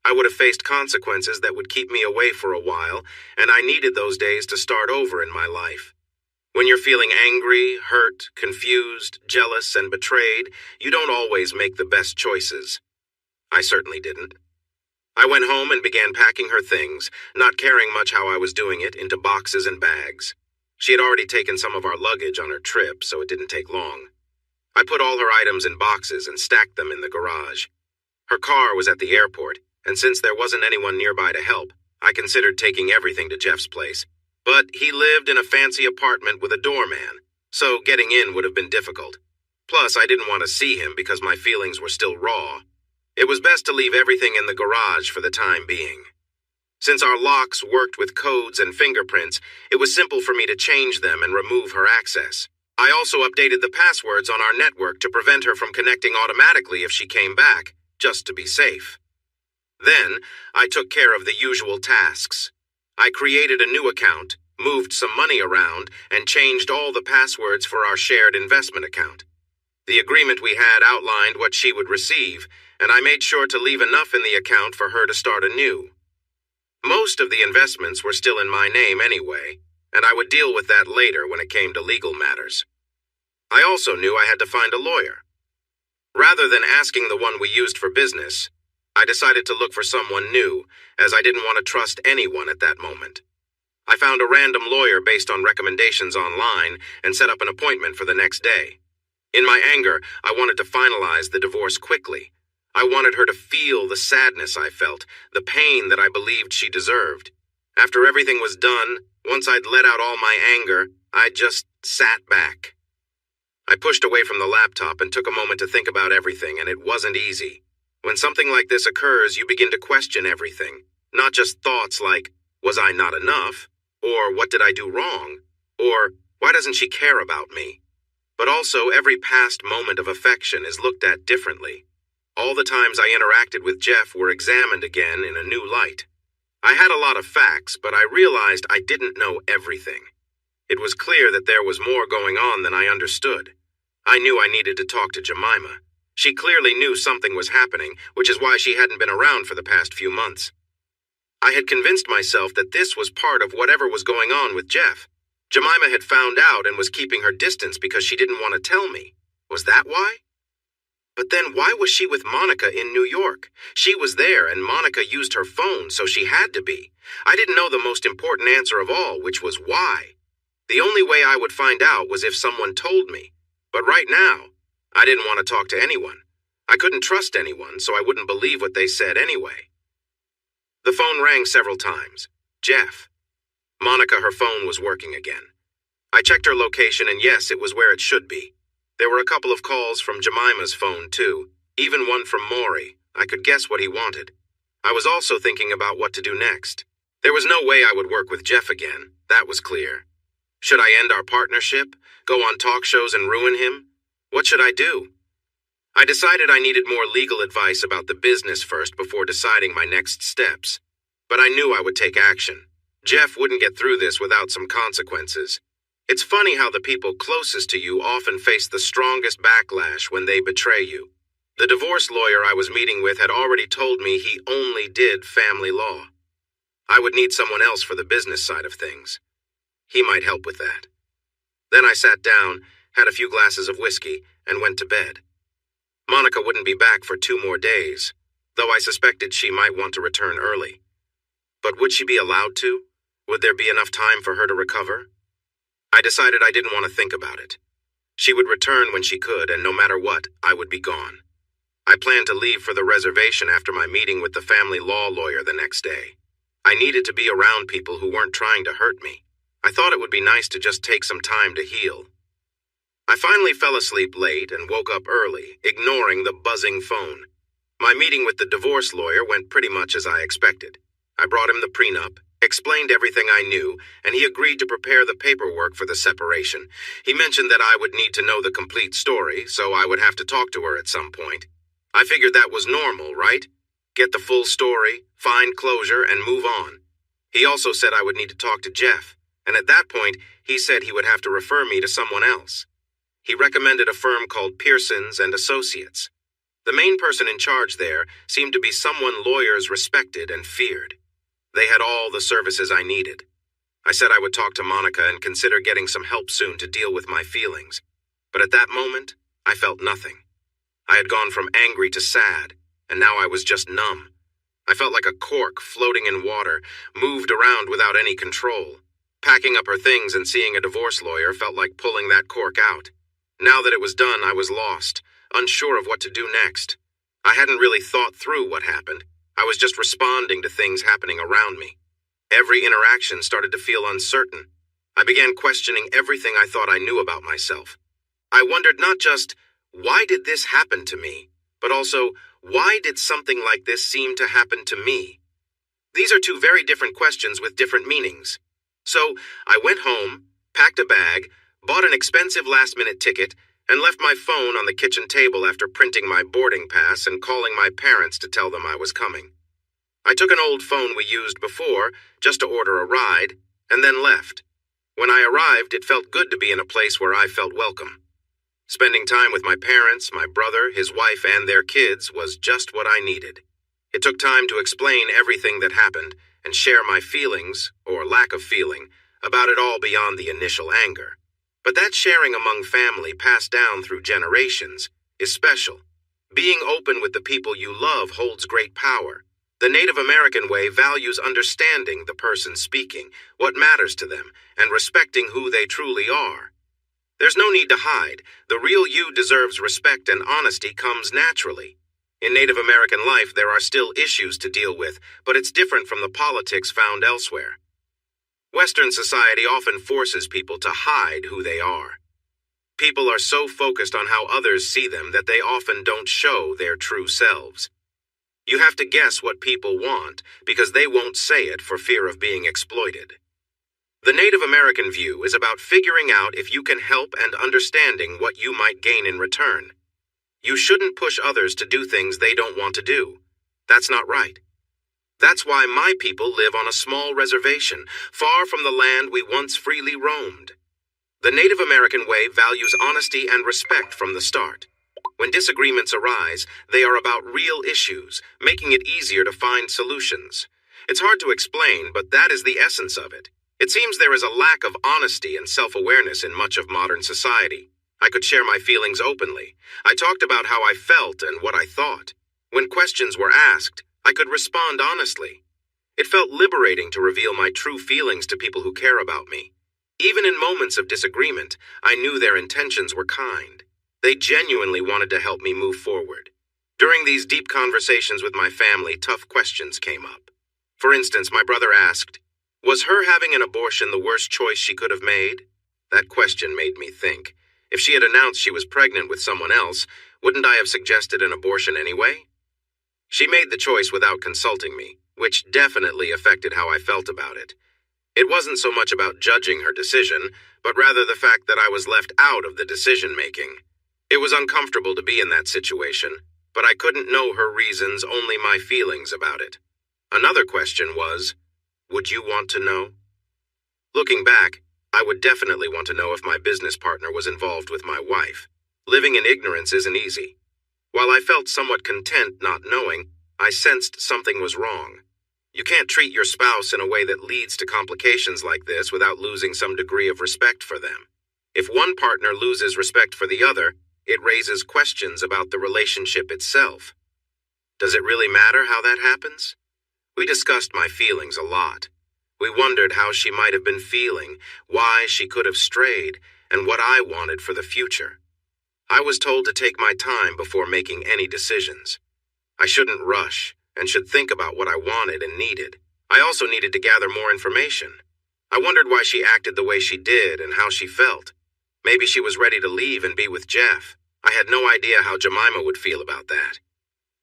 I would have faced consequences that would keep me away for a while, and I needed those days to start over in my life. When you're feeling angry, hurt, confused, jealous, and betrayed, you don't always make the best choices. I certainly didn't. I went home and began packing her things, not caring much how I was doing it, into boxes and bags. She had already taken some of our luggage on her trip, so it didn't take long. I put all her items in boxes and stacked them in the garage. Her car was at the airport, and since there wasn't anyone nearby to help, I considered taking everything to Jeff's place. But he lived in a fancy apartment with a doorman, so getting in would have been difficult. Plus, I didn't want to see him because my feelings were still raw. It was best to leave everything in the garage for the time being. Since our locks worked with codes and fingerprints, it was simple for me to change them and remove her access. I also updated the passwords on our network to prevent her from connecting automatically if she came back, just to be safe. Then, I took care of the usual tasks. I created a new account, moved some money around, and changed all the passwords for our shared investment account. The agreement we had outlined what she would receive, and I made sure to leave enough in the account for her to start anew. Most of the investments were still in my name anyway, and I would deal with that later when it came to legal matters. I also knew I had to find a lawyer. Rather than asking the one we used for business, I decided to look for someone new, as I didn't want to trust anyone at that moment. I found a random lawyer based on recommendations online and set up an appointment for the next day. In my anger, I wanted to finalize the divorce quickly. I wanted her to feel the sadness I felt, the pain that I believed she deserved. After everything was done, once I'd let out all my anger, I just sat back. I pushed away from the laptop and took a moment to think about everything, and it wasn't easy. When something like this occurs, you begin to question everything. Not just thoughts like, was I not enough? Or what did I do wrong? Or why doesn't she care about me? But also, every past moment of affection is looked at differently. All the times I interacted with Jeff were examined again in a new light. I had a lot of facts, but I realized I didn't know everything. It was clear that there was more going on than I understood. I knew I needed to talk to Jemima. She clearly knew something was happening, which is why she hadn't been around for the past few months. I had convinced myself that this was part of whatever was going on with Jeff. Jemima had found out and was keeping her distance because she didn't want to tell me. Was that why? But then why was she with Monica in New York? She was there and Monica used her phone, so she had to be. I didn't know the most important answer of all, which was why. The only way I would find out was if someone told me. But right now, I didn't want to talk to anyone. I couldn't trust anyone, so I wouldn't believe what they said anyway. The phone rang several times. Jeff. Monica, her phone was working again. I checked her location, and yes, it was where it should be. There were a couple of calls from Jemima's phone, too. Even one from Maury. I could guess what he wanted. I was also thinking about what to do next. There was no way I would work with Jeff again. That was clear. Should I end our partnership? Go on talk shows and ruin him? What should I do? I decided I needed more legal advice about the business first before deciding my next steps. But I knew I would take action. Jeff wouldn't get through this without some consequences. It's funny how the people closest to you often face the strongest backlash when they betray you. The divorce lawyer I was meeting with had already told me he only did family law. I would need someone else for the business side of things. He might help with that. Then I sat down, had a few glasses of whiskey, and went to bed. Monica wouldn't be back for 2 more days, though I suspected she might want to return early. But would she be allowed to? Would there be enough time for her to recover? I decided I didn't want to think about it. She would return when she could, and no matter what, I would be gone. I planned to leave for the reservation after my meeting with the family law lawyer the next day. I needed to be around people who weren't trying to hurt me. I thought it would be nice to just take some time to heal. I finally fell asleep late and woke up early, ignoring the buzzing phone. My meeting with the divorce lawyer went pretty much as I expected. I brought him the prenup, explained everything I knew, and he agreed to prepare the paperwork for the separation. He mentioned that I would need to know the complete story, so I would have to talk to her at some point. I figured that was normal, right? Get the full story, find closure, and move on. He also said I would need to talk to Jeff, and at that point, he said he would have to refer me to someone else. He recommended a firm called Pearsons and Associates. The main person in charge there seemed to be someone lawyers respected and feared. They had all the services I needed. I said I would talk to Monica and consider getting some help soon to deal with my feelings. But at that moment, I felt nothing. I had gone from angry to sad, and now I was just numb. I felt like a cork floating in water, moved around without any control. Packing up her things and seeing a divorce lawyer felt like pulling that cork out. Now that it was done, I was lost, unsure of what to do next. I hadn't really thought through what happened. I was just responding to things happening around me. Every interaction started to feel uncertain. I began questioning everything I thought I knew about myself. I wondered not just, why did this happen to me, but also, why did something like this seem to happen to me? These are 2 very different questions with different meanings. So, I went home, packed a bag, bought an expensive last-minute ticket, and left my phone on the kitchen table after printing my boarding pass and calling my parents to tell them I was coming. I took an old phone we used before, just to order a ride, and then left. When I arrived, it felt good to be in a place where I felt welcome. Spending time with my parents, my brother, his wife, and their kids was just what I needed. It took time to explain everything that happened and share my feelings, or lack of feeling, about it all beyond the initial anger. But that sharing among family passed down through generations is special. Being open with the people you love holds great power. The Native American way values understanding the person speaking, what matters to them, and respecting who they truly are. There's no need to hide. The real you deserves respect, and honesty comes naturally. In Native American life, there are still issues to deal with, but it's different from the politics found elsewhere. Western society often forces people to hide who they are. People are so focused on how others see them that they often don't show their true selves. You have to guess what people want because they won't say it for fear of being exploited. The Native American view is about figuring out if you can help and understanding what you might gain in return. You shouldn't push others to do things they don't want to do. That's not right. That's why my people live on a small reservation, far from the land we once freely roamed. The Native American way values honesty and respect from the start. When disagreements arise, they are about real issues, making it easier to find solutions. It's hard to explain, but that is the essence of it. It seems there is a lack of honesty and self-awareness in much of modern society. I could share my feelings openly. I talked about how I felt and what I thought. When questions were asked, I could respond honestly. It felt liberating to reveal my true feelings to people who care about me. Even in moments of disagreement, I knew their intentions were kind. They genuinely wanted to help me move forward. During these deep conversations with my family, tough questions came up. For instance, my brother asked, "Was her having an abortion the worst choice she could have made?" That question made me think. If she had announced she was pregnant with someone else, wouldn't I have suggested an abortion anyway? She made the choice without consulting me, which definitely affected how I felt about it. It wasn't so much about judging her decision, but rather the fact that I was left out of the decision-making. It was uncomfortable to be in that situation, but I couldn't know her reasons, only my feelings about it. Another question was, would you want to know? Looking back, I would definitely want to know if my business partner was involved with my wife. Living in ignorance isn't easy. While I felt somewhat content not knowing, I sensed something was wrong. You can't treat your spouse in a way that leads to complications like this without losing some degree of respect for them. If one partner loses respect for the other, it raises questions about the relationship itself. Does it really matter how that happens? We discussed my feelings a lot. We wondered how she might have been feeling, why she could have strayed, and what I wanted for the future. I was told to take my time before making any decisions. I shouldn't rush, and should think about what I wanted and needed. I also needed to gather more information. I wondered why she acted the way she did and how she felt. Maybe she was ready to leave and be with Jeff. I had no idea how Jemima would feel about that.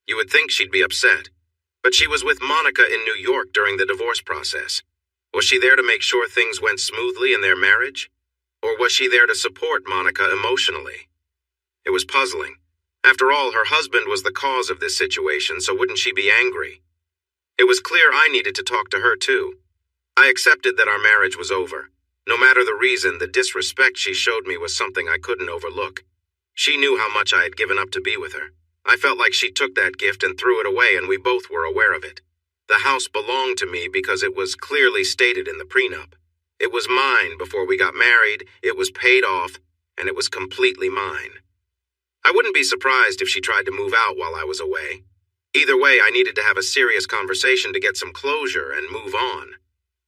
You would think she'd be upset, but she was with Monica in New York during the divorce process. Was she there to make sure things went smoothly in their marriage? Or was she there to support Monica emotionally? It was puzzling. After all, her husband was the cause of this situation, so wouldn't she be angry? It was clear I needed to talk to her too. I accepted that our marriage was over. No matter the reason, the disrespect she showed me was something I couldn't overlook. She knew how much I had given up to be with her. I felt like she took that gift and threw it away, and we both were aware of it. The house belonged to me because it was clearly stated in the prenup. It was mine before we got married, it was paid off, and it was completely mine. I wouldn't be surprised if she tried to move out while I was away. Either way, I needed to have a serious conversation to get some closure and move on.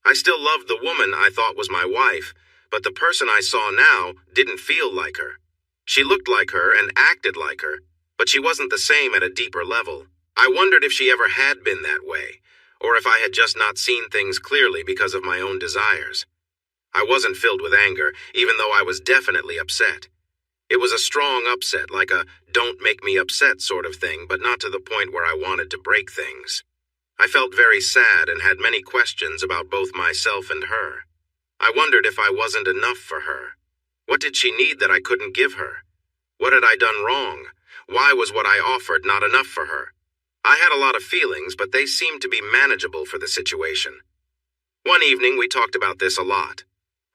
I still loved the woman I thought was my wife, but the person I saw now didn't feel like her. She looked like her and acted like her, but she wasn't the same at a deeper level. I wondered if she ever had been that way, or if I had just not seen things clearly because of my own desires. I wasn't filled with anger, even though I was definitely upset. It was a strong upset, like a don't make me upset sort of thing, but not to the point where I wanted to break things. I felt very sad and had many questions about both myself and her. I wondered if I wasn't enough for her. What did she need that I couldn't give her? What had I done wrong? Why was what I offered not enough for her? I had a lot of feelings, but they seemed to be manageable for the situation. One evening, we talked about this a lot.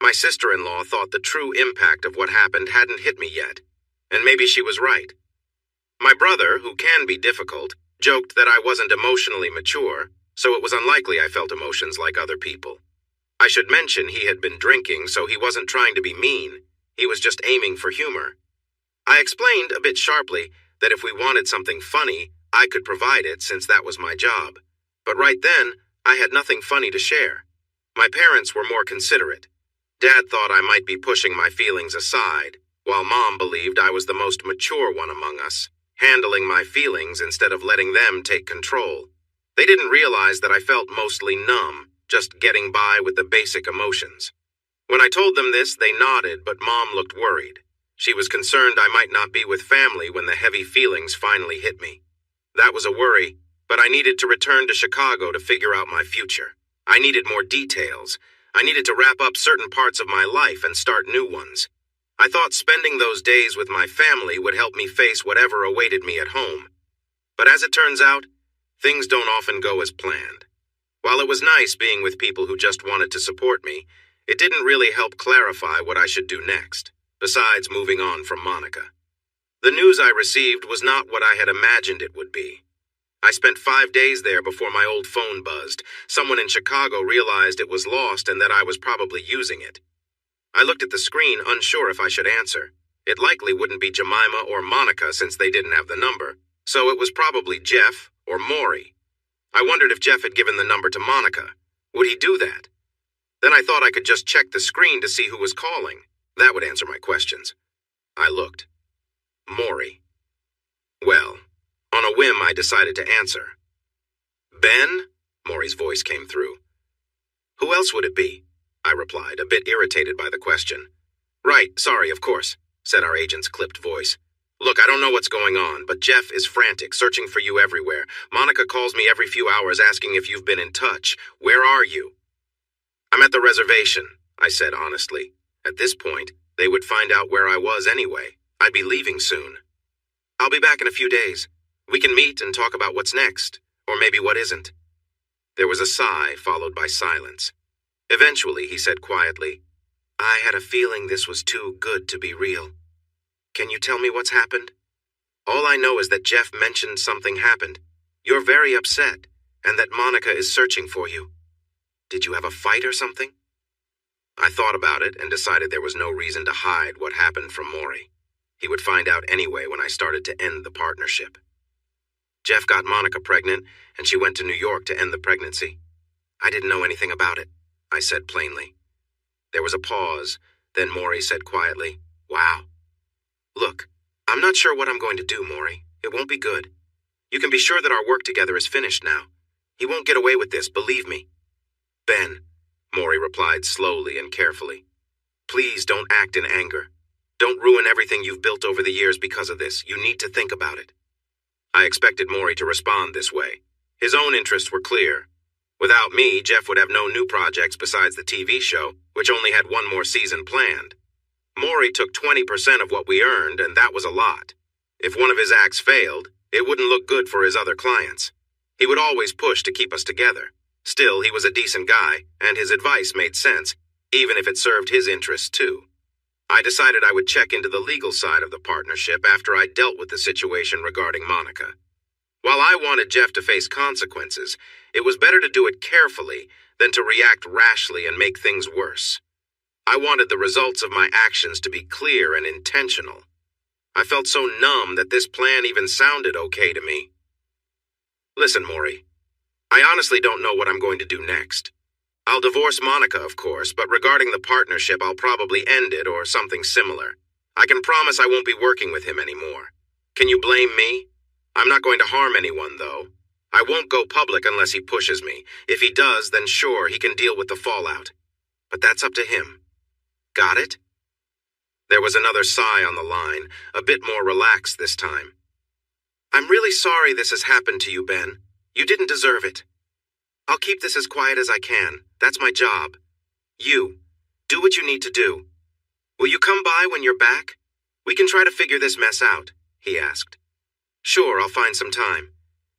My sister-in-law thought the true impact of what happened hadn't hit me yet, and maybe she was right. My brother, who can be difficult, joked that I wasn't emotionally mature, so it was unlikely I felt emotions like other people. I should mention he had been drinking, so he wasn't trying to be mean. He was just aiming for humor. I explained, a bit sharply, that if we wanted something funny, I could provide it since that was my job. But right then, I had nothing funny to share. My parents were more considerate. Dad thought I might be pushing my feelings aside, while Mom believed I was the most mature one among us, handling my feelings instead of letting them take control. They didn't realize that I felt mostly numb, just getting by with the basic emotions. When I told them this, they nodded, but Mom looked worried. She was concerned I might not be with family when the heavy feelings finally hit me. That was a worry, but I needed to return to Chicago to figure out my future. I needed more details. I needed to wrap up certain parts of my life and start new ones. I thought spending those days with my family would help me face whatever awaited me at home. But as it turns out, things don't often go as planned. While it was nice being with people who just wanted to support me, it didn't really help clarify what I should do next, besides moving on from Monica. The news I received was not what I had imagined it would be. I spent 5 days there before my old phone buzzed. Someone in Chicago realized it was lost and that I was probably using it. I looked at the screen, unsure if I should answer. It likely wouldn't be Jemima or Monica since they didn't have the number, so it was probably Jeff or Maury. I wondered if Jeff had given the number to Monica. Would he do that? Then I thought I could just check the screen to see who was calling. That would answer my questions. I looked. Maury. Well, on a whim, I decided to answer. Ben? Maury's voice came through. Who else would it be? I replied, a bit irritated by the question. Right, sorry, of course, said our agent's clipped voice. Look, I don't know what's going on, but Jeff is frantic, searching for you everywhere. Monica calls me every few hours asking if you've been in touch. Where are you? I'm at the reservation, I said honestly. At this point, they would find out where I was anyway. I'd be leaving soon. I'll be back in a few days. We can meet and talk about what's next, or maybe what isn't. There was a sigh followed by silence. Eventually, he said quietly, I had a feeling this was too good to be real. Can you tell me what's happened? All I know is that Jeff mentioned something happened. You're very upset, and that Monica is searching for you. Did you have a fight or something? I thought about it and decided there was no reason to hide what happened from Maury. He would find out anyway when I started to end the partnership. Jeff got Monica pregnant, and she went to New York to end the pregnancy. I didn't know anything about it, I said plainly. There was a pause, then Maury said quietly, Wow. Look, I'm not sure what I'm going to do, Maury. It won't be good. You can be sure that our work together is finished now. He won't get away with this, believe me. Ben, Maury replied slowly and carefully. Please don't act in anger. Don't ruin everything you've built over the years because of this. You need to think about it. I expected Maury to respond this way. His own interests were clear. Without me, Jeff would have no new projects besides the TV show, which only had one more season planned. Maury took 20% of what we earned, and that was a lot. If one of his acts failed, it wouldn't look good for his other clients. He would always push to keep us together. Still, he was a decent guy, and his advice made sense, even if it served his interests too. I decided I would check into the legal side of the partnership after I dealt with the situation regarding Monica. While I wanted Jeff to face consequences, it was better to do it carefully than to react rashly and make things worse. I wanted the results of my actions to be clear and intentional. I felt so numb that this plan even sounded okay to me. Listen, Maury, I honestly don't know what I'm going to do next. I'll divorce Monica, of course, but regarding the partnership, I'll probably end it or something similar. I can promise I won't be working with him anymore. Can you blame me? I'm not going to harm anyone, though. I won't go public unless he pushes me. If he does, then sure, he can deal with the fallout. But that's up to him. Got it? There was another sigh on the line, a bit more relaxed this time. I'm really sorry this has happened to you, Ben. You didn't deserve it. I'll keep this as quiet as I can. That's my job. You, do what you need to do. Will you come by when you're back? We can try to figure this mess out, he asked. Sure, I'll find some time.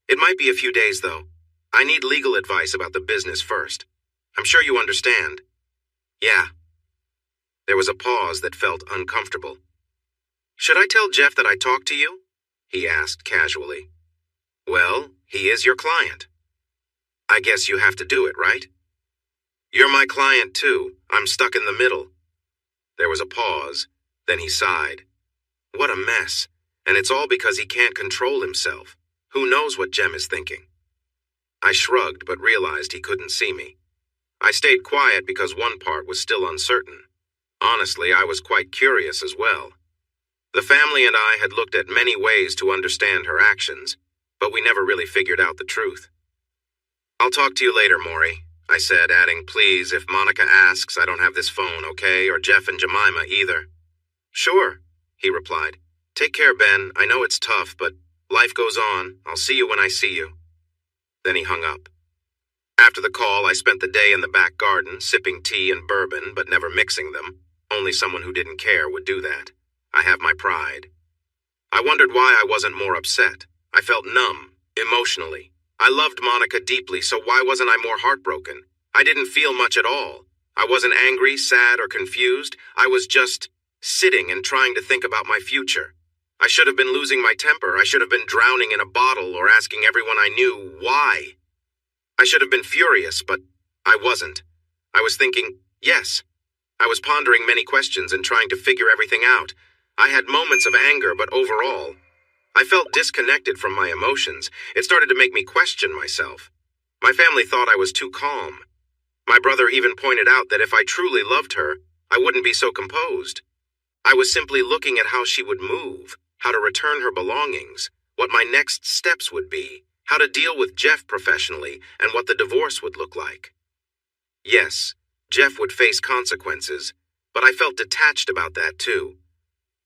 It might be a few days, though. I need legal advice about the business first. I'm sure you understand. Yeah. There was a pause that felt uncomfortable. Should I tell Jeff that I talked to you? He asked casually. Well, he is your client. I guess you have to do it, right? You're my client, too. I'm stuck in the middle. There was a pause. Then he sighed. What a mess. And it's all because he can't control himself. Who knows what Jem is thinking? I shrugged, but realized he couldn't see me. I stayed quiet because one part was still uncertain. Honestly, I was quite curious as well. The family and I had looked at many ways to understand her actions, but we never really figured out the truth. I'll talk to you later, Maury, I said, adding, please, if Monica asks, I don't have this phone, okay, or Jeff and Jemima either. Sure, he replied. Take care, Ben. I know it's tough, but life goes on. I'll see you when I see you. Then he hung up. After the call, I spent the day in the back garden, sipping tea and bourbon, but never mixing them. Only someone who didn't care would do that. I have my pride. I wondered why I wasn't more upset. I felt numb, emotionally. I loved Monica deeply, so why wasn't I more heartbroken? I didn't feel much at all. I wasn't angry, sad, or confused. I was just sitting and trying to think about my future. I should have been losing my temper. I should have been drowning in a bottle or asking everyone I knew why. I should have been furious, but I wasn't. I was thinking, yes. I was pondering many questions and trying to figure everything out. I had moments of anger, but overall, I felt disconnected from my emotions. It started to make me question myself. My family thought I was too calm. My brother even pointed out that if I truly loved her, I wouldn't be so composed. I was simply looking at how she would move, how to return her belongings, what my next steps would be, how to deal with Jeff professionally, and what the divorce would look like. Yes, Jeff would face consequences, but I felt detached about that too.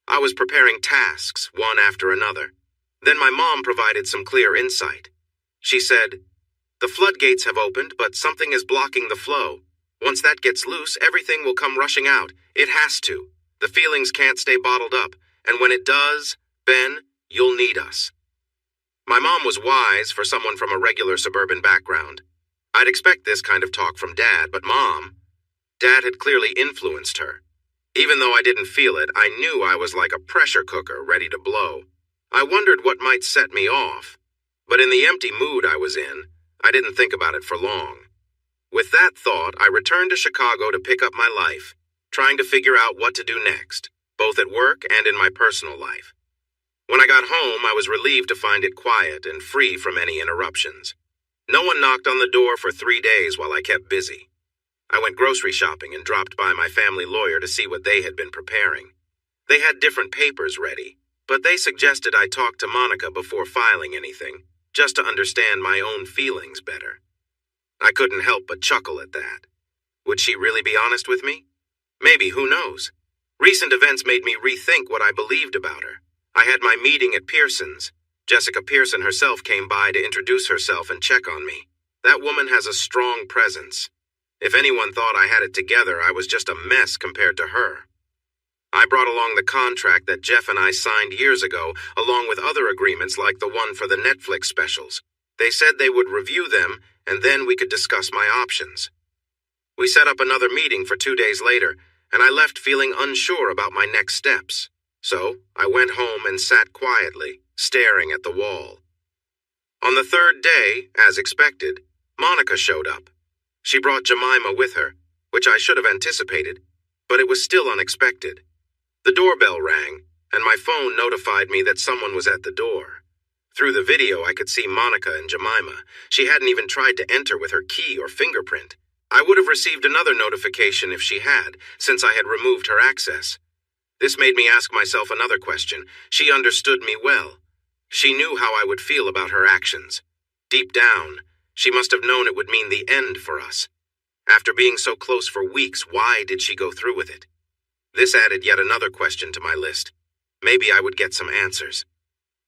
I was preparing tasks, one after another. Then my mom provided some clear insight. She said, the floodgates have opened, but something is blocking the flow. Once that gets loose, everything will come rushing out. It has to. The feelings can't stay bottled up. And when it does, Ben, you'll need us. My mom was wise for someone from a regular suburban background. I'd expect this kind of talk from Dad, but Dad had clearly influenced her. Even though I didn't feel it, I knew I was like a pressure cooker ready to blow. I wondered what might set me off. But in the empty mood I was in, I didn't think about it for long. With that thought, I returned to Chicago to pick up my life, trying to figure out what to do next, both at work and in my personal life. When I got home, I was relieved to find it quiet and free from any interruptions. No one knocked on the door for 3 days while I kept busy. I went grocery shopping and dropped by my family lawyer to see what they had been preparing. They had different papers ready, but they suggested I talk to Monica before filing anything, just to understand my own feelings better. I couldn't help but chuckle at that. Would she really be honest with me? Maybe, who knows? Recent events made me rethink what I believed about her. I had my meeting at Pearson's. Jessica Pearson herself came by to introduce herself and check on me. That woman has a strong presence. If anyone thought I had it together, I was just a mess compared to her. I brought along the contract that Jeff and I signed years ago, along with other agreements like the one for the Netflix specials. They said they would review them, and then we could discuss my options. We set up another meeting for 2 days later, and I left feeling unsure about my next steps. So I went home and sat quietly, staring at the wall. On the third day, as expected, Monica showed up. She brought Jemima with her, which I should have anticipated, but it was still unexpected. The doorbell rang, and my phone notified me that someone was at the door. Through the video, I could see Monica and Jemima. She hadn't even tried to enter with her key or fingerprint. I would have received another notification if she had, since I had removed her access. This made me ask myself another question. She understood me well. She knew how I would feel about her actions. Deep down, she must have known it would mean the end for us. After being so close for weeks, why did she go through with it? This added yet another question to my list. Maybe I would get some answers.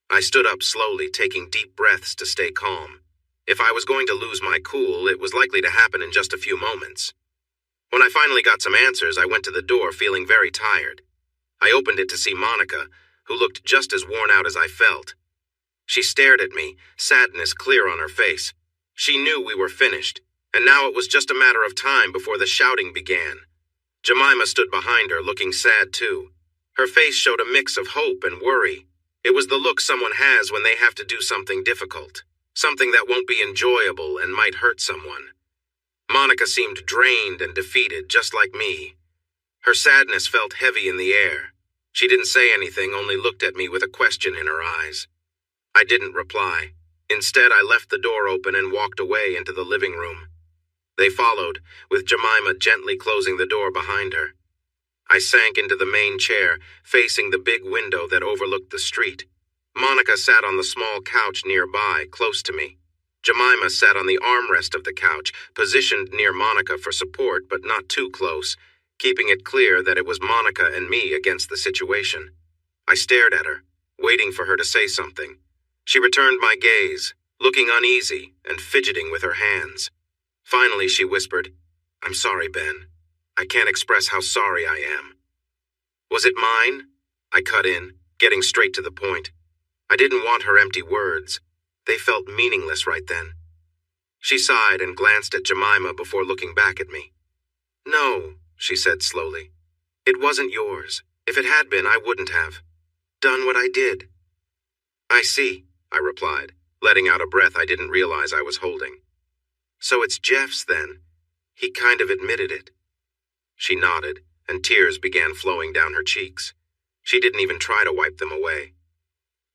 I stood up slowly, taking deep breaths to stay calm. If I was going to lose my cool, it was likely to happen in just a few moments. When I finally got some answers, I went to the door feeling very tired. I opened it to see Monica, who looked just as worn out as I felt. She stared at me, sadness clear on her face. She knew we were finished, and now it was just a matter of time before the shouting began. Jemima stood behind her, looking sad too. Her face showed a mix of hope and worry. It was the look someone has when they have to do something difficult, something that won't be enjoyable and might hurt someone. Monica seemed drained and defeated, just like me. Her sadness felt heavy in the air. She didn't say anything, only looked at me with a question in her eyes. I didn't reply. Instead, I left the door open and walked away into the living room. They followed, with Jemima gently closing the door behind her. I sank into the main chair, facing the big window that overlooked the street. Monica sat on the small couch nearby, close to me. Jemima sat on the armrest of the couch, positioned near Monica for support, but not too close, keeping it clear that it was Monica and me against the situation. I stared at her, waiting for her to say something. She returned my gaze, looking uneasy and fidgeting with her hands. Finally, she whispered, "I'm sorry, Ben. I can't express how sorry I am." Was it mine? I cut in, getting straight to the point. I didn't want her empty words. They felt meaningless right then. She sighed and glanced at Jemima before looking back at me. "No," she said slowly. "It wasn't yours. If it had been, I wouldn't have done what I did." "I see," I replied, letting out a breath I didn't realize I was holding. "So it's Jeff's then. He kind of admitted it." She nodded, and tears began flowing down her cheeks. She didn't even try to wipe them away.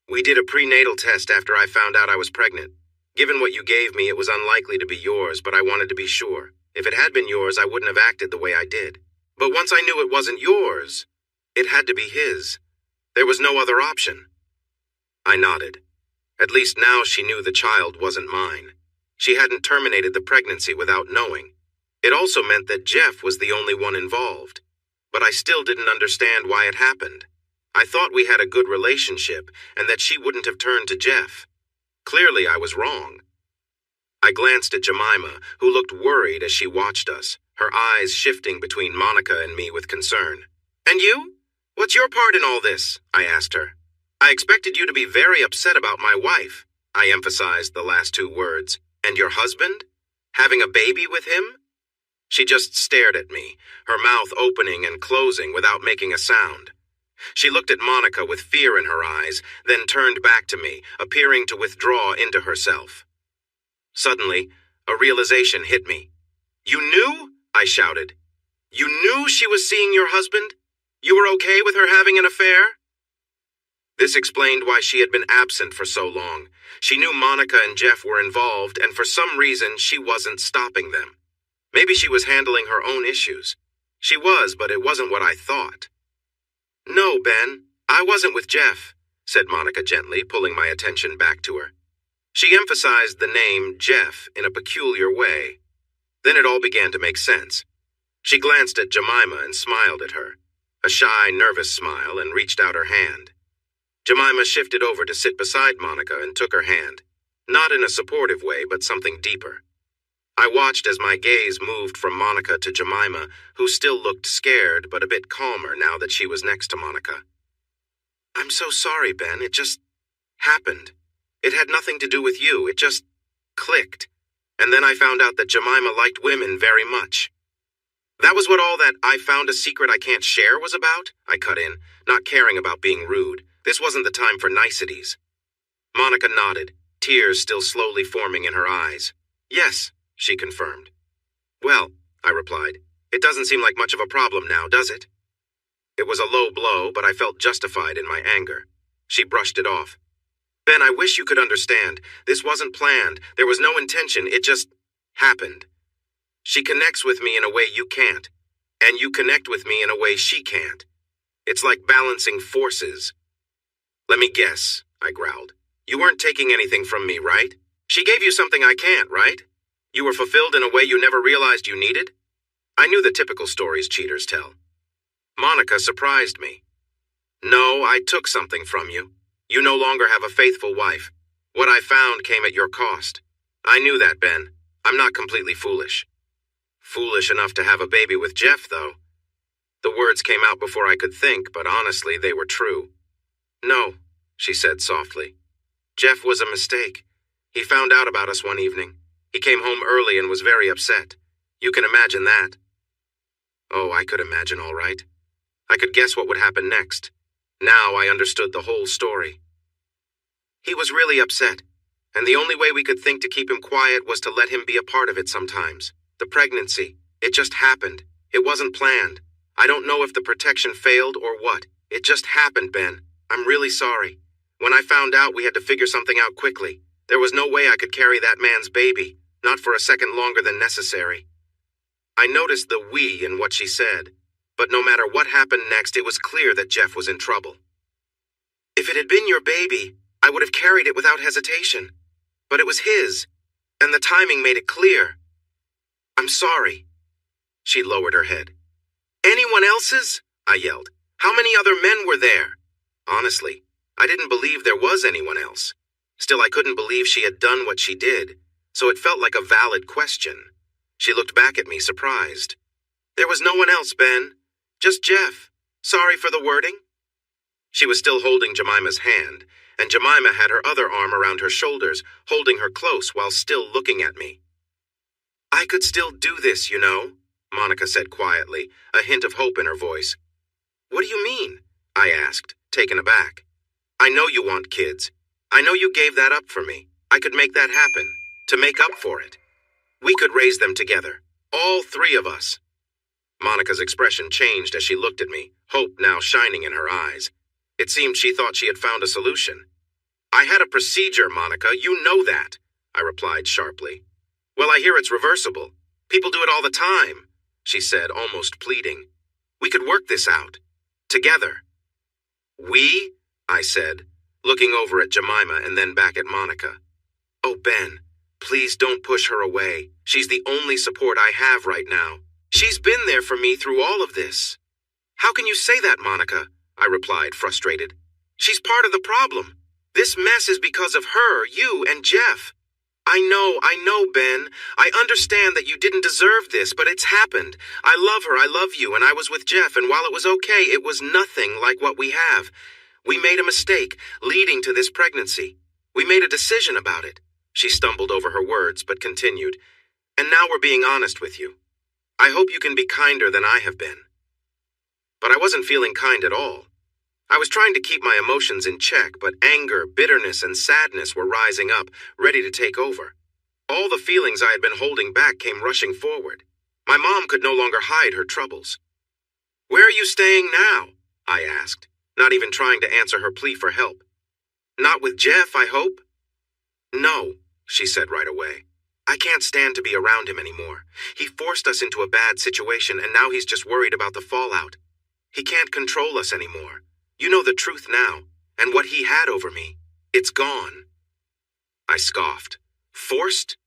"We did a prenatal test after I found out I was pregnant. Given what you gave me, it was unlikely to be yours, but I wanted to be sure. If it had been yours, I wouldn't have acted the way I did. But once I knew it wasn't yours, it had to be his. There was no other option." I nodded. At least now she knew the child wasn't mine. She hadn't terminated the pregnancy without knowing. It also meant that Jeff was the only one involved. But I still didn't understand why it happened. I thought we had a good relationship and that she wouldn't have turned to Jeff. Clearly I was wrong. I glanced at Jemima, who looked worried as she watched us, her eyes shifting between Monica and me with concern. "And you? "What's your part in all this?" I asked her. "I expected you to be very upset about my wife." I emphasized the last two words. "And your husband? Having a baby with him?" She just stared at me, her mouth opening and closing without making a sound. She looked at Monica with fear in her eyes, then turned back to me, appearing to withdraw into herself. Suddenly, a realization hit me. "You knew?" I shouted. "You knew she was seeing your husband? You were okay with her having an affair?" This explained why she had been absent for so long. She knew Monica and Jeff were involved, and for some reason she wasn't stopping them. Maybe she was handling her own issues. She was, but it wasn't what I thought. "No, Ben, I wasn't with Jeff," said Monica gently, pulling my attention back to her. She emphasized the name Jeff in a peculiar way. Then it all began to make sense. She glanced at Jemima and smiled at her, a shy, nervous smile, and reached out her hand. Jemima shifted over to sit beside Monica and took her hand, not in a supportive way, but something deeper. I watched as my gaze moved from Monica to Jemima, who still looked scared but a bit calmer now that she was next to Monica. "I'm so sorry, Ben. It just happened. It had nothing to do with you. It just clicked. And then I found out that Jemima liked women very much." "That was what all that 'I found a secret I can't share' was about?" I cut in, not caring about being rude. This wasn't the time for niceties. Monica nodded, tears still slowly forming in her eyes. "Yes," she confirmed. "Well," I replied, "it doesn't seem like much of a problem now, does it?" It was a low blow, but I felt justified in my anger. She brushed it off. "Ben, I wish you could understand. This wasn't planned. There was no intention. It just happened. She connects with me in a way you can't, and you connect with me in a way she can't. It's like balancing forces." "Let me guess," I growled. "You weren't taking anything from me, right? She gave you something I can't, right? You were fulfilled in a way you never realized you needed?" I knew the typical stories cheaters tell. Monica surprised me. "No, I took something from you. You no longer have a faithful wife. What I found came at your cost. I knew that, Ben. I'm not completely foolish." "Foolish enough to have a baby with Jeff, though." The words came out before I could think, but honestly, they were true. "No," she said softly. "Jeff was a mistake. He found out about us one evening. He came home early and was very upset. You can imagine that." Oh, I could imagine all right. I could guess what would happen next. Now I understood the whole story. He was really upset, and the only way we could think to keep him quiet was to let him be a part of it sometimes. The pregnancy, it just happened. It wasn't planned. I don't know if the protection failed or what. It just happened, Ben. I'm really sorry. When I found out, we had to figure something out quickly. There was no way I could carry that man's baby, not for a second longer than necessary. I noticed the "we" in what she said, but no matter what happened next, it was clear that Jeff was in trouble. "If it had been your baby, I would have carried it without hesitation. But it was his, and the timing made it clear. I'm sorry." She lowered her head. "Anyone else's?" I yelled. "How many other men were there?" Honestly, I didn't believe there was anyone else. Still, I couldn't believe she had done what she did, so it felt like a valid question. She looked back at me, surprised. "There was no one else, Ben. Just Jeff. Sorry for the wording." She was still holding Jemima's hand, and Jemima had her other arm around her shoulders, holding her close while still looking at me. "I could still do this, you know," Monica said quietly, a hint of hope in her voice. "What do you mean?" I asked, taken aback. "I know you want kids. I know you gave that up for me. I could make that happen, to make up for it. We could raise them together, all three of us." Monica's expression changed as she looked at me, hope now shining in her eyes. It seemed she thought she had found a solution. "I had a procedure, Monica. You know that," I replied sharply. "Well, I hear it's reversible. People do it all the time," she said, almost pleading. "We could work this out. Together." "We?" I said, looking over at Jemima and then back at Monica. "Oh, Ben, please don't push her away. She's the only support I have right now. She's been there for me through all of this." "How can you say that, Monica?" I replied, frustrated. "She's part of the problem. This mess is because of her, you, and Jeff." I know, Ben. I understand that you didn't deserve this, but it's happened. I love her, I love you, and I was with Jeff, and while it was okay, it was nothing like what we have. We made a mistake, leading to this pregnancy. We made a decision about it. She stumbled over her words, but continued. And now we're being honest with you. I hope you can be kinder than I have been. But I wasn't feeling kind at all. I was trying to keep my emotions in check, but anger, bitterness, and sadness were rising up, ready to take over. All the feelings I had been holding back came rushing forward. My mom could no longer hide her troubles. "Where are you staying now?" I asked, not even trying to answer her plea for help. "Not with Jeff, I hope?" "No," she said right away. "I can't stand to be around him anymore. He forced us into a bad situation, and now he's just worried about the fallout. He can't control us anymore. You know the truth now, and what he had over me. It's gone." I scoffed. "Forced?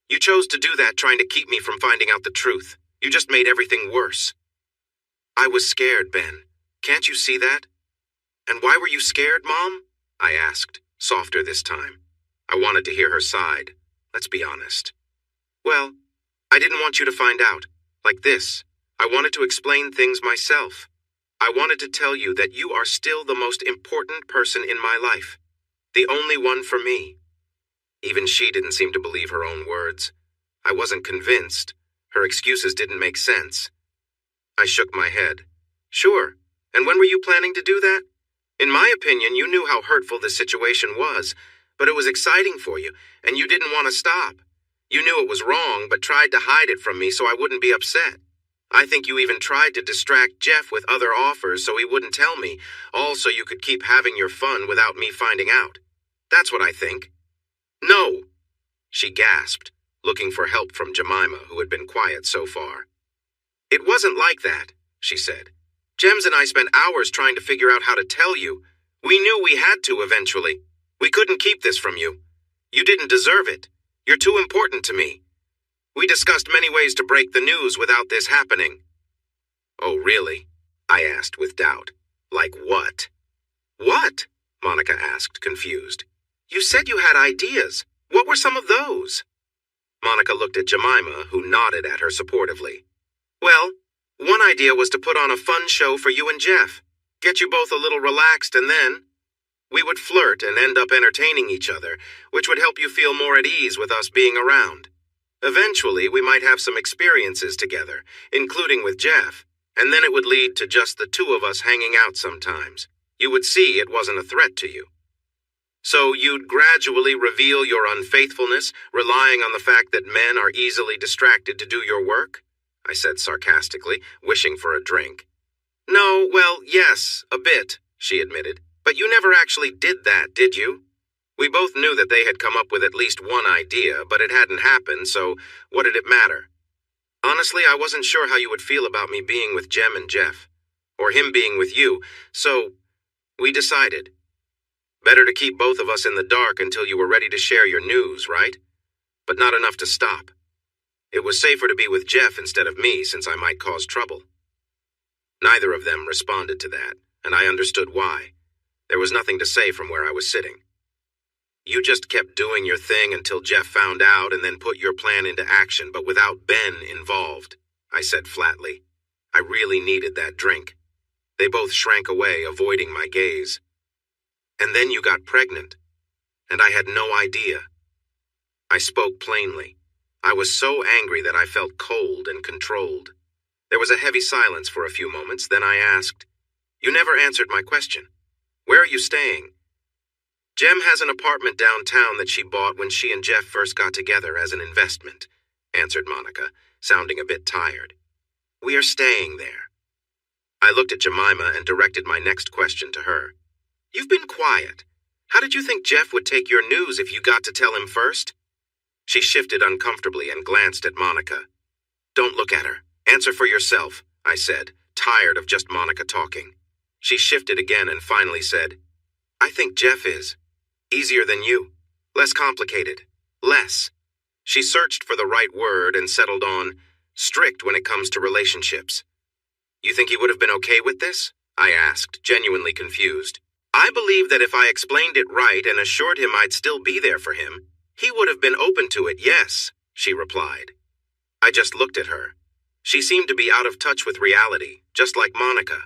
You chose to do that trying to keep me from finding out the truth. You just made everything worse." "I was scared, Ben. Can't you see that?" "And why were you scared, Mom?" I asked, softer this time. I wanted to hear her side. Let's be honest. "Well, I didn't want you to find out. Like this. I wanted to explain things myself. I wanted to tell you that you are still the most important person in my life. The only one for me." Even she didn't seem to believe her own words. I wasn't convinced. Her excuses didn't make sense. I shook my head. "Sure. And when were you planning to do that? In my opinion, you knew how hurtful this situation was, but it was exciting for you, and you didn't want to stop. You knew it was wrong, but tried to hide it from me so I wouldn't be upset. I think you even tried to distract Jeff with other offers so he wouldn't tell me, all so you could keep having your fun without me finding out. That's what I think." "No," she gasped, looking for help from Jemima, who had been quiet so far. "It wasn't like that," she said. "Jems and I spent hours trying to figure out how to tell you. We knew we had to eventually. We couldn't keep this from you. You didn't deserve it. You're too important to me. We discussed many ways to break the news without this happening." "Oh, really?" I asked with doubt. "Like what?" "What?" Monica asked, confused. "You said you had ideas. What were some of those?" Monica looked at Jemima, who nodded at her supportively. "Well, one idea was to put on a fun show for you and Jeff. Get you both a little relaxed, and then we would flirt and end up entertaining each other, which would help you feel more at ease with us being around. Eventually, we might have some experiences together, including with Jeff, and then it would lead to just the two of us hanging out sometimes. You would see it wasn't a threat to you. So you'd gradually reveal your unfaithfulness, relying on the fact that men are easily distracted to do your work?" I said sarcastically, wishing for a drink. "No, well, yes, a bit," she admitted. "But you never actually did that, did you? We both knew that they had come up with at least one idea, but it hadn't happened, so what did it matter? Honestly, I wasn't sure how you would feel about me being with Jem and Jeff, or him being with you, so we decided. Better to keep both of us in the dark until you were ready to share your news, right? But not enough to stop. It was safer to be with Jeff instead of me, since I might cause trouble." Neither of them responded to that, and I understood why. There was nothing to say from where I was sitting. "You just kept doing your thing until Jeff found out and then put your plan into action, but without Ben involved," I said flatly. I really needed that drink. They both shrank away, avoiding my gaze. "And then you got pregnant, and I had no idea." I spoke plainly. I was so angry that I felt cold and controlled. There was a heavy silence for a few moments, then I asked, "You never answered my question. Where are you staying?" "Jem has an apartment downtown that she bought when she and Jeff first got together as an investment," answered Monica, sounding a bit tired. "We are staying there." I looked at Jemima and directed my next question to her. "You've been quiet. How did you think Jeff would take your news if you got to tell him first?" She shifted uncomfortably and glanced at Monica. "Don't look at her. Answer for yourself," I said, tired of just Monica talking. She shifted again and finally said, "I think Jeff is. Easier than you. Less complicated. Less." She searched for the right word and settled on strict when it comes to relationships. "You think he would have been okay with this?" I asked, genuinely confused. "I believe that if I explained it right and assured him I'd still be there for him, He would have been open to it, yes, she replied. I just looked at her. She seemed to be out of touch with reality, just like Monica.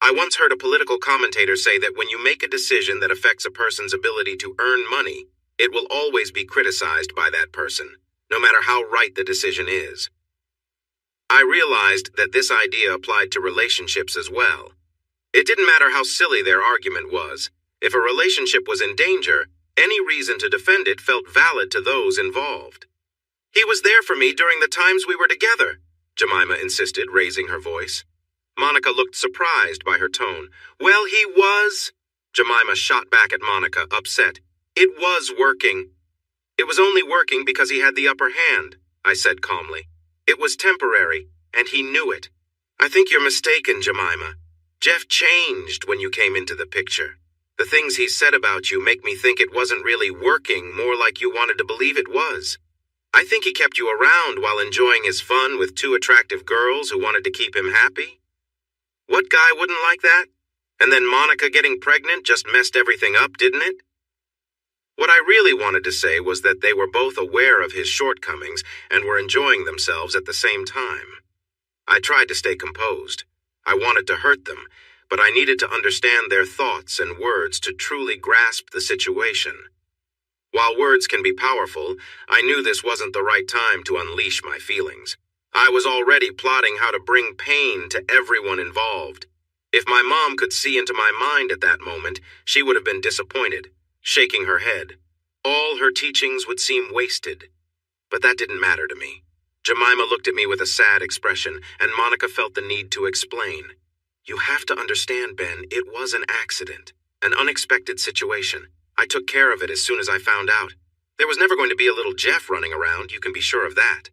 I once heard a political commentator say that when you make a decision that affects a person's ability to earn money, it will always be criticized by that person, no matter how right the decision is. I realized that this idea applied to relationships as well. It didn't matter how silly their argument was. If a relationship was in danger, any reason to defend it felt valid to those involved. He was there for me during the times we were together, Jemima insisted, raising her voice. Monica looked surprised by her tone. Well, he was. Jemima shot back at Monica, upset. It was working. It was only working because he had the upper hand, I said calmly. It was temporary, and he knew it. I think you're mistaken, Jemima. Jeff changed when you came into the picture. The things he said about you make me think it wasn't really working, more like you wanted to believe it was. I think he kept you around while enjoying his fun with two attractive girls who wanted to keep him happy. What guy wouldn't like that? And then Monica getting pregnant just messed everything up, didn't it? What I really wanted to say was that they were both aware of his shortcomings and were enjoying themselves at the same time. I tried to stay composed. I wanted to hurt them, but I needed to understand their thoughts and words to truly grasp the situation. While words can be powerful, I knew this wasn't the right time to unleash my feelings. I was already plotting how to bring pain to everyone involved. If my mom could see into my mind at that moment, she would have been disappointed, shaking her head. All her teachings would seem wasted. But that didn't matter to me. Jemima looked at me with a sad expression, and Monica felt the need to explain. You have to understand, Ben, it was an accident, an unexpected situation. I took care of it as soon as I found out. There was never going to be a little Jeff running around, you can be sure of that.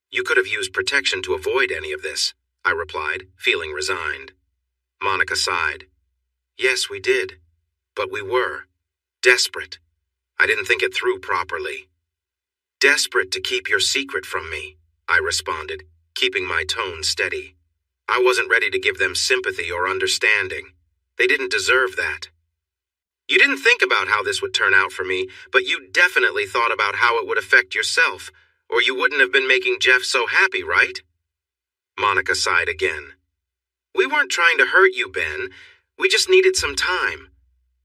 You could have used protection to avoid any of this, I replied, feeling resigned. Monica sighed. Yes, we did. But we were. Desperate. I didn't think it through properly. Desperate to keep your secret from me, I responded, keeping my tone steady. I wasn't ready to give them sympathy or understanding. They didn't deserve that. You didn't think about how this would turn out for me, but you definitely thought about how it would affect yourself, or you wouldn't have been making Jeff so happy, right? Monica sighed again. We weren't trying to hurt you, Ben. We just needed some time.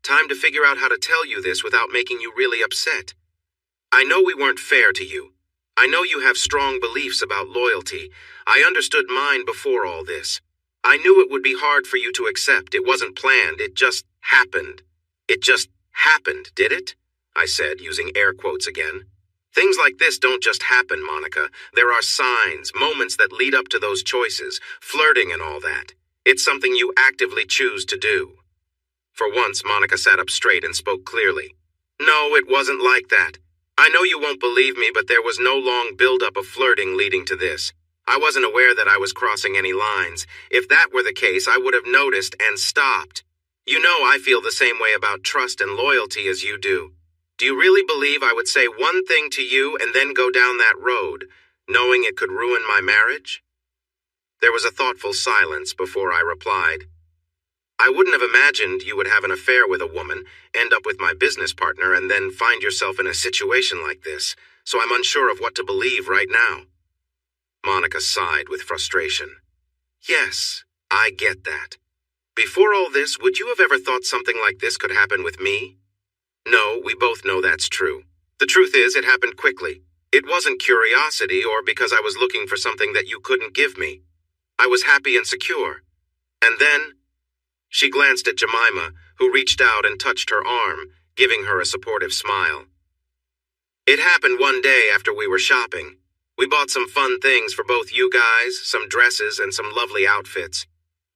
Time to figure out how to tell you this without making you really upset. I know we weren't fair to you. I know you have strong beliefs about loyalty. I understood mine before all this. I knew it would be hard for you to accept. It wasn't planned. It just happened. It just happened, did it? I said, using air quotes again. Things like this don't just happen, Monica. There are signs, moments that lead up to those choices, flirting and all that. It's something you actively choose to do. For once, Monica sat up straight and spoke clearly. No, it wasn't like that. I know you won't believe me, but there was no long build-up of flirting leading to this. I wasn't aware that I was crossing any lines. If that were the case, I would have noticed and stopped. You know I feel the same way about trust and loyalty as you do. Do you really believe I would say one thing to you and then go down that road, knowing it could ruin my marriage? There was a thoughtful silence before I replied. I wouldn't have imagined you would have an affair with a woman, end up with my business partner, and then find yourself in a situation like this, so I'm unsure of what to believe right now. Monica sighed with frustration. Yes, I get that. Before all this, would you have ever thought something like this could happen with me? No, we both know that's true. The truth is, it happened quickly. It wasn't curiosity or because I was looking for something that you couldn't give me. I was happy and secure. And then, she glanced at Jemima, who reached out and touched her arm, giving her a supportive smile. It happened one day after we were shopping. We bought some fun things for both you guys, some dresses and some lovely outfits.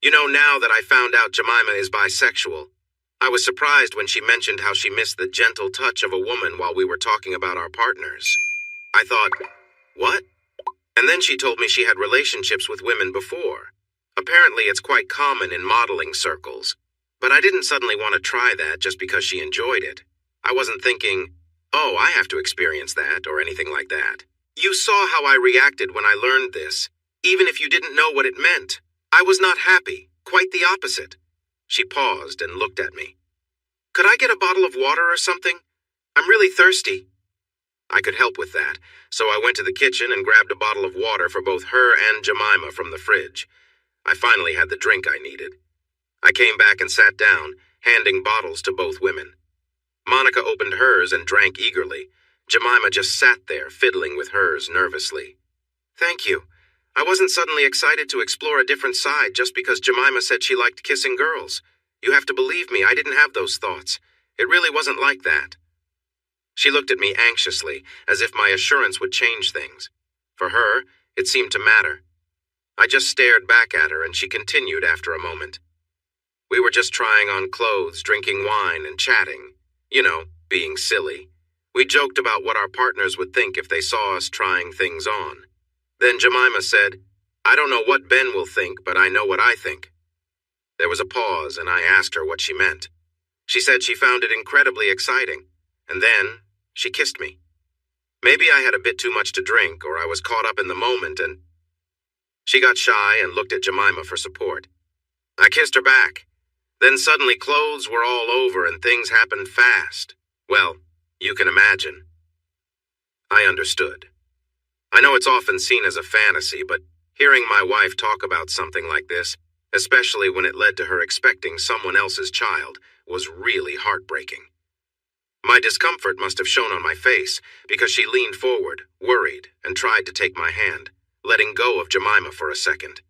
You know, now that I found out Jemima is bisexual, I was surprised when she mentioned how she missed the gentle touch of a woman while we were talking about our partners. I thought, what? And then she told me she had relationships with women before. Apparently it's quite common in modeling circles. But I didn't suddenly want to try that just because she enjoyed it. I wasn't thinking, oh, I have to experience that or anything like that. You saw how I reacted when I learned this, even if you didn't know what it meant. I was not happy, quite the opposite. She paused and looked at me. Could I get a bottle of water or something? I'm really thirsty. I could help with that, so I went to the kitchen and grabbed a bottle of water for both her and Jemima from the fridge. I finally had the drink I needed. I came back and sat down, handing bottles to both women. Monica opened hers and drank eagerly. Jemima just sat there, fiddling with hers nervously. Thank you. I wasn't suddenly excited to explore a different side just because Jemima said she liked kissing girls. You have to believe me, I didn't have those thoughts. It really wasn't like that. She looked at me anxiously, as if my assurance would change things. For her, it seemed to matter. I just stared back at her, and she continued after a moment. We were just trying on clothes, drinking wine, and chatting. You know, being silly. We joked about what our partners would think if they saw us trying things on. Then Jemima said, I don't know what Ben will think, but I know what I think. There was a pause, and I asked her what she meant. She said she found it incredibly exciting, and then she kissed me. Maybe I had a bit too much to drink, or I was caught up in the moment, and she got shy and looked at Jemima for support. I kissed her back. Then suddenly clothes were all over and things happened fast. Well, you can imagine. I understood. I know it's often seen as a fantasy, but hearing my wife talk about something like this, especially when it led to her expecting someone else's child, was really heartbreaking. My discomfort must have shown on my face because she leaned forward, worried, and tried to take my hand, letting go of Jemima for a second.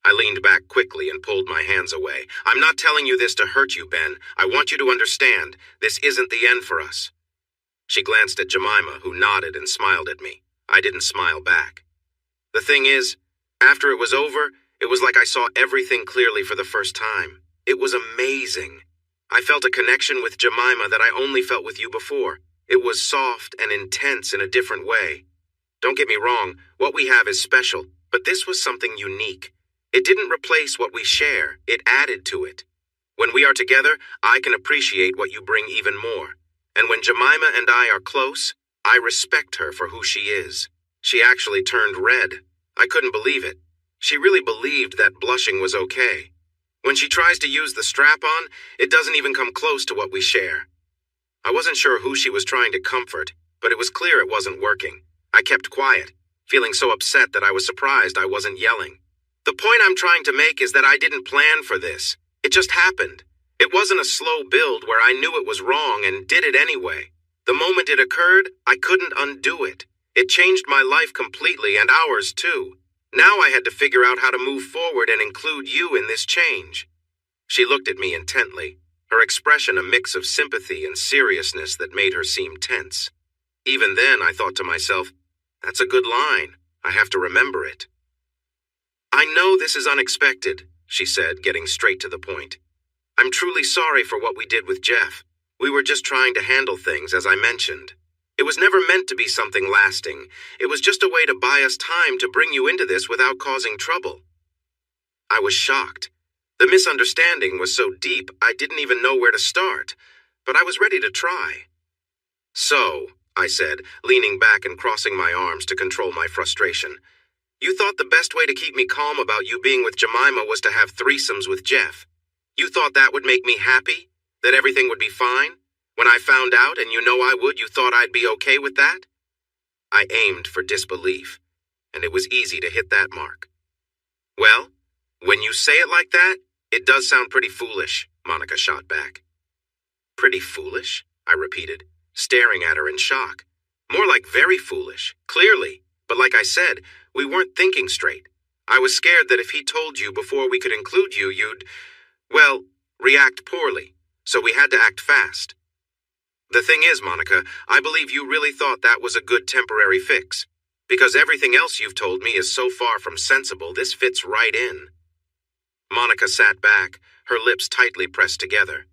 I leaned back quickly and pulled my hands away. I'm not telling you this to hurt you, Ben. I want you to understand, this isn't the end for us. She glanced at Jemima, who nodded and smiled at me. I didn't smile back. The thing is, after it was over, it was like I saw everything clearly for the first time. It was amazing. I felt a connection with Jemima that I only felt with you before. It was soft and intense in a different way. Don't get me wrong, what we have is special, but this was something unique. It didn't replace what we share, it added to it. When we are together, I can appreciate what you bring even more. And when Jemima and I are close, I respect her for who she is. She actually turned red. I couldn't believe it. She really believed that blushing was okay. When she tries to use the strap-on, it doesn't even come close to what we share. I wasn't sure who she was trying to comfort, but it was clear it wasn't working. I kept quiet, feeling so upset that I was surprised I wasn't yelling. The point I'm trying to make is that I didn't plan for this. It just happened. It wasn't a slow build where I knew it was wrong and did it anyway. The moment it occurred, I couldn't undo it. It changed my life completely and ours too. Now I had to figure out how to move forward and include you in this change. She looked at me intently, her expression a mix of sympathy and seriousness that made her seem tense. Even then, I thought to myself, that's a good line. I have to remember it. I know this is unexpected, she said, getting straight to the point. I'm truly sorry for what we did with Jeff. We were just trying to handle things, as I mentioned. It was never meant to be something lasting. It was just a way to buy us time to bring you into this without causing trouble. I was shocked. The misunderstanding was so deep, I didn't even know where to start, but I was ready to try. So, I said, leaning back and crossing my arms to control my frustration, you thought the best way to keep me calm about you being with Jemima was to have threesomes with Jeff. You thought that would make me happy? That everything would be fine? When I found out, and you know I would, you thought I'd be okay with that? I aimed for disbelief, and it was easy to hit that mark. Well, when you say it like that, it does sound pretty foolish, Monica shot back. Pretty foolish? I repeated, staring at her in shock. More like very foolish, clearly. But like I said, we weren't thinking straight. I was scared that if he told you before we could include you, you'd, well, react poorly. So we had to act fast. The thing is, Monica, I believe you really thought that was a good temporary fix. Because everything else you've told me is so far from sensible, this fits right in. Monica sat back, her lips tightly pressed together.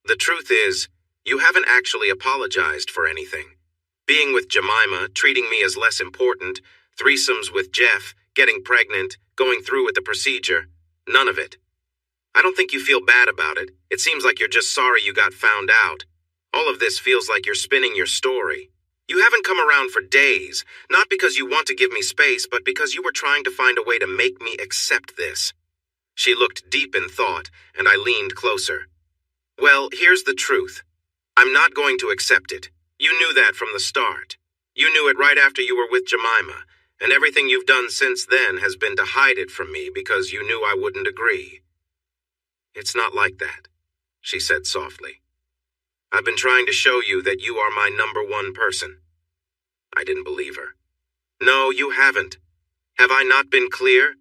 The truth is, you haven't actually apologized for anything. Being with Jemima, treating me as less important, threesomes with Jeff, getting pregnant, going through with the procedure, none of it. I don't think you feel bad about it. It seems like you're just sorry you got found out. All of this feels like you're spinning your story. You haven't come around for days, not because you want to give me space, but because you were trying to find a way to make me accept this. She looked deep in thought, and I leaned closer. Well, here's the truth. I'm not going to accept it. You knew that from the start. You knew it right after you were with Jemima, and everything you've done since then has been to hide it from me because you knew I wouldn't agree. It's not like that, she said softly. I've been trying to show you that you are my #1 person. I didn't believe her. No, you haven't. Have I not been clear?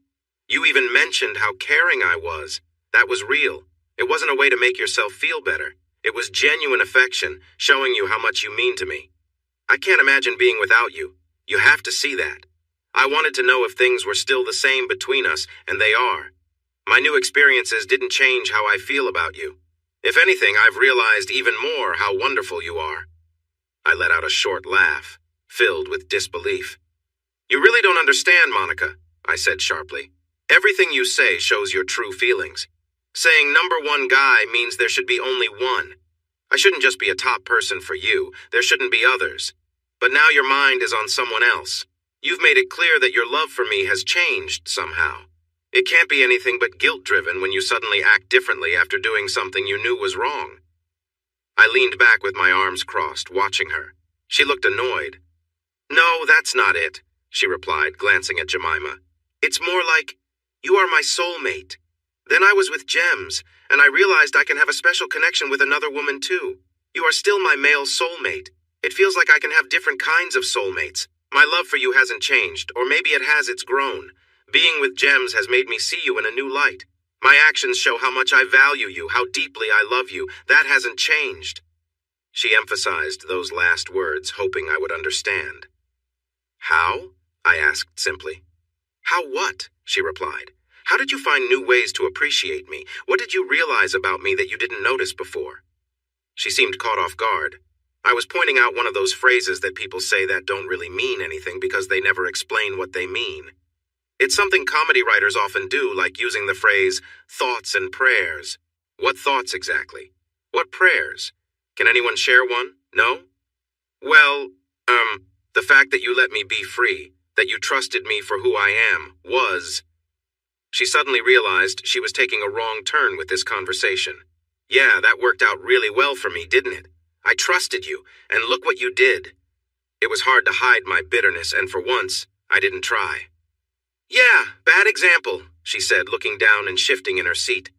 You even mentioned how caring I was. That was real. It wasn't a way to make yourself feel better. It was genuine affection, showing you how much you mean to me. I can't imagine being without you. You have to see that. I wanted to know if things were still the same between us, and they are. My new experiences didn't change how I feel about you. If anything, I've realized even more how wonderful you are. I let out a short laugh, filled with disbelief. You really don't understand, Monica, I said sharply. Everything you say shows your true feelings. Saying #1 guy means there should be only one. I shouldn't just be a top person for you. There shouldn't be others. But now your mind is on someone else. You've made it clear that your love for me has changed somehow. It can't be anything but guilt-driven when you suddenly act differently after doing something you knew was wrong. I leaned back with my arms crossed, watching her. She looked annoyed. No, that's not it, she replied, glancing at Jemima. It's more like, you are my soulmate. Then I was with Gems, and I realized I can have a special connection with another woman too. You are still my male soulmate. It feels like I can have different kinds of soulmates. My love for you hasn't changed, or maybe it has, it's grown. Being with Gems has made me see you in a new light. My actions show how much I value you, how deeply I love you. That hasn't changed. She emphasized those last words, hoping I would understand. How? I asked simply. How what? She replied. How did you find new ways to appreciate me? What did you realize about me that you didn't notice before? She seemed caught off guard. I was pointing out one of those phrases that people say that don't really mean anything because they never explain what they mean. It's something comedy writers often do, like using the phrase, thoughts and prayers. What thoughts exactly? What prayers? Can anyone share one? No? Well, the fact that you let me be free, that you trusted me for who I am, was... She suddenly realized she was taking a wrong turn with this conversation. Yeah, that worked out really well for me, didn't it? I trusted you, and look what you did. It was hard to hide my bitterness, and for once, I didn't try. Yeah, bad example, she said, looking down and shifting in her seat.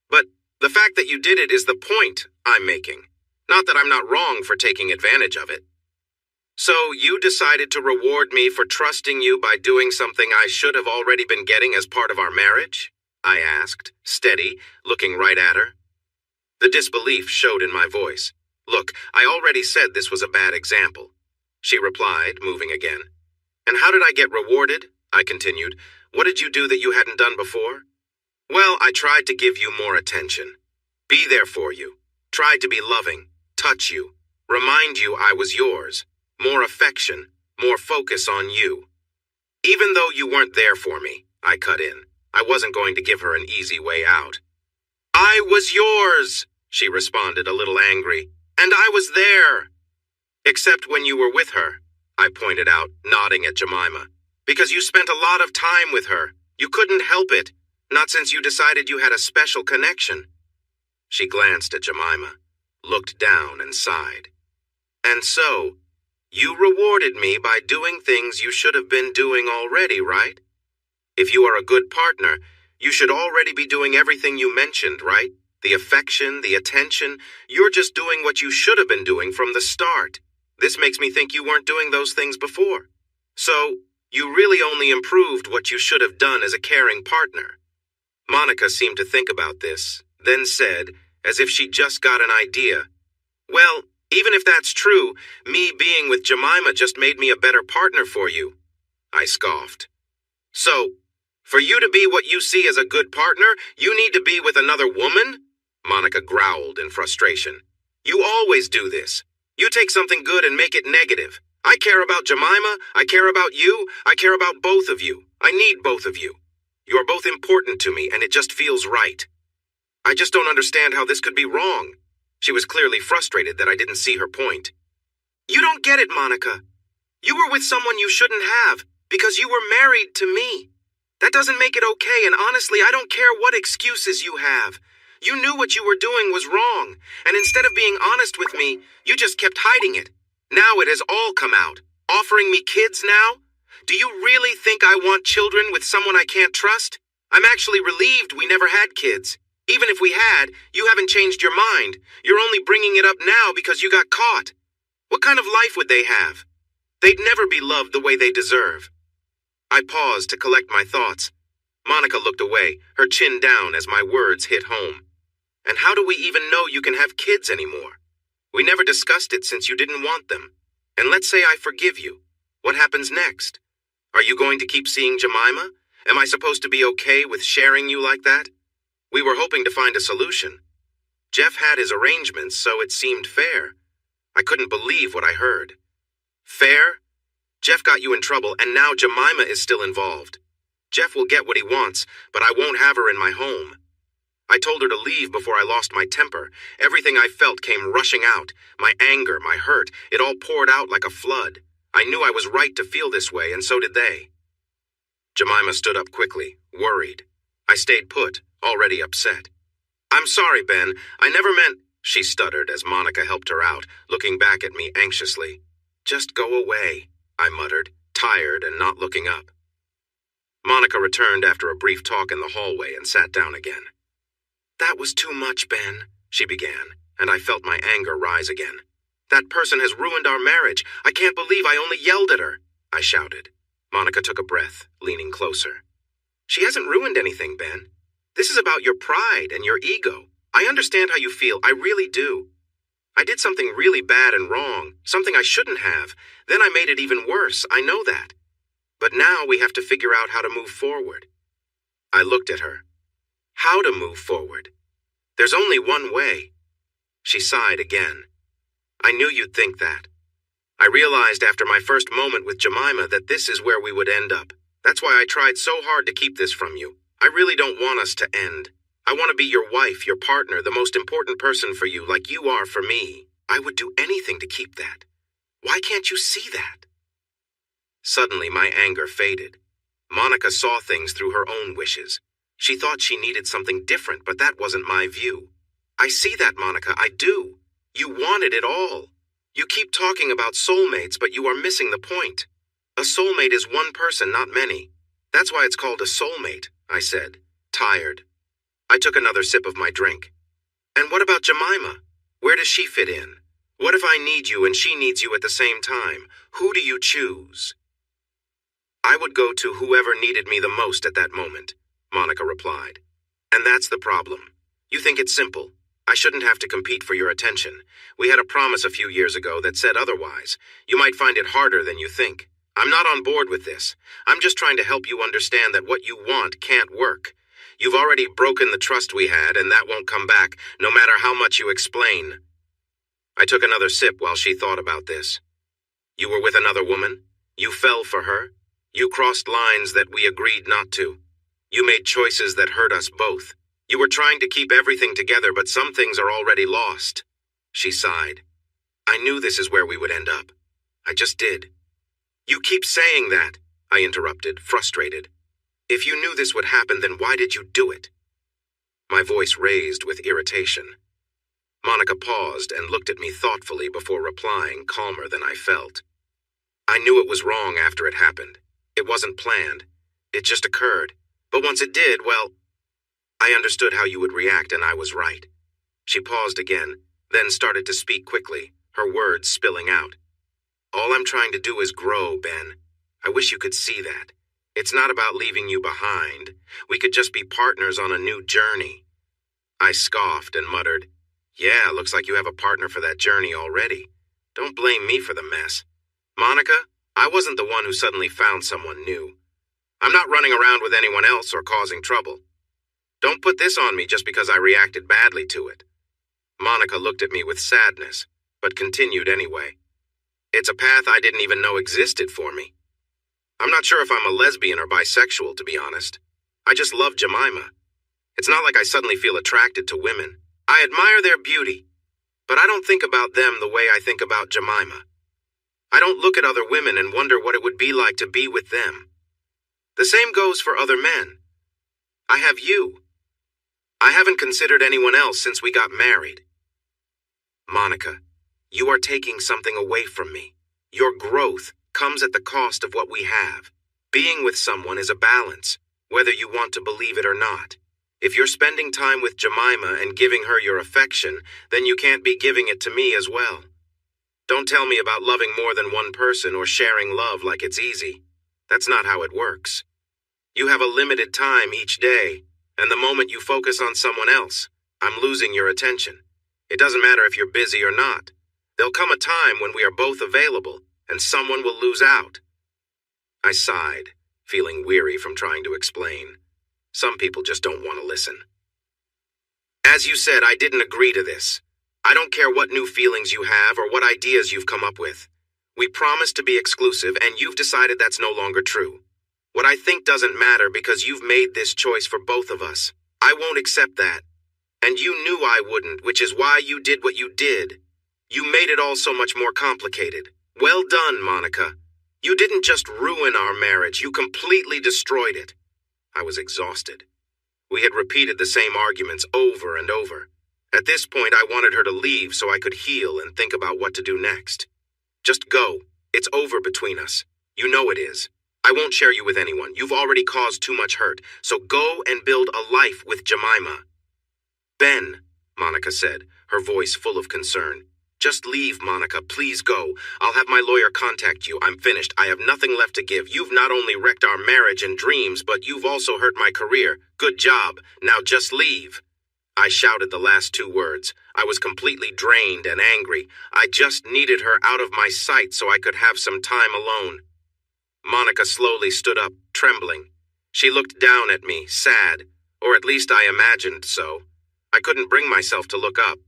But the fact that you did it is the point I'm making. Not that I'm not wrong for taking advantage of it. So you decided to reward me for trusting you by doing something I should have already been getting as part of our marriage? I asked, steady, looking right at her. The disbelief showed in my voice. Look, I already said this was a bad example. She replied, moving again. And how did I get rewarded? I continued. What did you do that you hadn't done before? Well, I tried to give you more attention. Be there for you. Tried to be loving. Touch you. Remind you I was yours. More affection. More focus on you. Even though you weren't there for me, I cut in. I wasn't going to give her an easy way out. I was yours, she responded, a little angry. And I was there. Except when you were with her, I pointed out, nodding at Jemima. Because you spent a lot of time with her. You couldn't help it. Not since you decided you had a special connection. She glanced at Jemima, looked down and sighed. And so, you rewarded me by doing things you should have been doing already, right? If you are a good partner, you should already be doing everything you mentioned, right? The affection, the attention. You're just doing what you should have been doing from the start. This makes me think you weren't doing those things before. So, you really only improved what you should have done as a caring partner. Monica seemed to think about this, then said, as if she just got an idea, well, even if that's true, me being with Jemima just made me a better partner for you. I scoffed. So, for you to be what you see as a good partner, you need to be with another woman? Monica growled in frustration. You always do this. You take something good and make it negative. I care about Jemima, I care about you, I care about both of you. I need both of you. You are both important to me, and it just feels right. I just don't understand how this could be wrong. She was clearly frustrated that I didn't see her point. You don't get it, Monica. You were with someone you shouldn't have, because you were married to me. That doesn't make it okay, and honestly, I don't care what excuses you have. You knew what you were doing was wrong, and instead of being honest with me, you just kept hiding it. Now it has all come out. Offering me kids now? Do you really think I want children with someone I can't trust? I'm actually relieved we never had kids. Even if we had, you haven't changed your mind. You're only bringing it up now because you got caught. What kind of life would they have? They'd never be loved the way they deserve. I paused to collect my thoughts. Monica looked away, her chin down as my words hit home. And how do we even know you can have kids anymore? We never discussed it since you didn't want them. And let's say I forgive you. What happens next? Are you going to keep seeing Jemima? Am I supposed to be okay with sharing you like that? We were hoping to find a solution. Jeff had his arrangements, so it seemed fair. I couldn't believe what I heard. Fair? Jeff got you in trouble, and now Jemima is still involved. Jeff will get what he wants, but I won't have her in my home. I told her to leave before I lost my temper. Everything I felt came rushing out. My anger, my hurt, it all poured out like a flood. I knew I was right to feel this way, and so did they. Jemima stood up quickly, worried. I stayed put, already upset. I'm sorry, Ben. I never meant... She stuttered as Monica helped her out, looking back at me anxiously. Just go away, I muttered, tired and not looking up. Monica returned after a brief talk in the hallway and sat down again. That was too much, Ben, she began, and I felt my anger rise again. That person has ruined our marriage. I can't believe I only yelled at her, I shouted. Monica took a breath, leaning closer. She hasn't ruined anything, Ben. This is about your pride and your ego. I understand how you feel, I really do. I did something really bad and wrong, something I shouldn't have. Then I made it even worse, I know that. But now we have to figure out how to move forward. I looked at her. How to move forward? There's only one way. She sighed again. I knew you'd think that. I realized after my first moment with Jemima that this is where we would end up. That's why I tried so hard to keep this from you. I really don't want us to end. I want to be your wife, your partner, the most important person for you, like you are for me. I would do anything to keep that. Why can't you see that? Suddenly, my anger faded. Monica saw things through her own wishes. She thought she needed something different, but that wasn't my view. I see that, Monica, I do. You wanted it all. You keep talking about soulmates, but you are missing the point. A soulmate is one person, not many. That's why it's called a soulmate, I said, tired. I took another sip of my drink. And what about Jemima? Where does she fit in? What if I need you and she needs you at the same time? Who do you choose? I would go to whoever needed me the most at that moment, Monica replied. And that's the problem. You think it's simple. I shouldn't have to compete for your attention. We had a promise a few years ago that said otherwise. You might find it harder than you think. I'm not on board with this. I'm just trying to help you understand that what you want can't work. You've already broken the trust we had, and that won't come back, no matter how much you explain. I took another sip while she thought about this. You were with another woman? You fell for her? You crossed lines that we agreed not to. You made choices that hurt us both. You were trying to keep everything together, but some things are already lost. She sighed. I knew this is where we would end up. I just did. You keep saying that, I interrupted, frustrated. If you knew this would happen, then why did you do it? My voice raised with irritation. Monica paused and looked at me thoughtfully before replying, calmer than I felt. I knew it was wrong after it happened. It wasn't planned. It just occurred. But once it did, well, I understood how you would react, and I was right. She paused again, then started to speak quickly, her words spilling out. All I'm trying to do is grow, Ben. I wish you could see that. It's not about leaving you behind. We could just be partners on a new journey. I scoffed and muttered, Yeah, looks like you have a partner for that journey already. Don't blame me for the mess. Monica, I wasn't the one who suddenly found someone new. I'm not running around with anyone else or causing trouble. Don't put this on me just because I reacted badly to it. Monica looked at me with sadness, but continued anyway. It's a path I didn't even know existed for me. I'm not sure if I'm a lesbian or bisexual, to be honest. I just love Jemima. It's not like I suddenly feel attracted to women. I admire their beauty, but I don't think about them the way I think about Jemima. I don't look at other women and wonder what it would be like to be with them. The same goes for other men. I have you. I haven't considered anyone else since we got married. Monica, You are taking something away from me. Your growth comes at the cost of what we have. Being with someone is a balance, whether you want to believe it or not. If you're spending time with Jemima and giving her your affection, then you can't be giving it to me as well. Don't tell me about loving more than one person or sharing love like it's easy. That's not how it works. You have a limited time each day, and the moment you focus on someone else, I'm losing your attention. It doesn't matter if you're busy or not. There'll come a time when we are both available, and someone will lose out. I sighed, feeling weary from trying to explain. Some people just don't want to listen. As you said, I didn't agree to this. I don't care what new feelings you have or what ideas you've come up with. We promised to be exclusive, and you've decided that's no longer true. What I think doesn't matter because you've made this choice for both of us. I won't accept that. And you knew I wouldn't, which is why you did what you did. You made it all so much more complicated. Well done, Monica. You didn't just ruin our marriage, you completely destroyed it. I was exhausted. We had repeated the same arguments over and over. At this point, I wanted her to leave so I could heal and think about what to do next. Just go. It's over between us. You know it is. I won't share you with anyone. You've already caused too much hurt, so go and build a life with Jemima. Ben, Monica said, her voice full of concern. Just leave, Monica. Please go. I'll have my lawyer contact you. I'm finished. I have nothing left to give. You've not only wrecked our marriage and dreams, but you've also hurt my career. Good job. Now just leave. I shouted the last two words. I was completely drained and angry. I just needed her out of my sight so I could have some time alone. Monica slowly stood up, trembling. She looked down at me, sad, or at least I imagined so. I couldn't bring myself to look up.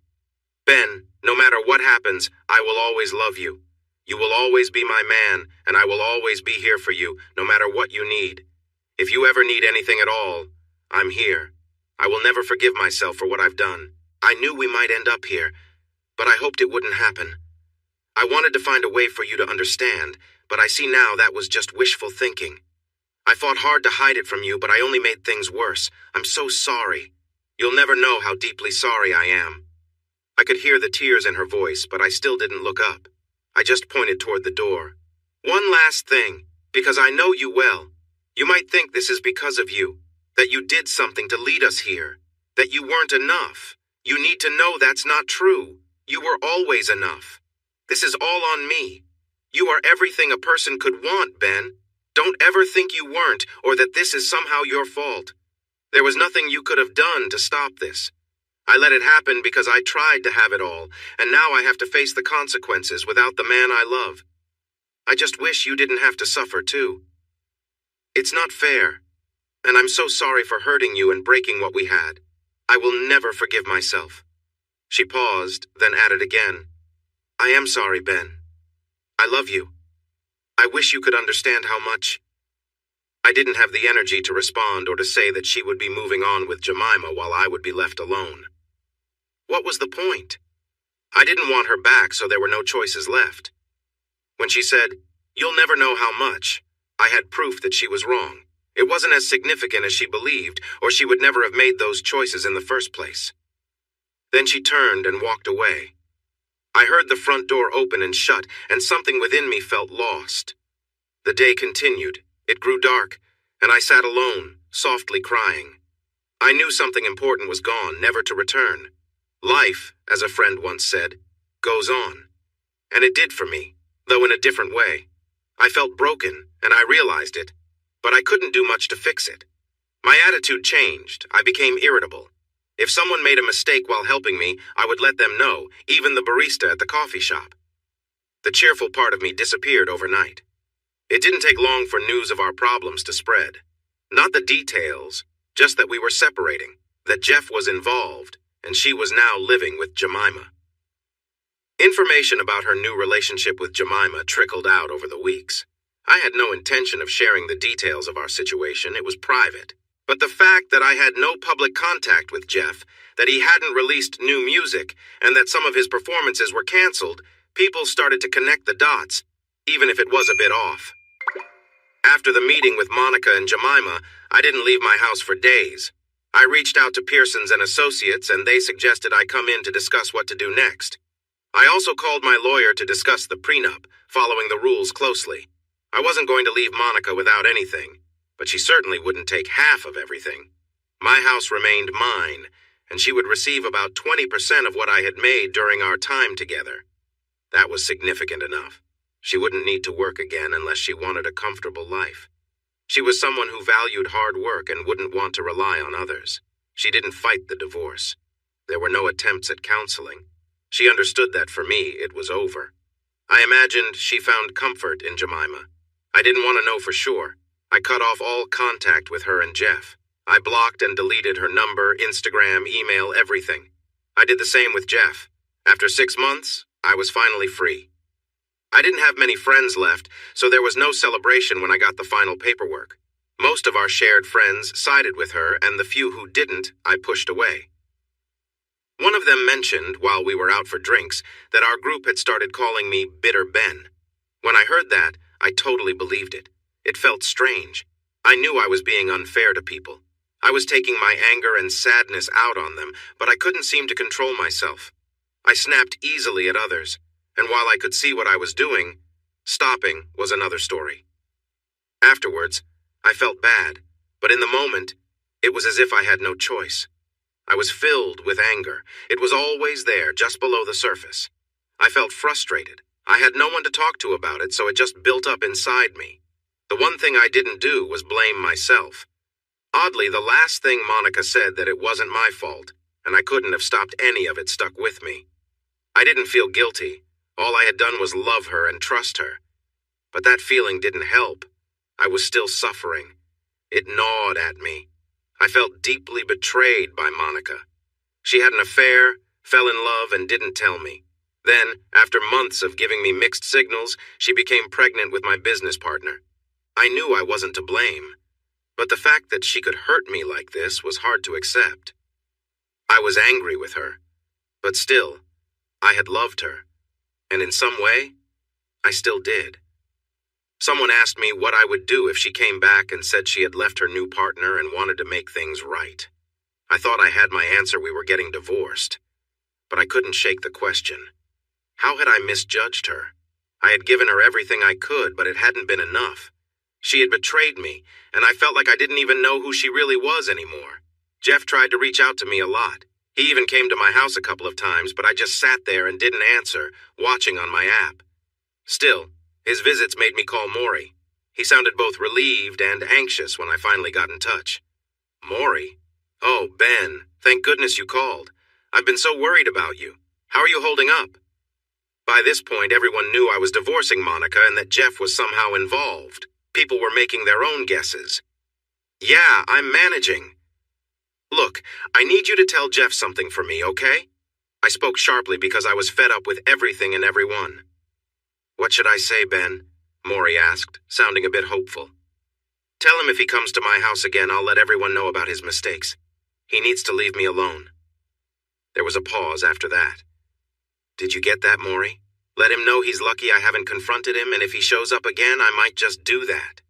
Ben, no matter what happens, I will always love you. You will always be my man, and I will always be here for you, no matter what you need. If you ever need anything at all, I'm here. I will never forgive myself for what I've done. I knew we might end up here, but I hoped it wouldn't happen. I wanted to find a way for you to understand, but I see now that was just wishful thinking. I fought hard to hide it from you, but I only made things worse. I'm so sorry. You'll never know how deeply sorry I am. I could hear the tears in her voice, but I still didn't look up. I just pointed toward the door. One last thing, because I know you well. You might think this is because of you, that you did something to lead us here, that you weren't enough. You need to know that's not true. You were always enough. This is all on me. You are everything a person could want, Ben. Don't ever think you weren't, or that this is somehow your fault. There was nothing you could have done to stop this. I let it happen because I tried to have it all, and now I have to face the consequences without the man I love. I just wish you didn't have to suffer, too. It's not fair, and I'm so sorry for hurting you and breaking what we had. I will never forgive myself. She paused, then added again, I am sorry, Ben. I love you. I wish you could understand how much. I didn't have the energy to respond or to say that she would be moving on with Jemima while I would be left alone. What was the point? I didn't want her back, so there were no choices left. When she said, you'll never know how much, I had proof that she was wrong. It wasn't as significant as she believed, or she would never have made those choices in the first place. Then she turned and walked away. I heard the front door open and shut, and something within me felt lost. The day continued. It grew dark, and I sat alone, softly crying. I knew something important was gone, never to return. Life, as a friend once said, goes on. And it did for me, though in a different way. I felt broken, and I realized it, but I couldn't do much to fix it. My attitude changed. I became irritable. If someone made a mistake while helping me, I would let them know, even the barista at the coffee shop. The cheerful part of me disappeared overnight. It didn't take long for news of our problems to spread. Not the details, just that we were separating, that Jeff was involved, and she was now living with Jemima. Information about her new relationship with Jemima trickled out over the weeks. I had no intention of sharing the details of our situation. It was private. But the fact that I had no public contact with Jeff, that he hadn't released new music, and that some of his performances were canceled, people started to connect the dots, even if it was a bit off. After the meeting with Monica and Jemima, I didn't leave my house for days. I reached out to Pearsons and Associates, and they suggested I come in to discuss what to do next. I also called my lawyer to discuss the prenup, following the rules closely. I wasn't going to leave Monica without anything, but she certainly wouldn't take half of everything. My house remained mine, and she would receive about 20% of what I had made during our time together. That was significant enough. She wouldn't need to work again unless she wanted a comfortable life. She was someone who valued hard work and wouldn't want to rely on others. She didn't fight the divorce. There were no attempts at counseling. She understood that for me, it was over. I imagined she found comfort in Jemima. I didn't want to know for sure. I cut off all contact with her and Jeff. I blocked and deleted her number, Instagram, email, everything. I did the same with Jeff. After 6 months, I was finally free. I didn't have many friends left, so there was no celebration when I got the final paperwork. Most of our shared friends sided with her, and the few who didn't, I pushed away. One of them mentioned, while we were out for drinks, that our group had started calling me Bitter Ben. When I heard that, I totally believed it. It felt strange. I knew I was being unfair to people. I was taking my anger and sadness out on them, but I couldn't seem to control myself. I snapped easily at others, and while I could see what I was doing, stopping was another story. Afterwards, I felt bad, but in the moment, it was as if I had no choice. I was filled with anger. It was always there, just below the surface. I felt frustrated. I had no one to talk to about it, so it just built up inside me. The one thing I didn't do was blame myself. Oddly, the last thing Monica said that it wasn't my fault, and I couldn't have stopped any of it stuck with me. I didn't feel guilty. All I had done was love her and trust her. But that feeling didn't help. I was still suffering. It gnawed at me. I felt deeply betrayed by Monica. She had an affair, fell in love, and didn't tell me. Then, after months of giving me mixed signals, she became pregnant with my business partner. I knew I wasn't to blame, but the fact that she could hurt me like this was hard to accept. I was angry with her, but still, I had loved her, and in some way, I still did. Someone asked me what I would do if she came back and said she had left her new partner and wanted to make things right. I thought I had my answer: we were getting divorced. But I couldn't shake the question. How had I misjudged her? I had given her everything I could, but it hadn't been enough. She had betrayed me, and I felt like I didn't even know who she really was anymore. Jeff tried to reach out to me a lot. He even came to my house a couple of times, but I just sat there and didn't answer, watching on my app. Still, his visits made me call Maury. He sounded both relieved and anxious when I finally got in touch. Maury? Oh, Ben, thank goodness you called. I've been so worried about you. How are you holding up? By this point, everyone knew I was divorcing Monica and that Jeff was somehow involved. People were making their own guesses. Yeah, I'm managing. Look, I need you to tell Jeff something for me, okay? I spoke sharply because I was fed up with everything and everyone. What should I say, Ben? Maury asked, sounding a bit hopeful. Tell him if he comes to my house again, I'll let everyone know about his mistakes. He needs to leave me alone. There was a pause after that. Did you get that, Maury? Let him know he's lucky I haven't confronted him, and if he shows up again, I might just do that.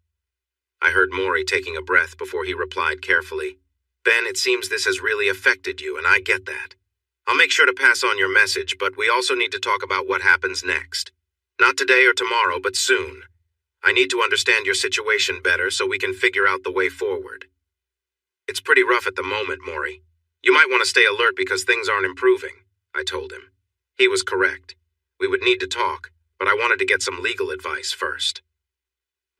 I heard Maury taking a breath before he replied carefully. Ben, it seems this has really affected you, and I get that. I'll make sure to pass on your message, but we also need to talk about what happens next. Not today or tomorrow, but soon. I need to understand your situation better so we can figure out the way forward. It's pretty rough at the moment, Maury. You might want to stay alert because things aren't improving, I told him. He was correct. We would need to talk, but I wanted to get some legal advice first.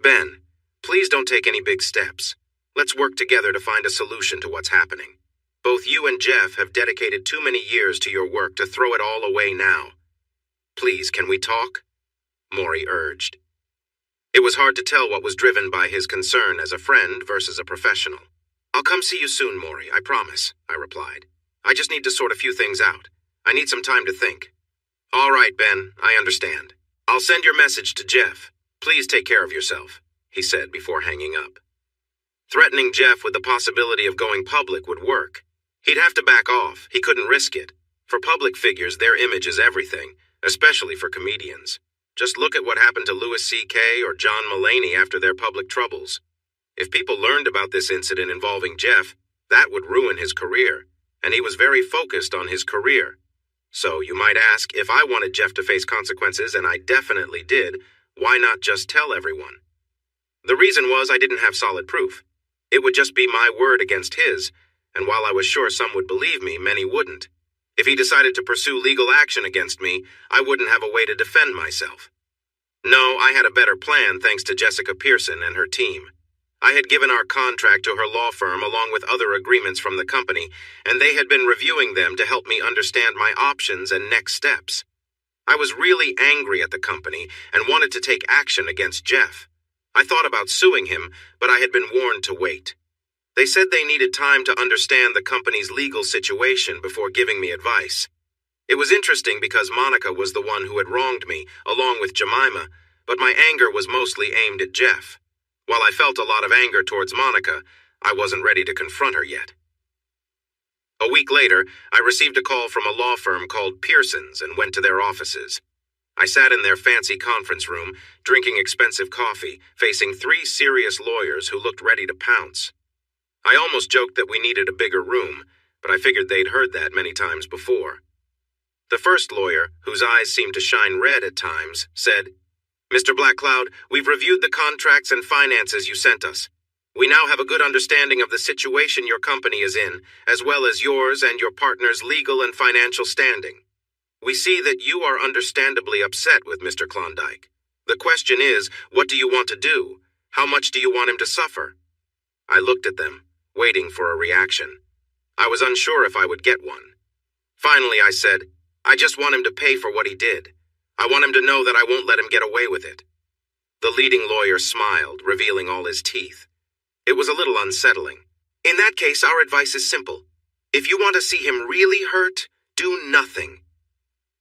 Ben, please don't take any big steps. Let's work together to find a solution to what's happening. Both you and Jeff have dedicated too many years to your work to throw it all away now. Please, can we talk? Maury urged. It was hard to tell what was driven by his concern as a friend versus a professional. I'll come see you soon, Maury, I promise, I replied. I just need to sort a few things out. I need some time to think. All right, Ben, I understand. I'll send your message to Jeff. Please take care of yourself, he said before hanging up. Threatening Jeff with the possibility of going public would work. He'd have to back off. He couldn't risk it. For public figures, their image is everything, especially for comedians. Just look at what happened to Louis C.K. or John Mulaney after their public troubles. If people learned about this incident involving Jeff, that would ruin his career, and he was very focused on his career. So you might ask, if I wanted Jeff to face consequences, and I definitely did, why not just tell everyone? The reason was I didn't have solid proof. It would just be my word against his, and while I was sure some would believe me, many wouldn't. If he decided to pursue legal action against me, I wouldn't have a way to defend myself. No, I had a better plan thanks to Jessica Pearson and her team. I had given our contract to her law firm along with other agreements from the company, and they had been reviewing them to help me understand my options and next steps. I was really angry at the company and wanted to take action against Jeff. I thought about suing him, but I had been warned to wait. They said they needed time to understand the company's legal situation before giving me advice. It was interesting because Monica was the one who had wronged me, along with Jemima, but my anger was mostly aimed at Jeff. While I felt a lot of anger towards Monica, I wasn't ready to confront her yet. A week later, I received a call from a law firm called Pearson's and went to their offices. I sat in their fancy conference room, drinking expensive coffee, facing 3 serious lawyers who looked ready to pounce. I almost joked that we needed a bigger room, but I figured they'd heard that many times before. The first lawyer, whose eyes seemed to shine red at times, said, "Mr. Blackcloud, we've reviewed the contracts and finances you sent us. We now have a good understanding of the situation your company is in, as well as yours and your partner's legal and financial standing. We see that you are understandably upset with Mr. Klondike. The question is, what do you want to do? How much do you want him to suffer?" I looked at them, waiting for a reaction. I was unsure if I would get one. Finally, I said, "I just want him to pay for what he did. I want him to know that I won't let him get away with it." The leading lawyer smiled, revealing all his teeth. It was a little unsettling. "In that case, our advice is simple. If you want to see him really hurt, do nothing."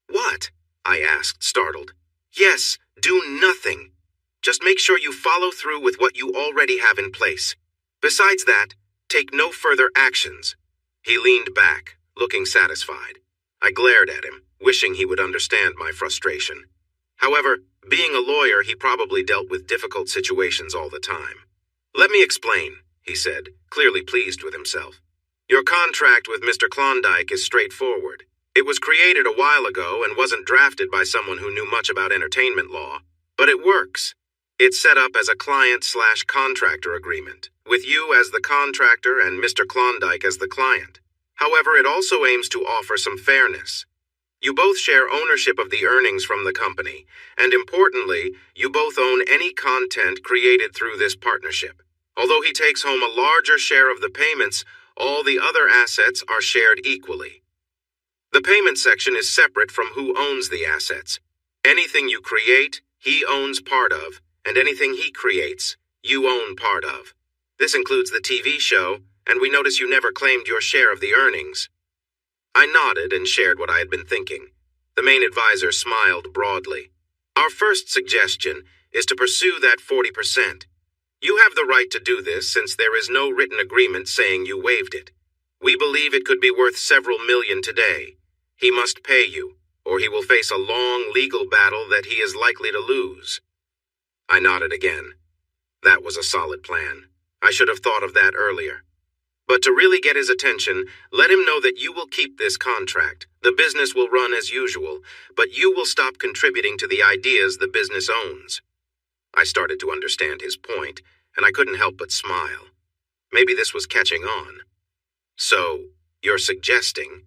"What?" I asked, startled. "Yes, do nothing. Just make sure you follow through with what you already have in place. Besides that, take no further actions." He leaned back, looking satisfied. I glared at him, wishing he would understand my frustration. However, being a lawyer, he probably dealt with difficult situations all the time. "Let me explain," he said, clearly pleased with himself. "Your contract with Mr. Klondike is straightforward. It was created a while ago and wasn't drafted by someone who knew much about entertainment law, but it works. It's set up as a client/contractor agreement, with you as the contractor and Mr. Klondike as the client. However, it also aims to offer some fairness. You both share ownership of the earnings from the company, and importantly, you both own any content created through this partnership. Although he takes home a larger share of the payments, all the other assets are shared equally. The payment section is separate from who owns the assets. Anything you create, he owns part of, and anything he creates, you own part of. This includes the TV show, and we notice you never claimed your share of the earnings." I nodded and shared what I had been thinking. The main advisor smiled broadly. "Our first suggestion is to pursue that 40%. You have the right to do this since there is no written agreement saying you waived it. We believe it could be worth several million today. He must pay you, or he will face a long legal battle that he is likely to lose." I nodded again. That was a solid plan. I should have thought of that earlier. But to really get his attention, let him know that you will keep this contract. The business will run as usual, but you will stop contributing to the ideas the business owns. I started to understand his point, and I couldn't help but smile. Maybe this was catching on. "So, you're suggesting?"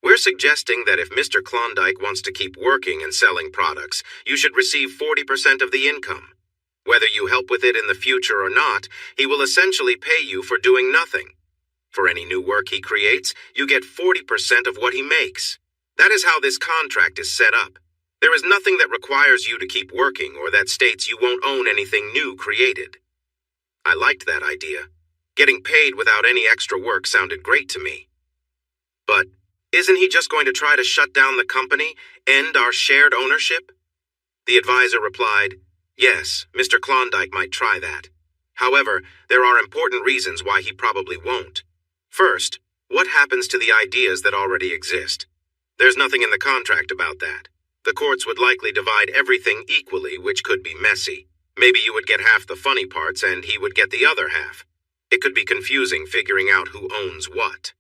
"We're suggesting that if Mr. Klondike wants to keep working and selling products, you should receive 40% of the income. Whether you help with it in the future or not, he will essentially pay you for doing nothing. For any new work he creates, you get 40% of what he makes. That is how this contract is set up. There is nothing that requires you to keep working or that states you won't own anything new created." I liked that idea. Getting paid without any extra work sounded great to me. "But isn't he just going to try to shut down the company, end our shared ownership?" The advisor replied, "Yes, Mr. Klondike might try that. However, there are important reasons why he probably won't. First, what happens to the ideas that already exist? There's nothing in the contract about that. The courts would likely divide everything equally, which could be messy. Maybe you would get half the funny parts and he would get the other half. It could be confusing figuring out who owns what.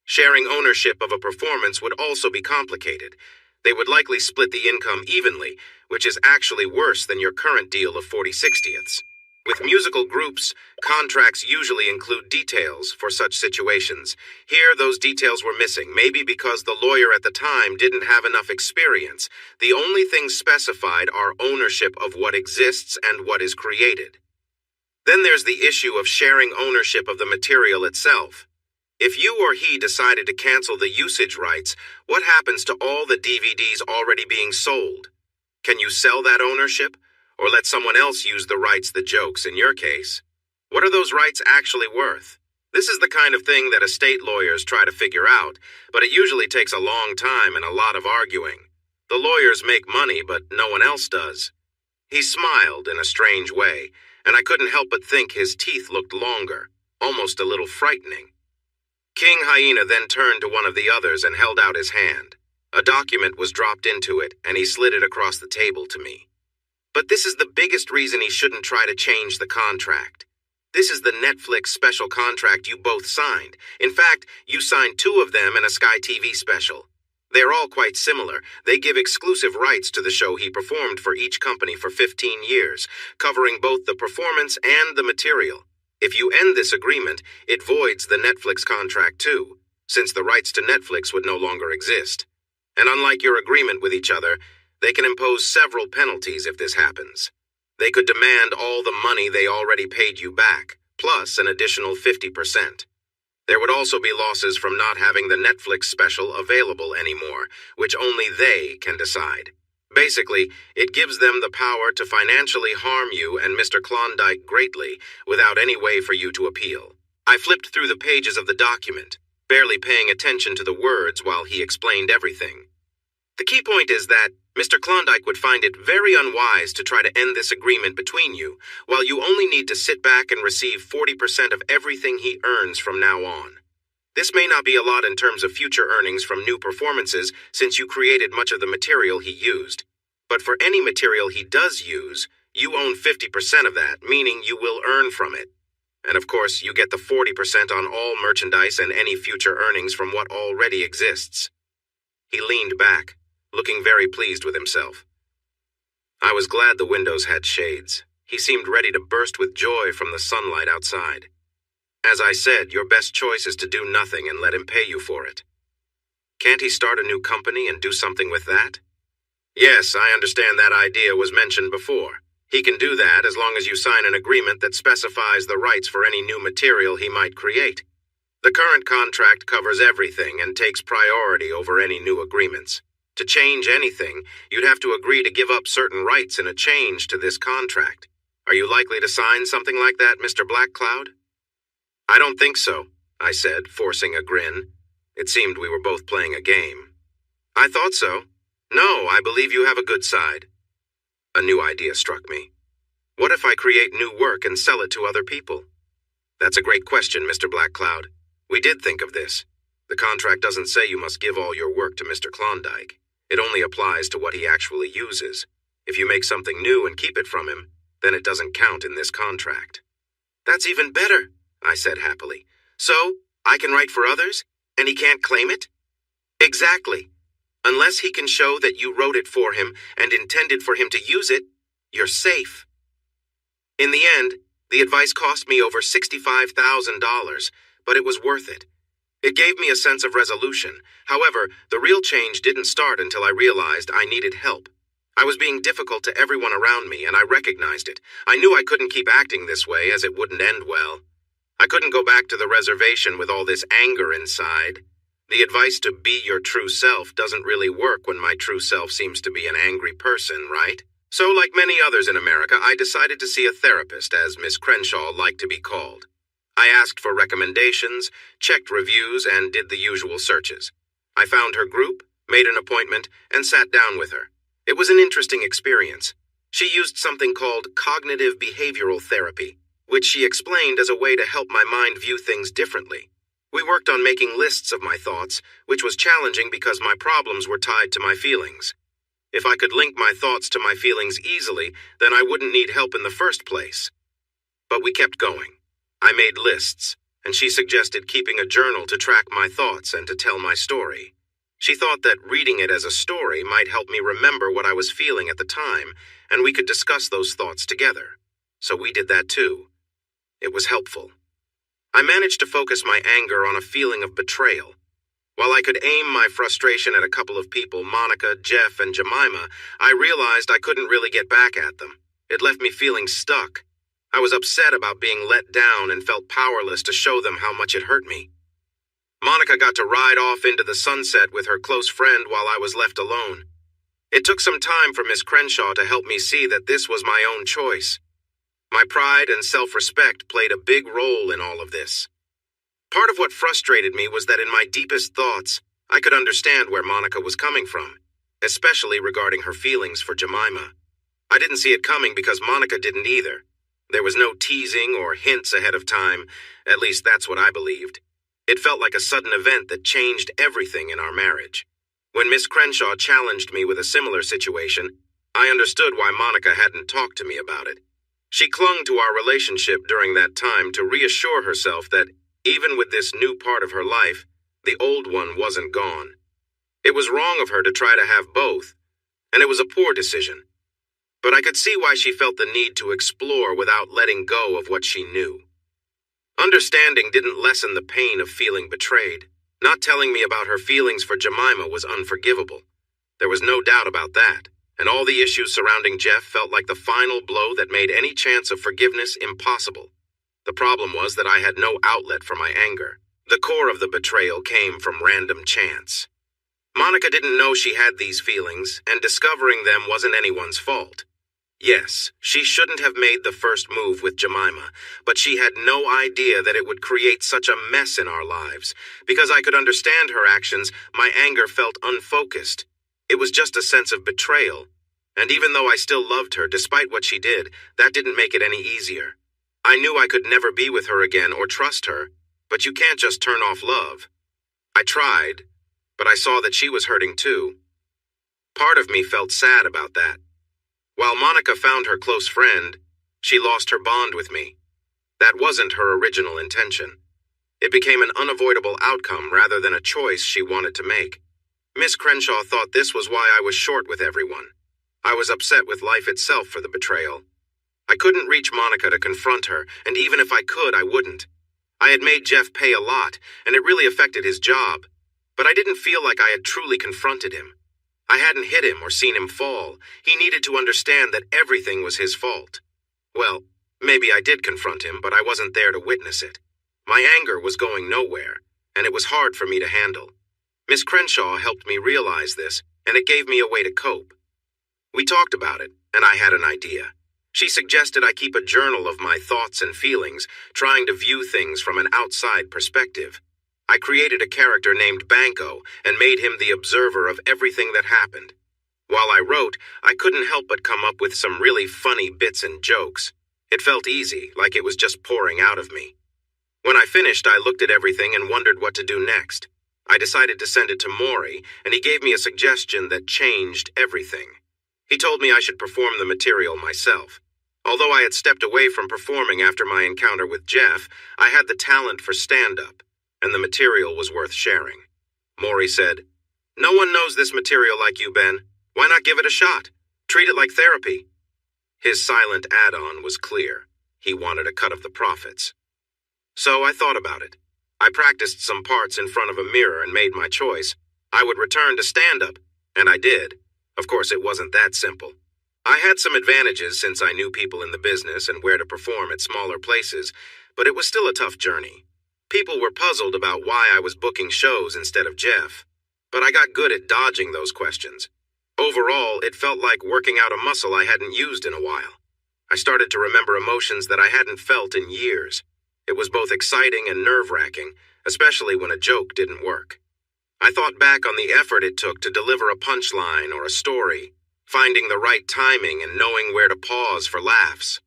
Sharing ownership of a performance would also be complicated. They would likely split the income evenly, which is actually worse than your current deal of 40/60ths. With musical groups, contracts usually include details for such situations. Here, those details were missing, maybe because the lawyer at the time didn't have enough experience. The only things specified are ownership of what exists and what is created. Then there's the issue of sharing ownership of the material itself. If you or he decided to cancel the usage rights, what happens to all the DVDs already being sold? Can you sell that ownership? Or let someone else use the rights, the jokes, in your case? What are those rights actually worth? This is the kind of thing that estate lawyers try to figure out, but it usually takes a long time and a lot of arguing. The lawyers make money, but no one else does. He smiled in a strange way, and I couldn't help but think his teeth looked longer, almost a little frightening. King Hyena then turned to one of the others and held out his hand. A document was dropped into it, and he slid it across the table to me. But this is the biggest reason he shouldn't try to change the contract. This is the Netflix special contract you both signed. In fact, you signed 2 of them in a Sky TV special. They're all quite similar. They give exclusive rights to the show he performed for each company for 15 years, covering both the performance and the material. If you end this agreement, it voids the Netflix contract too, since the rights to Netflix would no longer exist. And unlike your agreement with each other, they can impose several penalties if this happens. They could demand all the money they already paid you back, plus an additional 50%. There would also be losses from not having the Netflix special available anymore, which only they can decide. Basically, it gives them the power to financially harm you and Mr. Klondike greatly, without any way for you to appeal. I flipped through the pages of the document, barely paying attention to the words while he explained everything. The key point is that Mr. Klondike would find it very unwise to try to end this agreement between you, while you only need to sit back and receive 40% of everything he earns from now on. This may not be a lot in terms of future earnings from new performances, since you created much of the material he used. But for any material he does use, you own 50% of that, meaning you will earn from it. And of course, you get the 40% on all merchandise and any future earnings from what already exists. He leaned back, looking very pleased with himself. I was glad the windows had shades. He seemed ready to burst with joy from the sunlight outside. As I said, your best choice is to do nothing and let him pay you for it. Can't he start a new company and do something with that? Yes, I understand that idea was mentioned before. He can do that as long as you sign an agreement that specifies the rights for any new material he might create. The current contract covers everything and takes priority over any new agreements. To change anything, you'd have to agree to give up certain rights in a change to this contract. Are you likely to sign something like that, Mr. Black Cloud? I don't think so, I said, forcing a grin. It seemed we were both playing a game. I thought so. No, I believe you have a good side. A new idea struck me. What if I create new work and sell it to other people? That's a great question, Mr. Black Cloud. We did think of this. The contract doesn't say you must give all your work to Mr. Klondike. It only applies to what he actually uses. If you make something new and keep it from him, then it doesn't count in this contract. That's even better, I said happily. So, I can write for others, and he can't claim it? Exactly. Unless he can show that you wrote it for him and intended for him to use it, you're safe. In the end, the advice cost me over $65,000, but it was worth it. It gave me a sense of resolution. However, the real change didn't start until I realized I needed help. I was being difficult to everyone around me, and I recognized it. I knew I couldn't keep acting this way, as it wouldn't end well. I couldn't go back to the reservation with all this anger inside. The advice to be your true self doesn't really work when my true self seems to be an angry person, right? So, like many others in America, I decided to see a therapist, as Miss Crenshaw liked to be called. I asked for recommendations, checked reviews, and did the usual searches. I found her group, made an appointment, and sat down with her. It was an interesting experience. She used something called cognitive behavioral therapy, which she explained as a way to help my mind view things differently. We worked on making lists of my thoughts, which was challenging because my problems were tied to my feelings. If I could link my thoughts to my feelings easily, then I wouldn't need help in the first place. But we kept going. I made lists. and she suggested keeping a journal to track my thoughts and to tell my story. She thought that reading it as a story might help me remember what I was feeling at the time, and we could discuss those thoughts together. So we did that too. It was helpful. I managed to focus my anger on a feeling of betrayal. While I could aim my frustration at a couple of people, Monica, Jeff, and Jemima, I realized I couldn't really get back at them. It left me feeling stuck. I was upset about being let down and felt powerless to show them how much it hurt me. Monica got to ride off into the sunset with her close friend while I was left alone. It took some time for Miss Crenshaw to help me see that this was my own choice. My pride and self-respect played a big role in all of this. Part of what frustrated me was that in my deepest thoughts, I could understand where Monica was coming from, especially regarding her feelings for Jemima. I didn't see it coming because Monica didn't either. There was no teasing or hints ahead of time, at least that's what I believed. It felt like a sudden event that changed everything in our marriage. When Miss Crenshaw challenged me with a similar situation, I understood why Monica hadn't talked to me about it. She clung to our relationship during that time to reassure herself that, even with this new part of her life, the old one wasn't gone. It was wrong of her to try to have both, and it was a poor decision. But I could see why she felt the need to explore without letting go of what she knew. Understanding didn't lessen the pain of feeling betrayed. Not telling me about her feelings for Jemima was unforgivable. There was no doubt about that, and all the issues surrounding Jeff felt like the final blow that made any chance of forgiveness impossible. The problem was that I had no outlet for my anger. The core of the betrayal came from random chance. Monica didn't know she had these feelings, and discovering them wasn't anyone's fault. Yes, she shouldn't have made the first move with Jemima, but she had no idea that it would create such a mess in our lives. Because I could understand her actions, my anger felt unfocused. It was just a sense of betrayal. And even though I still loved her despite what she did, that didn't make it any easier. I knew I could never be with her again or trust her, but you can't just turn off love. I tried, but I saw that she was hurting too. Part of me felt sad about that. While Monica found her close friend, she lost her bond with me. That wasn't her original intention. It became an unavoidable outcome rather than a choice she wanted to make. Miss Crenshaw thought this was why I was short with everyone. I was upset with life itself for the betrayal. I couldn't reach Monica to confront her, and even if I could, I wouldn't. I had made Jeff pay a lot, and it really affected his job. But I didn't feel like I had truly confronted him. I hadn't hit him or seen him fall. He needed to understand that everything was his fault. Well, maybe I did confront him, but I wasn't there to witness it. My anger was going nowhere, and it was hard for me to handle. Miss Crenshaw helped me realize this, and it gave me a way to cope. We talked about it, and I had an idea. She suggested I keep a journal of my thoughts and feelings, trying to view things from an outside perspective. I created a character named Banco and made him the observer of everything that happened. While I wrote, I couldn't help but come up with some really funny bits and jokes. It felt easy, like it was just pouring out of me. When I finished, I looked at everything and wondered what to do next. I decided to send it to Maury, and he gave me a suggestion that changed everything. He told me I should perform the material myself. Although I had stepped away from performing after my encounter with Jeff, I had the talent for stand-up, and the material was worth sharing. Maury said, "No one knows this material like you, Ben. Why not give it a shot? Treat it like therapy." His silent add-on was clear. He wanted a cut of the profits. So I thought about it. I practiced some parts in front of a mirror and made my choice. I would return to stand-up, and I did. Of course, it wasn't that simple. I had some advantages since I knew people in the business and where to perform at smaller places, but it was still a tough journey. People were puzzled about why I was booking shows instead of Jeff, but I got good at dodging those questions. Overall, it felt like working out a muscle I hadn't used in a while. I started to remember emotions that I hadn't felt in years. It was both exciting and nerve-wracking, especially when a joke didn't work. I thought back on the effort it took to deliver a punchline or a story, finding the right timing and knowing where to pause for laughs.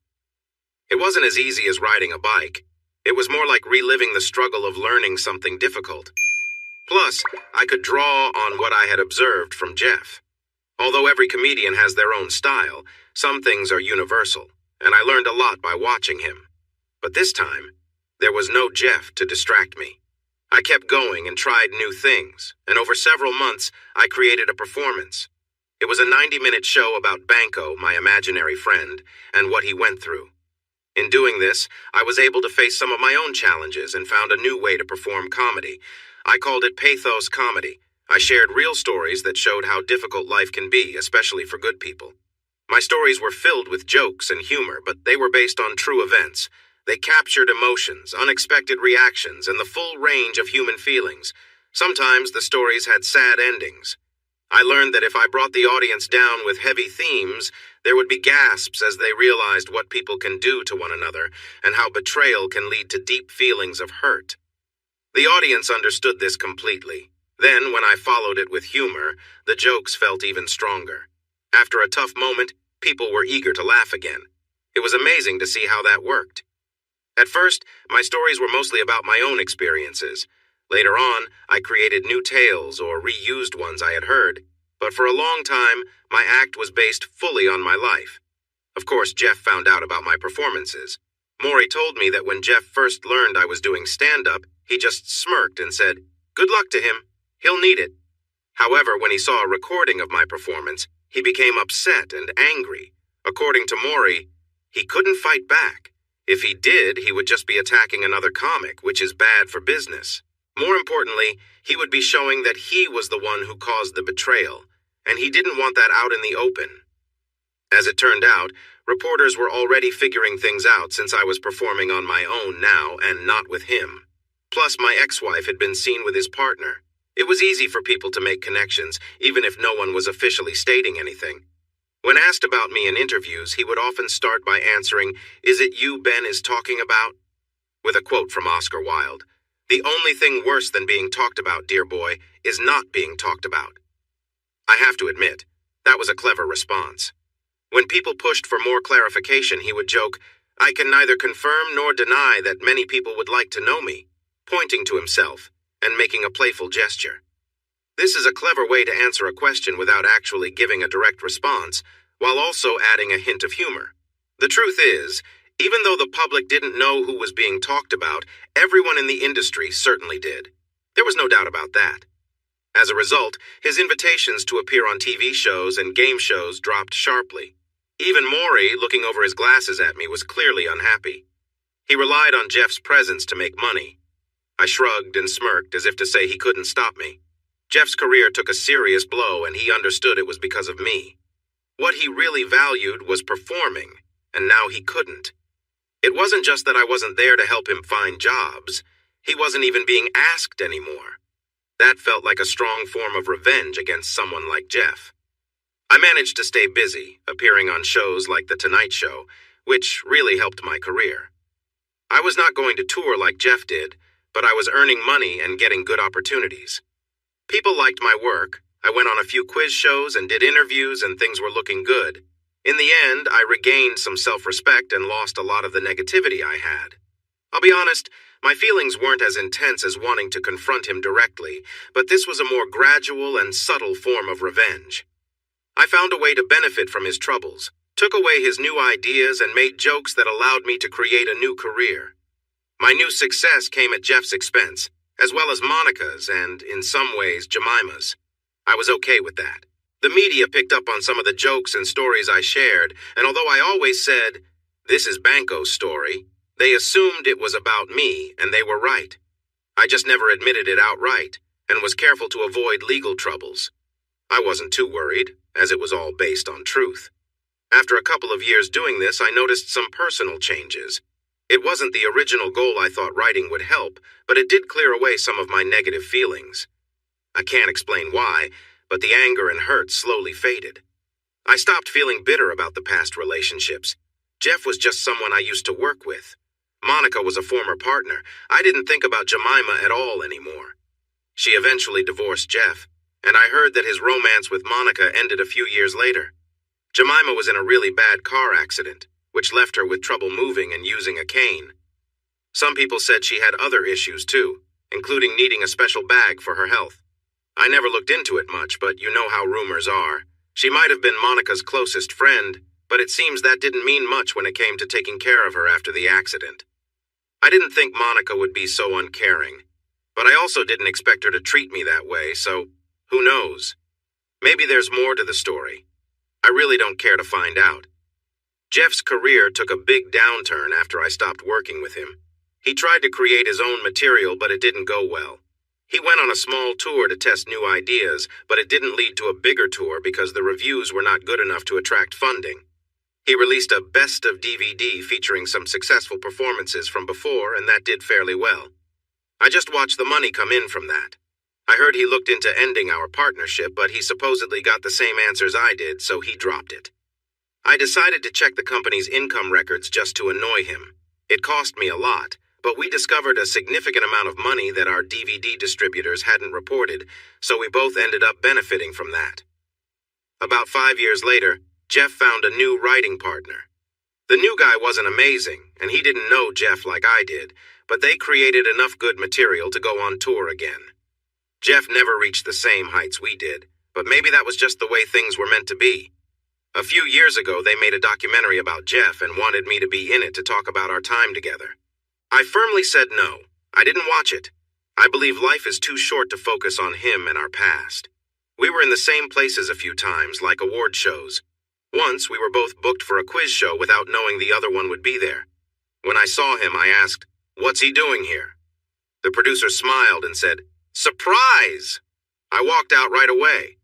It wasn't as easy as riding a bike. It was more like reliving the struggle of learning something difficult. Plus, I could draw on what I had observed from Jeff. Although every comedian has their own style, some things are universal, and I learned a lot by watching him. But this time, There was no Jeff to distract me. I kept going and tried new things, and over several months, I created a performance. It was a 90-minute show about Banco, my imaginary friend, and what he went through. In doing this, I was able to face some of my own challenges and found a new way to perform comedy. I called it pathos comedy. I shared real stories that showed how difficult life can be, especially for good people. My stories were filled with jokes and humor, but they were based on true events. They captured emotions, unexpected reactions, and the full range of human feelings. Sometimes the stories had sad endings. I learned that if I brought the audience down with heavy themes, there would be gasps as they realized what people can do to one another and how betrayal can lead to deep feelings of hurt. The audience understood this completely. Then, when I followed it with humor, the jokes felt even stronger. After a tough moment, people were eager to laugh again. It was amazing to see how that worked. At first, my stories were mostly about my own experiences. Later on, I created new tales or reused ones I had heard. But for a long time, my act was based fully on my life. Of course, Jeff found out about my performances. Maury told me that when Jeff first learned I was doing stand-up, he just smirked and said, "Good luck to him. He'll need it." However, when he saw a recording of my performance, he became upset and angry. According to Maury, he couldn't fight back. If he did, he would just be attacking another comic, which is bad for business. More importantly, he would be showing that he was the one who caused the betrayal, and he didn't want that out in the open. As it turned out, reporters were already figuring things out since I was performing on my own now and not with him. Plus, my ex-wife had been seen with his partner. It was easy for people to make connections, even if no one was officially stating anything. When asked about me in interviews, he would often start by answering, "Is it you Ben is talking about?" With a quote from Oscar Wilde, "The only thing worse than being talked about, dear boy, is not being talked about." I have to admit, that was a clever response. When people pushed for more clarification, he would joke, "I can neither confirm nor deny that many people would like to know me," pointing to himself and making a playful gesture. This is a clever way to answer a question without actually giving a direct response, while also adding a hint of humor. The truth is, even though the public didn't know who was being talked about, everyone in the industry certainly did. There was no doubt about that. As a result, his invitations to appear on TV shows and game shows dropped sharply. Even Maury, looking over his glasses at me, was clearly unhappy. He relied on Jeff's presence to make money. I shrugged and smirked as if to say he couldn't stop me. Jeff's career took a serious blow, and he understood it was because of me. What he really valued was performing, and now he couldn't. It wasn't just that I wasn't there to help him find jobs. He wasn't even being asked anymore. That felt like a strong form of revenge against someone like Jeff. I managed to stay busy, appearing on shows like The Tonight Show, which really helped my career. I was not going to tour like Jeff did, but I was earning money and getting good opportunities. People liked my work. I went on a few quiz shows and did interviews, and things were looking good. In the end, I regained some self-respect and lost a lot of the negativity I had. I'll be honest, my feelings weren't as intense as wanting to confront him directly, but this was a more gradual and subtle form of revenge. I found a way to benefit from his troubles, took away his new ideas, and made jokes that allowed me to create a new career. My new success came at Jeff's expense, as well as Monica's and, in some ways, Jemima's. I was okay with that. The media picked up on some of the jokes and stories I shared, and although I always said, "This is Banco's story," they assumed it was about me, and they were right. I just never admitted it outright, and was careful to avoid legal troubles. I wasn't too worried, as it was all based on truth. After a couple of years doing this, I noticed some personal changes. It wasn't the original goal I thought writing would help, but it did clear away some of my negative feelings. I can't explain why, but the anger and hurt slowly faded. I stopped feeling bitter about the past relationships. Jeff was just someone I used to work with. Monica was a former partner. I didn't think about Jemima at all anymore. She eventually divorced Jeff, and I heard that his romance with Monica ended a few years later. Jemima was in a really bad car accident, which left her with trouble moving and using a cane. Some people said she had other issues too, including needing a special bag for her health. I never looked into it much, but you know how rumors are. She might have been Monica's closest friend, but it seems that didn't mean much when it came to taking care of her after the accident. I didn't think Monica would be so uncaring, but I also didn't expect her to treat me that way, so who knows? Maybe there's more to the story. I really don't care to find out. Jeff's career took a big downturn after I stopped working with him. He tried to create his own material, but it didn't go well. He went on a small tour to test new ideas, but it didn't lead to a bigger tour because the reviews were not good enough to attract funding. He released a best of DVD featuring some successful performances from before, and that did fairly well. I just watched the money come in from that. I heard he looked into ending our partnership, but he supposedly got the same answers I did, so he dropped it. I decided to check the company's income records just to annoy him. It cost me a lot, but we discovered a significant amount of money that our DVD distributors hadn't reported, so we both ended up benefiting from that. About 5 years later, Jeff found a new writing partner. The new guy wasn't amazing, and he didn't know Jeff like I did, but they created enough good material to go on tour again. Jeff never reached the same heights we did, but maybe that was just the way things were meant to be. A few years ago, they made a documentary about Jeff and wanted me to be in it to talk about our time together. I firmly said no. I didn't watch it. I believe life is too short to focus on him and our past. We were in the same places a few times, like award shows. Once, we were both booked for a quiz show without knowing the other one would be there. When I saw him, I asked, "What's he doing here?" The producer smiled and said, "Surprise!" I walked out right away.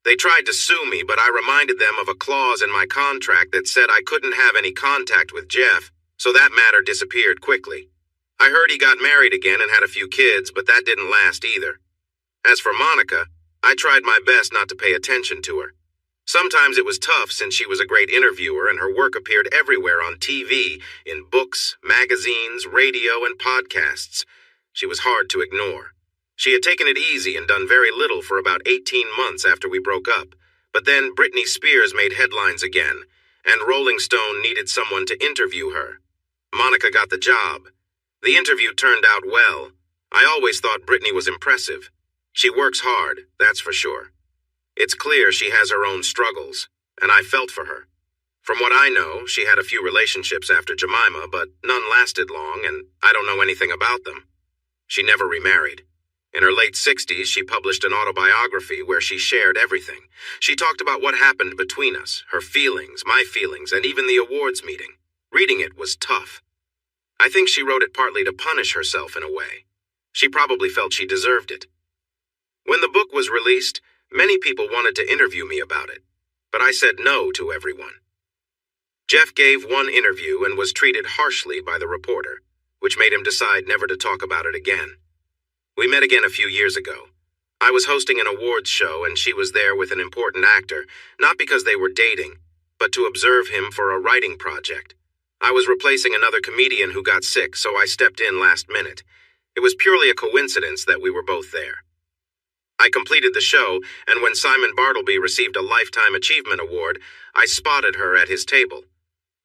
They tried to sue me, but I reminded them of a clause in my contract that said I couldn't have any contact with Jeff, so that matter disappeared quickly. I heard he got married again and had a few kids, but that didn't last either. As for Monica, I tried my best not to pay attention to her. Sometimes it was tough since she was a great interviewer and her work appeared everywhere on TV, in books, magazines, radio, and podcasts. She was hard to ignore. She had taken it easy and done very little for about 18 months after we broke up, but then Britney Spears made headlines again, and Rolling Stone needed someone to interview her. Monica got the job. The interview turned out well. I always thought Britney was impressive. She works hard, that's for sure. It's clear she has her own struggles, and I felt for her. From what I know, she had a few relationships after Jemima, but none lasted long, and I don't know anything about them. She never remarried. In her late 60s, she published an autobiography where she shared everything. She talked about what happened between us, her feelings, my feelings, and even the awards meeting. Reading it was tough. I think she wrote it partly to punish herself in a way. She probably felt she deserved it. When the book was released, many people wanted to interview me about it, but I said no to everyone. Jeff gave one interview and was treated harshly by the reporter, which made him decide never to talk about it again. We met again a few years ago. I was hosting an awards show and she was there with an important actor, not because they were dating, but to observe him for a writing project. I was replacing another comedian who got sick, so I stepped in last minute. It was purely a coincidence that we were both there. I completed the show, and when Simon Bartleby received a Lifetime Achievement Award, I spotted her at his table.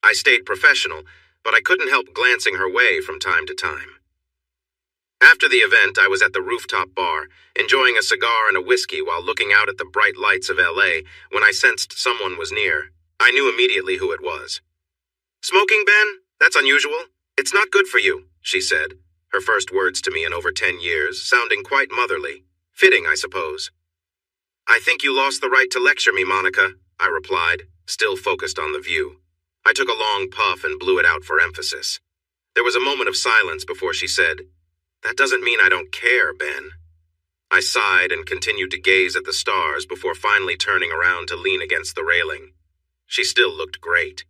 I stayed professional, but I couldn't help glancing her way from time to time. After the event, I was at the rooftop bar, enjoying a cigar and a whiskey while looking out at the bright lights of LA when I sensed someone was near. I knew immediately who it was. "Smoking, Ben? That's unusual. It's not good for you," she said, her first words to me in over 10 years, sounding quite motherly. Fitting, I suppose. "I think you lost the right to lecture me, Monica," I replied, still focused on the view. I took a long puff and blew it out for emphasis. There was a moment of silence before she said, "That doesn't mean I don't care, Ben." I sighed and continued to gaze at the stars before finally turning around to lean against the railing. She still looked great.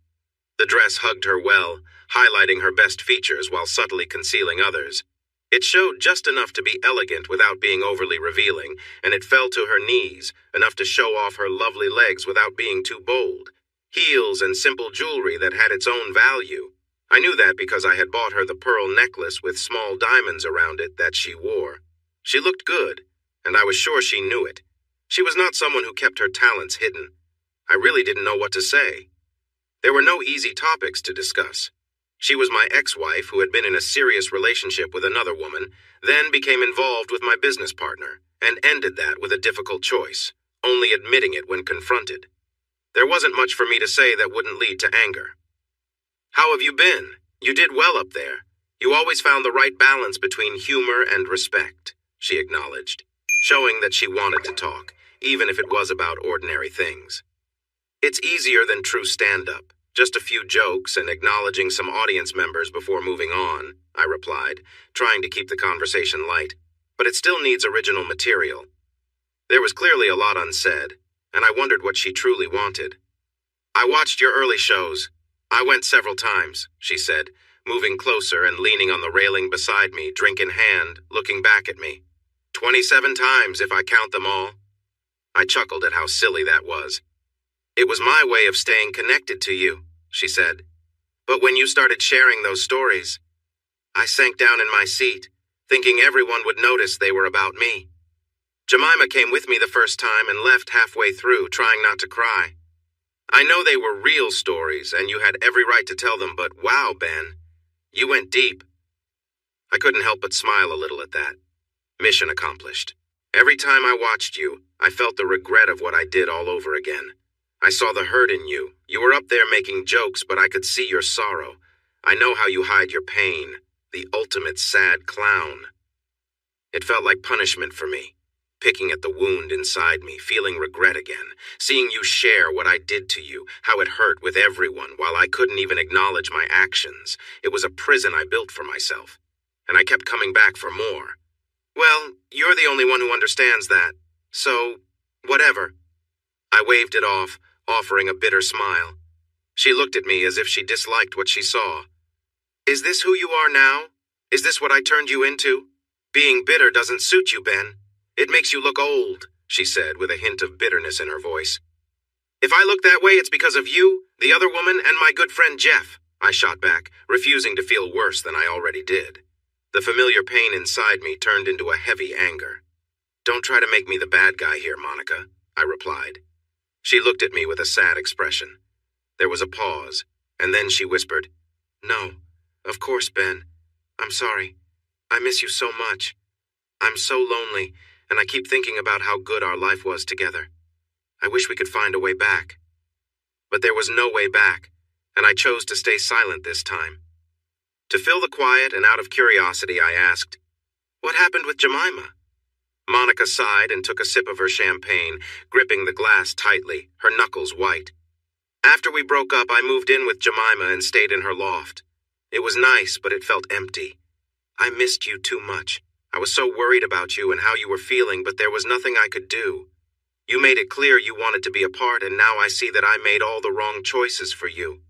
The dress hugged her well, highlighting her best features while subtly concealing others. It showed just enough to be elegant without being overly revealing, and it fell to her knees, enough to show off her lovely legs without being too bold. Heels and simple jewelry that had its own value. I knew that because I had bought her the pearl necklace with small diamonds around it that she wore. She looked good, and I was sure she knew it. She was not someone who kept her talents hidden. I really didn't know what to say. There were no easy topics to discuss. She was my ex-wife who had been in a serious relationship with another woman, then became involved with my business partner, and ended that with a difficult choice, only admitting it when confronted. There wasn't much for me to say that wouldn't lead to anger. "How have you been? You did well up there. You always found the right balance between humor and respect, she acknowledged, showing that she wanted to talk, even if it was about ordinary things. It's easier than true stand-up, just a few jokes and acknowledging some audience members before moving on, I replied, trying to keep the conversation light. But it still needs original material. There was clearly a lot unsaid, and I wondered what she truly wanted. I watched your early shows. I went several times, she said, moving closer and leaning on the railing beside me, drink in hand, looking back at me. 27 times if I count them all. I chuckled at how silly that was. It was my way of staying connected to you, she said. But when you started sharing those stories, I sank down in my seat, thinking everyone would notice they were about me. Jemima came with me the first time and left halfway through, trying not to cry. I know they were real stories, and you had every right to tell them, but wow, Ben, you went deep. I couldn't help but smile a little at that. Mission accomplished. Every time I watched you, I felt the regret of what I did all over again. I saw the hurt in you. You were up there making jokes, but I could see your sorrow. I know how you hide your pain, the ultimate sad clown. It felt like punishment for me, picking at the wound inside me, feeling regret again, seeing you share what I did to you, how it hurt with everyone while I couldn't even acknowledge my actions. It was a prison I built for myself, and I kept coming back for more. Well, you're the only one who understands that, so whatever. I waved it off, offering a bitter smile. She looked at me as if she disliked what she saw. Is this who you are now? Is this what I turned you into? Being bitter doesn't suit you, Ben. It makes you look old, she said with a hint of bitterness in her voice. If I look that way, it's because of you, the other woman, and my good friend Jeff, I shot back, refusing to feel worse than I already did. The familiar pain inside me turned into a heavy anger. Don't try to make me the bad guy here, Monica, I replied. She looked at me with a sad expression. There was a pause, and then she whispered, No, of course, Ben. I'm sorry. I miss you so much. I'm so lonely, and I keep thinking about how good our life was together. I wish we could find a way back. But there was no way back, and I chose to stay silent this time. To fill the quiet and out of curiosity, I asked, What happened with Jemima? Monica sighed and took a sip of her champagne, gripping the glass tightly, her knuckles white. After we broke up, I moved in with Jemima and stayed in her loft. It was nice, but it felt empty. I missed you too much. I was so worried about you and how you were feeling, but there was nothing I could do. You made it clear you wanted to be apart, and now I see that I made all the wrong choices for you.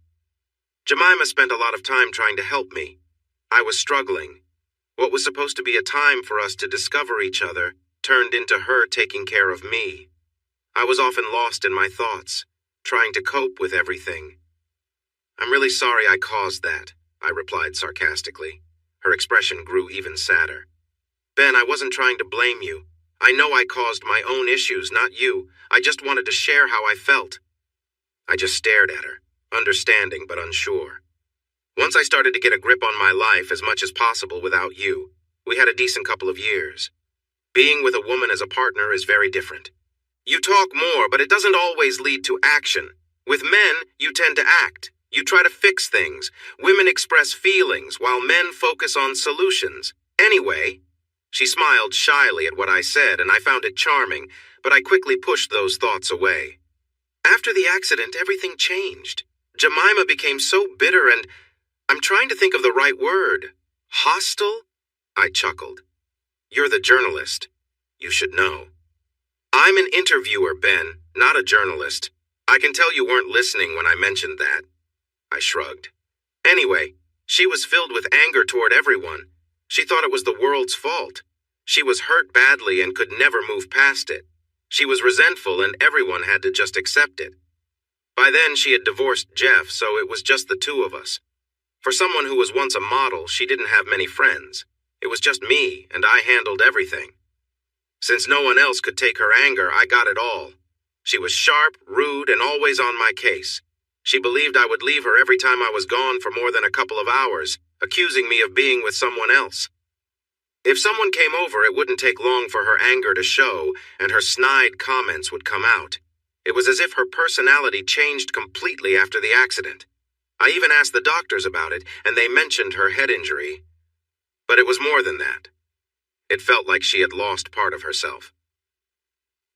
Jemima spent a lot of time trying to help me. I was struggling. What was supposed to be a time for us to discover each other turned into her taking care of me. I was often lost in my thoughts, trying to cope with everything. I'm really sorry I caused that, I replied sarcastically. Her expression grew even sadder. Ben, I wasn't trying to blame you. I know I caused my own issues, not you. I just wanted to share how I felt. I just stared at her, understanding but unsure. Once I started to get a grip on my life as much as possible without you, we had a decent couple of years. Being with a woman as a partner is very different. You talk more, but it doesn't always lead to action. With men, you tend to act. You try to fix things. Women express feelings, while men focus on solutions. Anyway, she smiled shyly at what I said, and I found it charming, but I quickly pushed those thoughts away. After the accident, everything changed. Jemima became so bitter and, I'm trying to think of the right word. Hostile? I chuckled. You're the journalist. You should know. I'm an interviewer, Ben, not a journalist. I can tell you weren't listening when I mentioned that. I shrugged. Anyway, she was filled with anger toward everyone. She thought it was the world's fault. She was hurt badly and could never move past it. She was resentful and everyone had to just accept it. By then, she had divorced Jeff, so it was just the two of us. For someone who was once a model, she didn't have many friends. It was just me, and I handled everything. Since no one else could take her anger, I got it all. She was sharp, rude, and always on my case. She believed I would leave her every time I was gone for more than a couple of hours, accusing me of being with someone else. If someone came over, it wouldn't take long for her anger to show, and her snide comments would come out. It was as if her personality changed completely after the accident. I even asked the doctors about it, and they mentioned her head injury. But it was more than that. It felt like she had lost part of herself.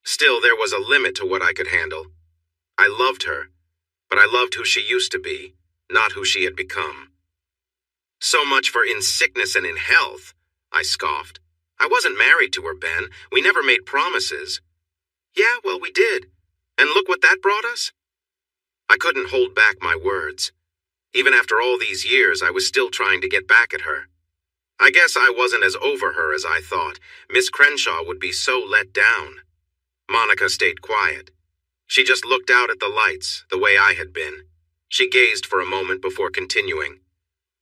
Still, there was a limit to what I could handle. I loved her, but I loved who she used to be, not who she had become. So much for in sickness and in health, I scoffed. I wasn't married to her, Ben. We never made promises. Yeah, well, we did. And look what that brought us. I couldn't hold back my words. Even after all these years, I was still trying to get back at her. I guess I wasn't as over her as I thought. Miss Crenshaw would be so let down. Monica stayed quiet. She just looked out at the lights, the way I had been. She gazed for a moment before continuing.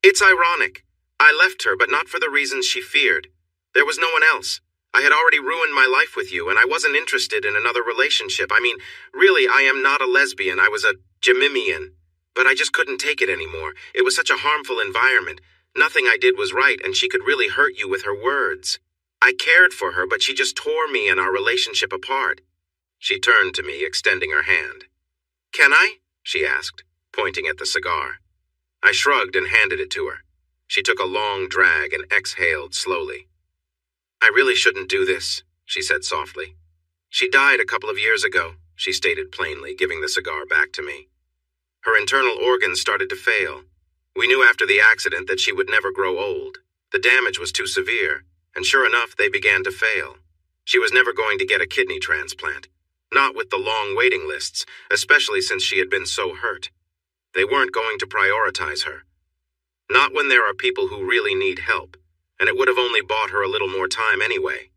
It's ironic. I left her, but not for the reasons she feared. There was no one else. I had already ruined my life with you, and I wasn't interested in another relationship. I mean, really, I am not a lesbian. I was a Gemimian. But I just couldn't take it anymore. It was such a harmful environment. Nothing I did was right, and she could really hurt you with her words. I cared for her, but she just tore me and our relationship apart. She turned to me, extending her hand. Can I? She asked, pointing at the cigar. I shrugged and handed it to her. She took a long drag and exhaled slowly. I really shouldn't do this, she said softly. She died a couple of years ago, she stated plainly, giving the cigar back to me. Her internal organs started to fail. We knew after the accident that she would never grow old. The damage was too severe, and sure enough, they began to fail. She was never going to get a kidney transplant. Not with the long waiting lists, especially since she had been so hurt. They weren't going to prioritize her. Not when there are people who really need help, and it would have only bought her a little more time anyway.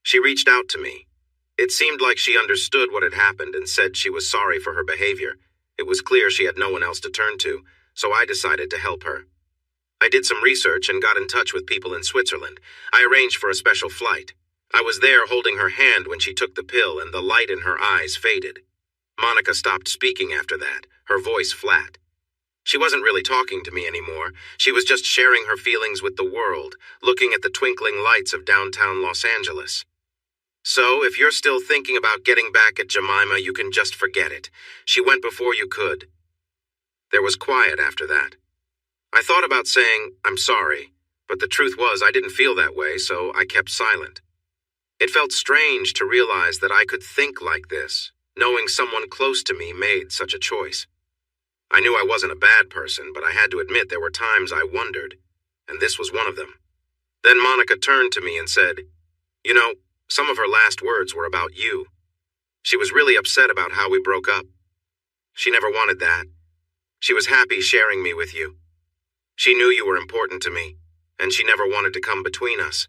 She reached out to me. It seemed like she understood what had happened and said she was sorry for her behavior. It was clear she had no one else to turn to, so I decided to help her. I did some research and got in touch with people in Switzerland. I arranged for a special flight. I was there holding her hand when she took the pill, and the light in her eyes faded. Monica stopped speaking after that, her voice flat. She wasn't really talking to me anymore. She was just sharing her feelings with the world, looking at the twinkling lights of downtown Los Angeles. So, if you're still thinking about getting back at Jemima, you can just forget it. She went before you could. There was quiet after that. I thought about saying, I'm sorry, but the truth was I didn't feel that way, so I kept silent. It felt strange to realize that I could think like this, knowing someone close to me made such a choice. I knew I wasn't a bad person, but I had to admit there were times I wondered, and this was one of them. Then Monica turned to me and said, You know, some of her last words were about you. She was really upset about how we broke up. She never wanted that. She was happy sharing me with you. She knew you were important to me, and she never wanted to come between us.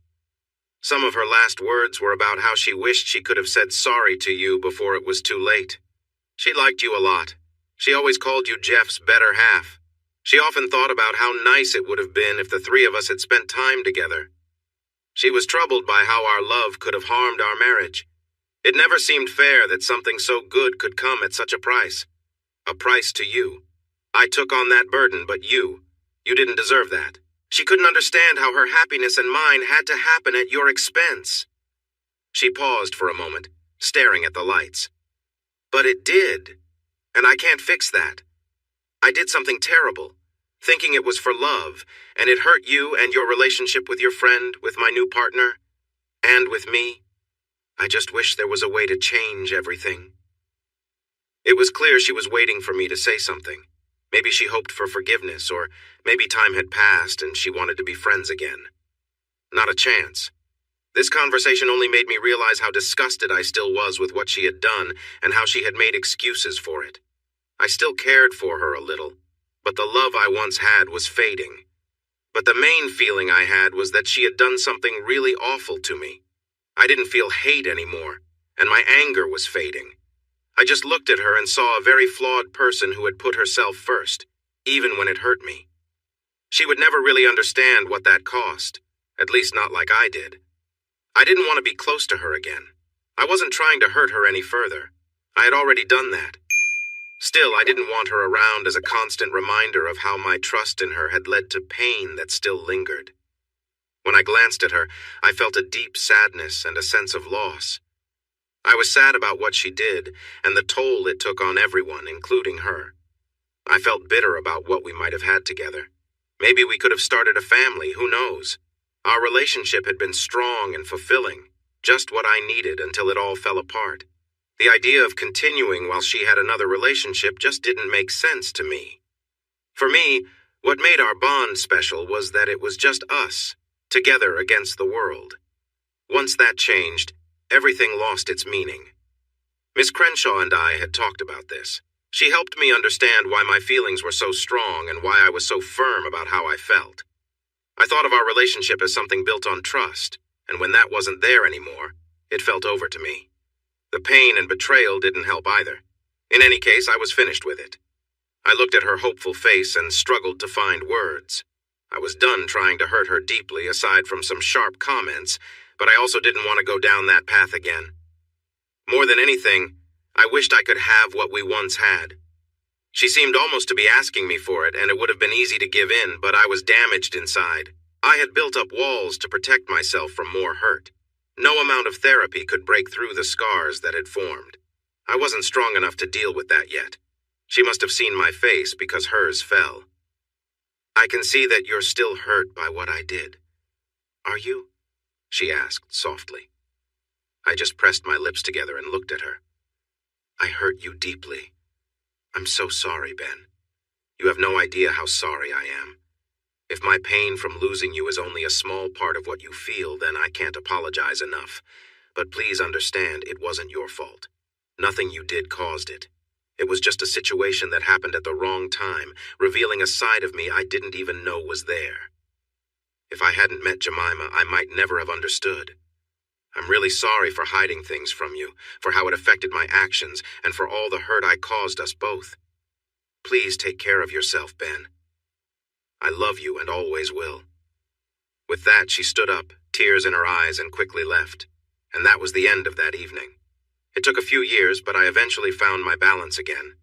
Some of her last words were about how she wished she could have said sorry to you before it was too late. She liked you a lot. She always called you Jeff's better half. She often thought about how nice it would have been if the three of us had spent time together. She was troubled by how our love could have harmed our marriage. It never seemed fair that something so good could come at such a price. A price to you. I took on that burden, but you didn't deserve that. She couldn't understand how her happiness and mine had to happen at your expense. She paused for a moment, staring at the lights. But it did, and I can't fix that. I did something terrible, thinking it was for love, and it hurt you and your relationship with your friend, with my new partner, and with me. I just wish there was a way to change everything. It was clear she was waiting for me to say something. Maybe she hoped for forgiveness, or maybe time had passed and she wanted to be friends again. Not a chance. This conversation only made me realize how disgusted I still was with what she had done and how she had made excuses for it. I still cared for her a little, but the love I once had was fading. But the main feeling I had was that she had done something really awful to me. I didn't feel hate anymore, and my anger was fading. I just looked at her and saw a very flawed person who had put herself first, even when it hurt me. She would never really understand what that cost, at least not like I did. I didn't want to be close to her again. I wasn't trying to hurt her any further. I had already done that. Still, I didn't want her around as a constant reminder of how my trust in her had led to pain that still lingered. When I glanced at her, I felt a deep sadness and a sense of loss. I was sad about what she did and the toll it took on everyone, including her. I felt bitter about what we might have had together. Maybe we could have started a family, who knows? Our relationship had been strong and fulfilling, just what I needed until it all fell apart. The idea of continuing while she had another relationship just didn't make sense to me. For me, what made our bond special was that it was just us, together against the world. Once that changed, everything lost its meaning. Miss Crenshaw and I had talked about this. She helped me understand why my feelings were so strong and why I was so firm about how I felt. I thought of our relationship as something built on trust, and when that wasn't there anymore, it felt over to me. The pain and betrayal didn't help either. In any case, I was finished with it. I looked at her hopeful face and struggled to find words. I was done trying to hurt her deeply, aside from some sharp comments, but I also didn't want to go down that path again. More than anything, I wished I could have what we once had. She seemed almost to be asking me for it, and it would have been easy to give in, but I was damaged inside. I had built up walls to protect myself from more hurt. No amount of therapy could break through the scars that had formed. I wasn't strong enough to deal with that yet. She must have seen my face because hers fell. "I can see that you're still hurt by what I did. Are you?" she asked softly. I just pressed my lips together and looked at her. "I hurt you deeply. I'm so sorry, Ben. You have no idea how sorry I am. If my pain from losing you is only a small part of what you feel, then I can't apologize enough. But please understand, it wasn't your fault. Nothing you did caused it. It was just a situation that happened at the wrong time, revealing a side of me I didn't even know was there. If I hadn't met Jemima, I might never have understood. I'm really sorry for hiding things from you, for how it affected my actions, and for all the hurt I caused us both. Please take care of yourself, Ben. I love you and always will." With that, she stood up, tears in her eyes, and quickly left. And that was the end of that evening. It took a few years, but I eventually found my balance again.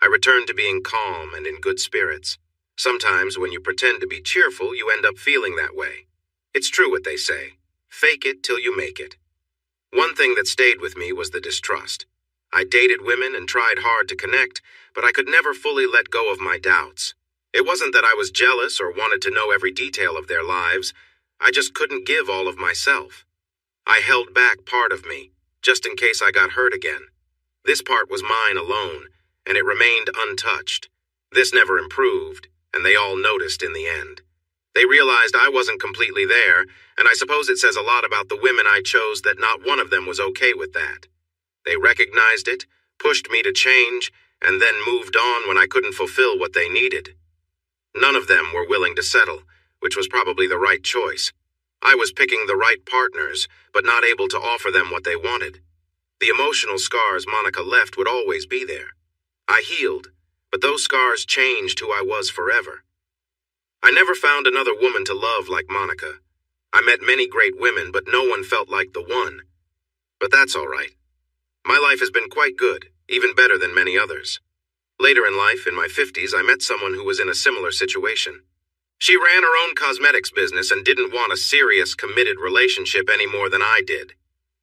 I returned to being calm and in good spirits. Sometimes when you pretend to be cheerful, you end up feeling that way. It's true what they say. Fake it till you make it. One thing that stayed with me was the distrust. I dated women and tried hard to connect, but I could never fully let go of my doubts. It wasn't that I was jealous or wanted to know every detail of their lives. I just couldn't give all of myself. I held back part of me, just in case I got hurt again. This part was mine alone, and it remained untouched. This never improved, and they all noticed in the end. They realized I wasn't completely there, and I suppose it says a lot about the women I chose that not one of them was okay with that. They recognized it, pushed me to change, and then moved on when I couldn't fulfill what they needed. None of them were willing to settle, which was probably the right choice. I was picking the right partners, but not able to offer them what they wanted. The emotional scars Monica left would always be there. I healed, but those scars changed who I was forever. I never found another woman to love like Monica. I met many great women, but no one felt like the one. But that's all right. My life has been quite good, even better than many others. Later in life, in my 50s, I met someone who was in a similar situation. She ran her own cosmetics business and didn't want a serious, committed relationship any more than I did.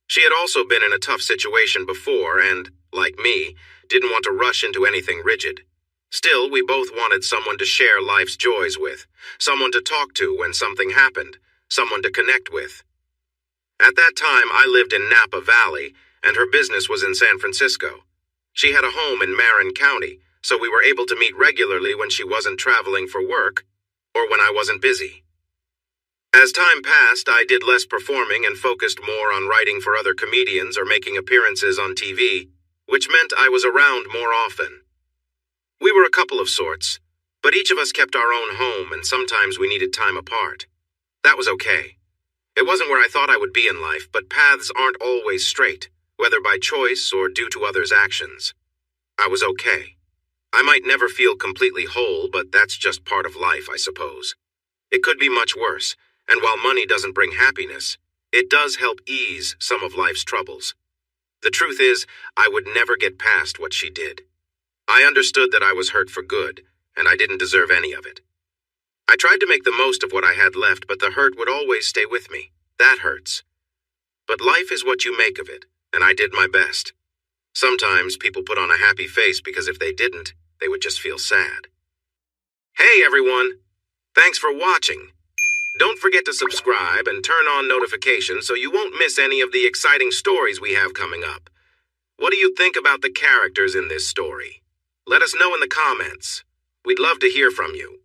She had also been in a tough situation before and, like me, didn't want to rush into anything rigid. Still, we both wanted someone to share life's joys with, someone to talk to when something happened, someone to connect with. At that time, I lived in Napa Valley, and her business was in San Francisco. She had a home in Marin County, so we were able to meet regularly when she wasn't traveling for work, or when I wasn't busy. As time passed, I did less performing and focused more on writing for other comedians or making appearances on TV, which meant I was around more often. We were a couple of sorts, but each of us kept our own home, and sometimes we needed time apart. That was okay. It wasn't where I thought I would be in life, but paths aren't always straight, whether by choice or due to others' actions. I was okay. I might never feel completely whole, but that's just part of life, I suppose. It could be much worse, and while money doesn't bring happiness, it does help ease some of life's troubles. The truth is, I would never get past what she did. I understood that I was hurt for good, and I didn't deserve any of it. I tried to make the most of what I had left, but the hurt would always stay with me. That hurts. But life is what you make of it, and I did my best. Sometimes people put on a happy face because if they didn't, they would just feel sad. Hey everyone! Thanks for watching. Don't forget to subscribe and turn on notifications so you won't miss any of the exciting stories we have coming up. What do you think about the characters in this story? Let us know in the comments. We'd love to hear from you.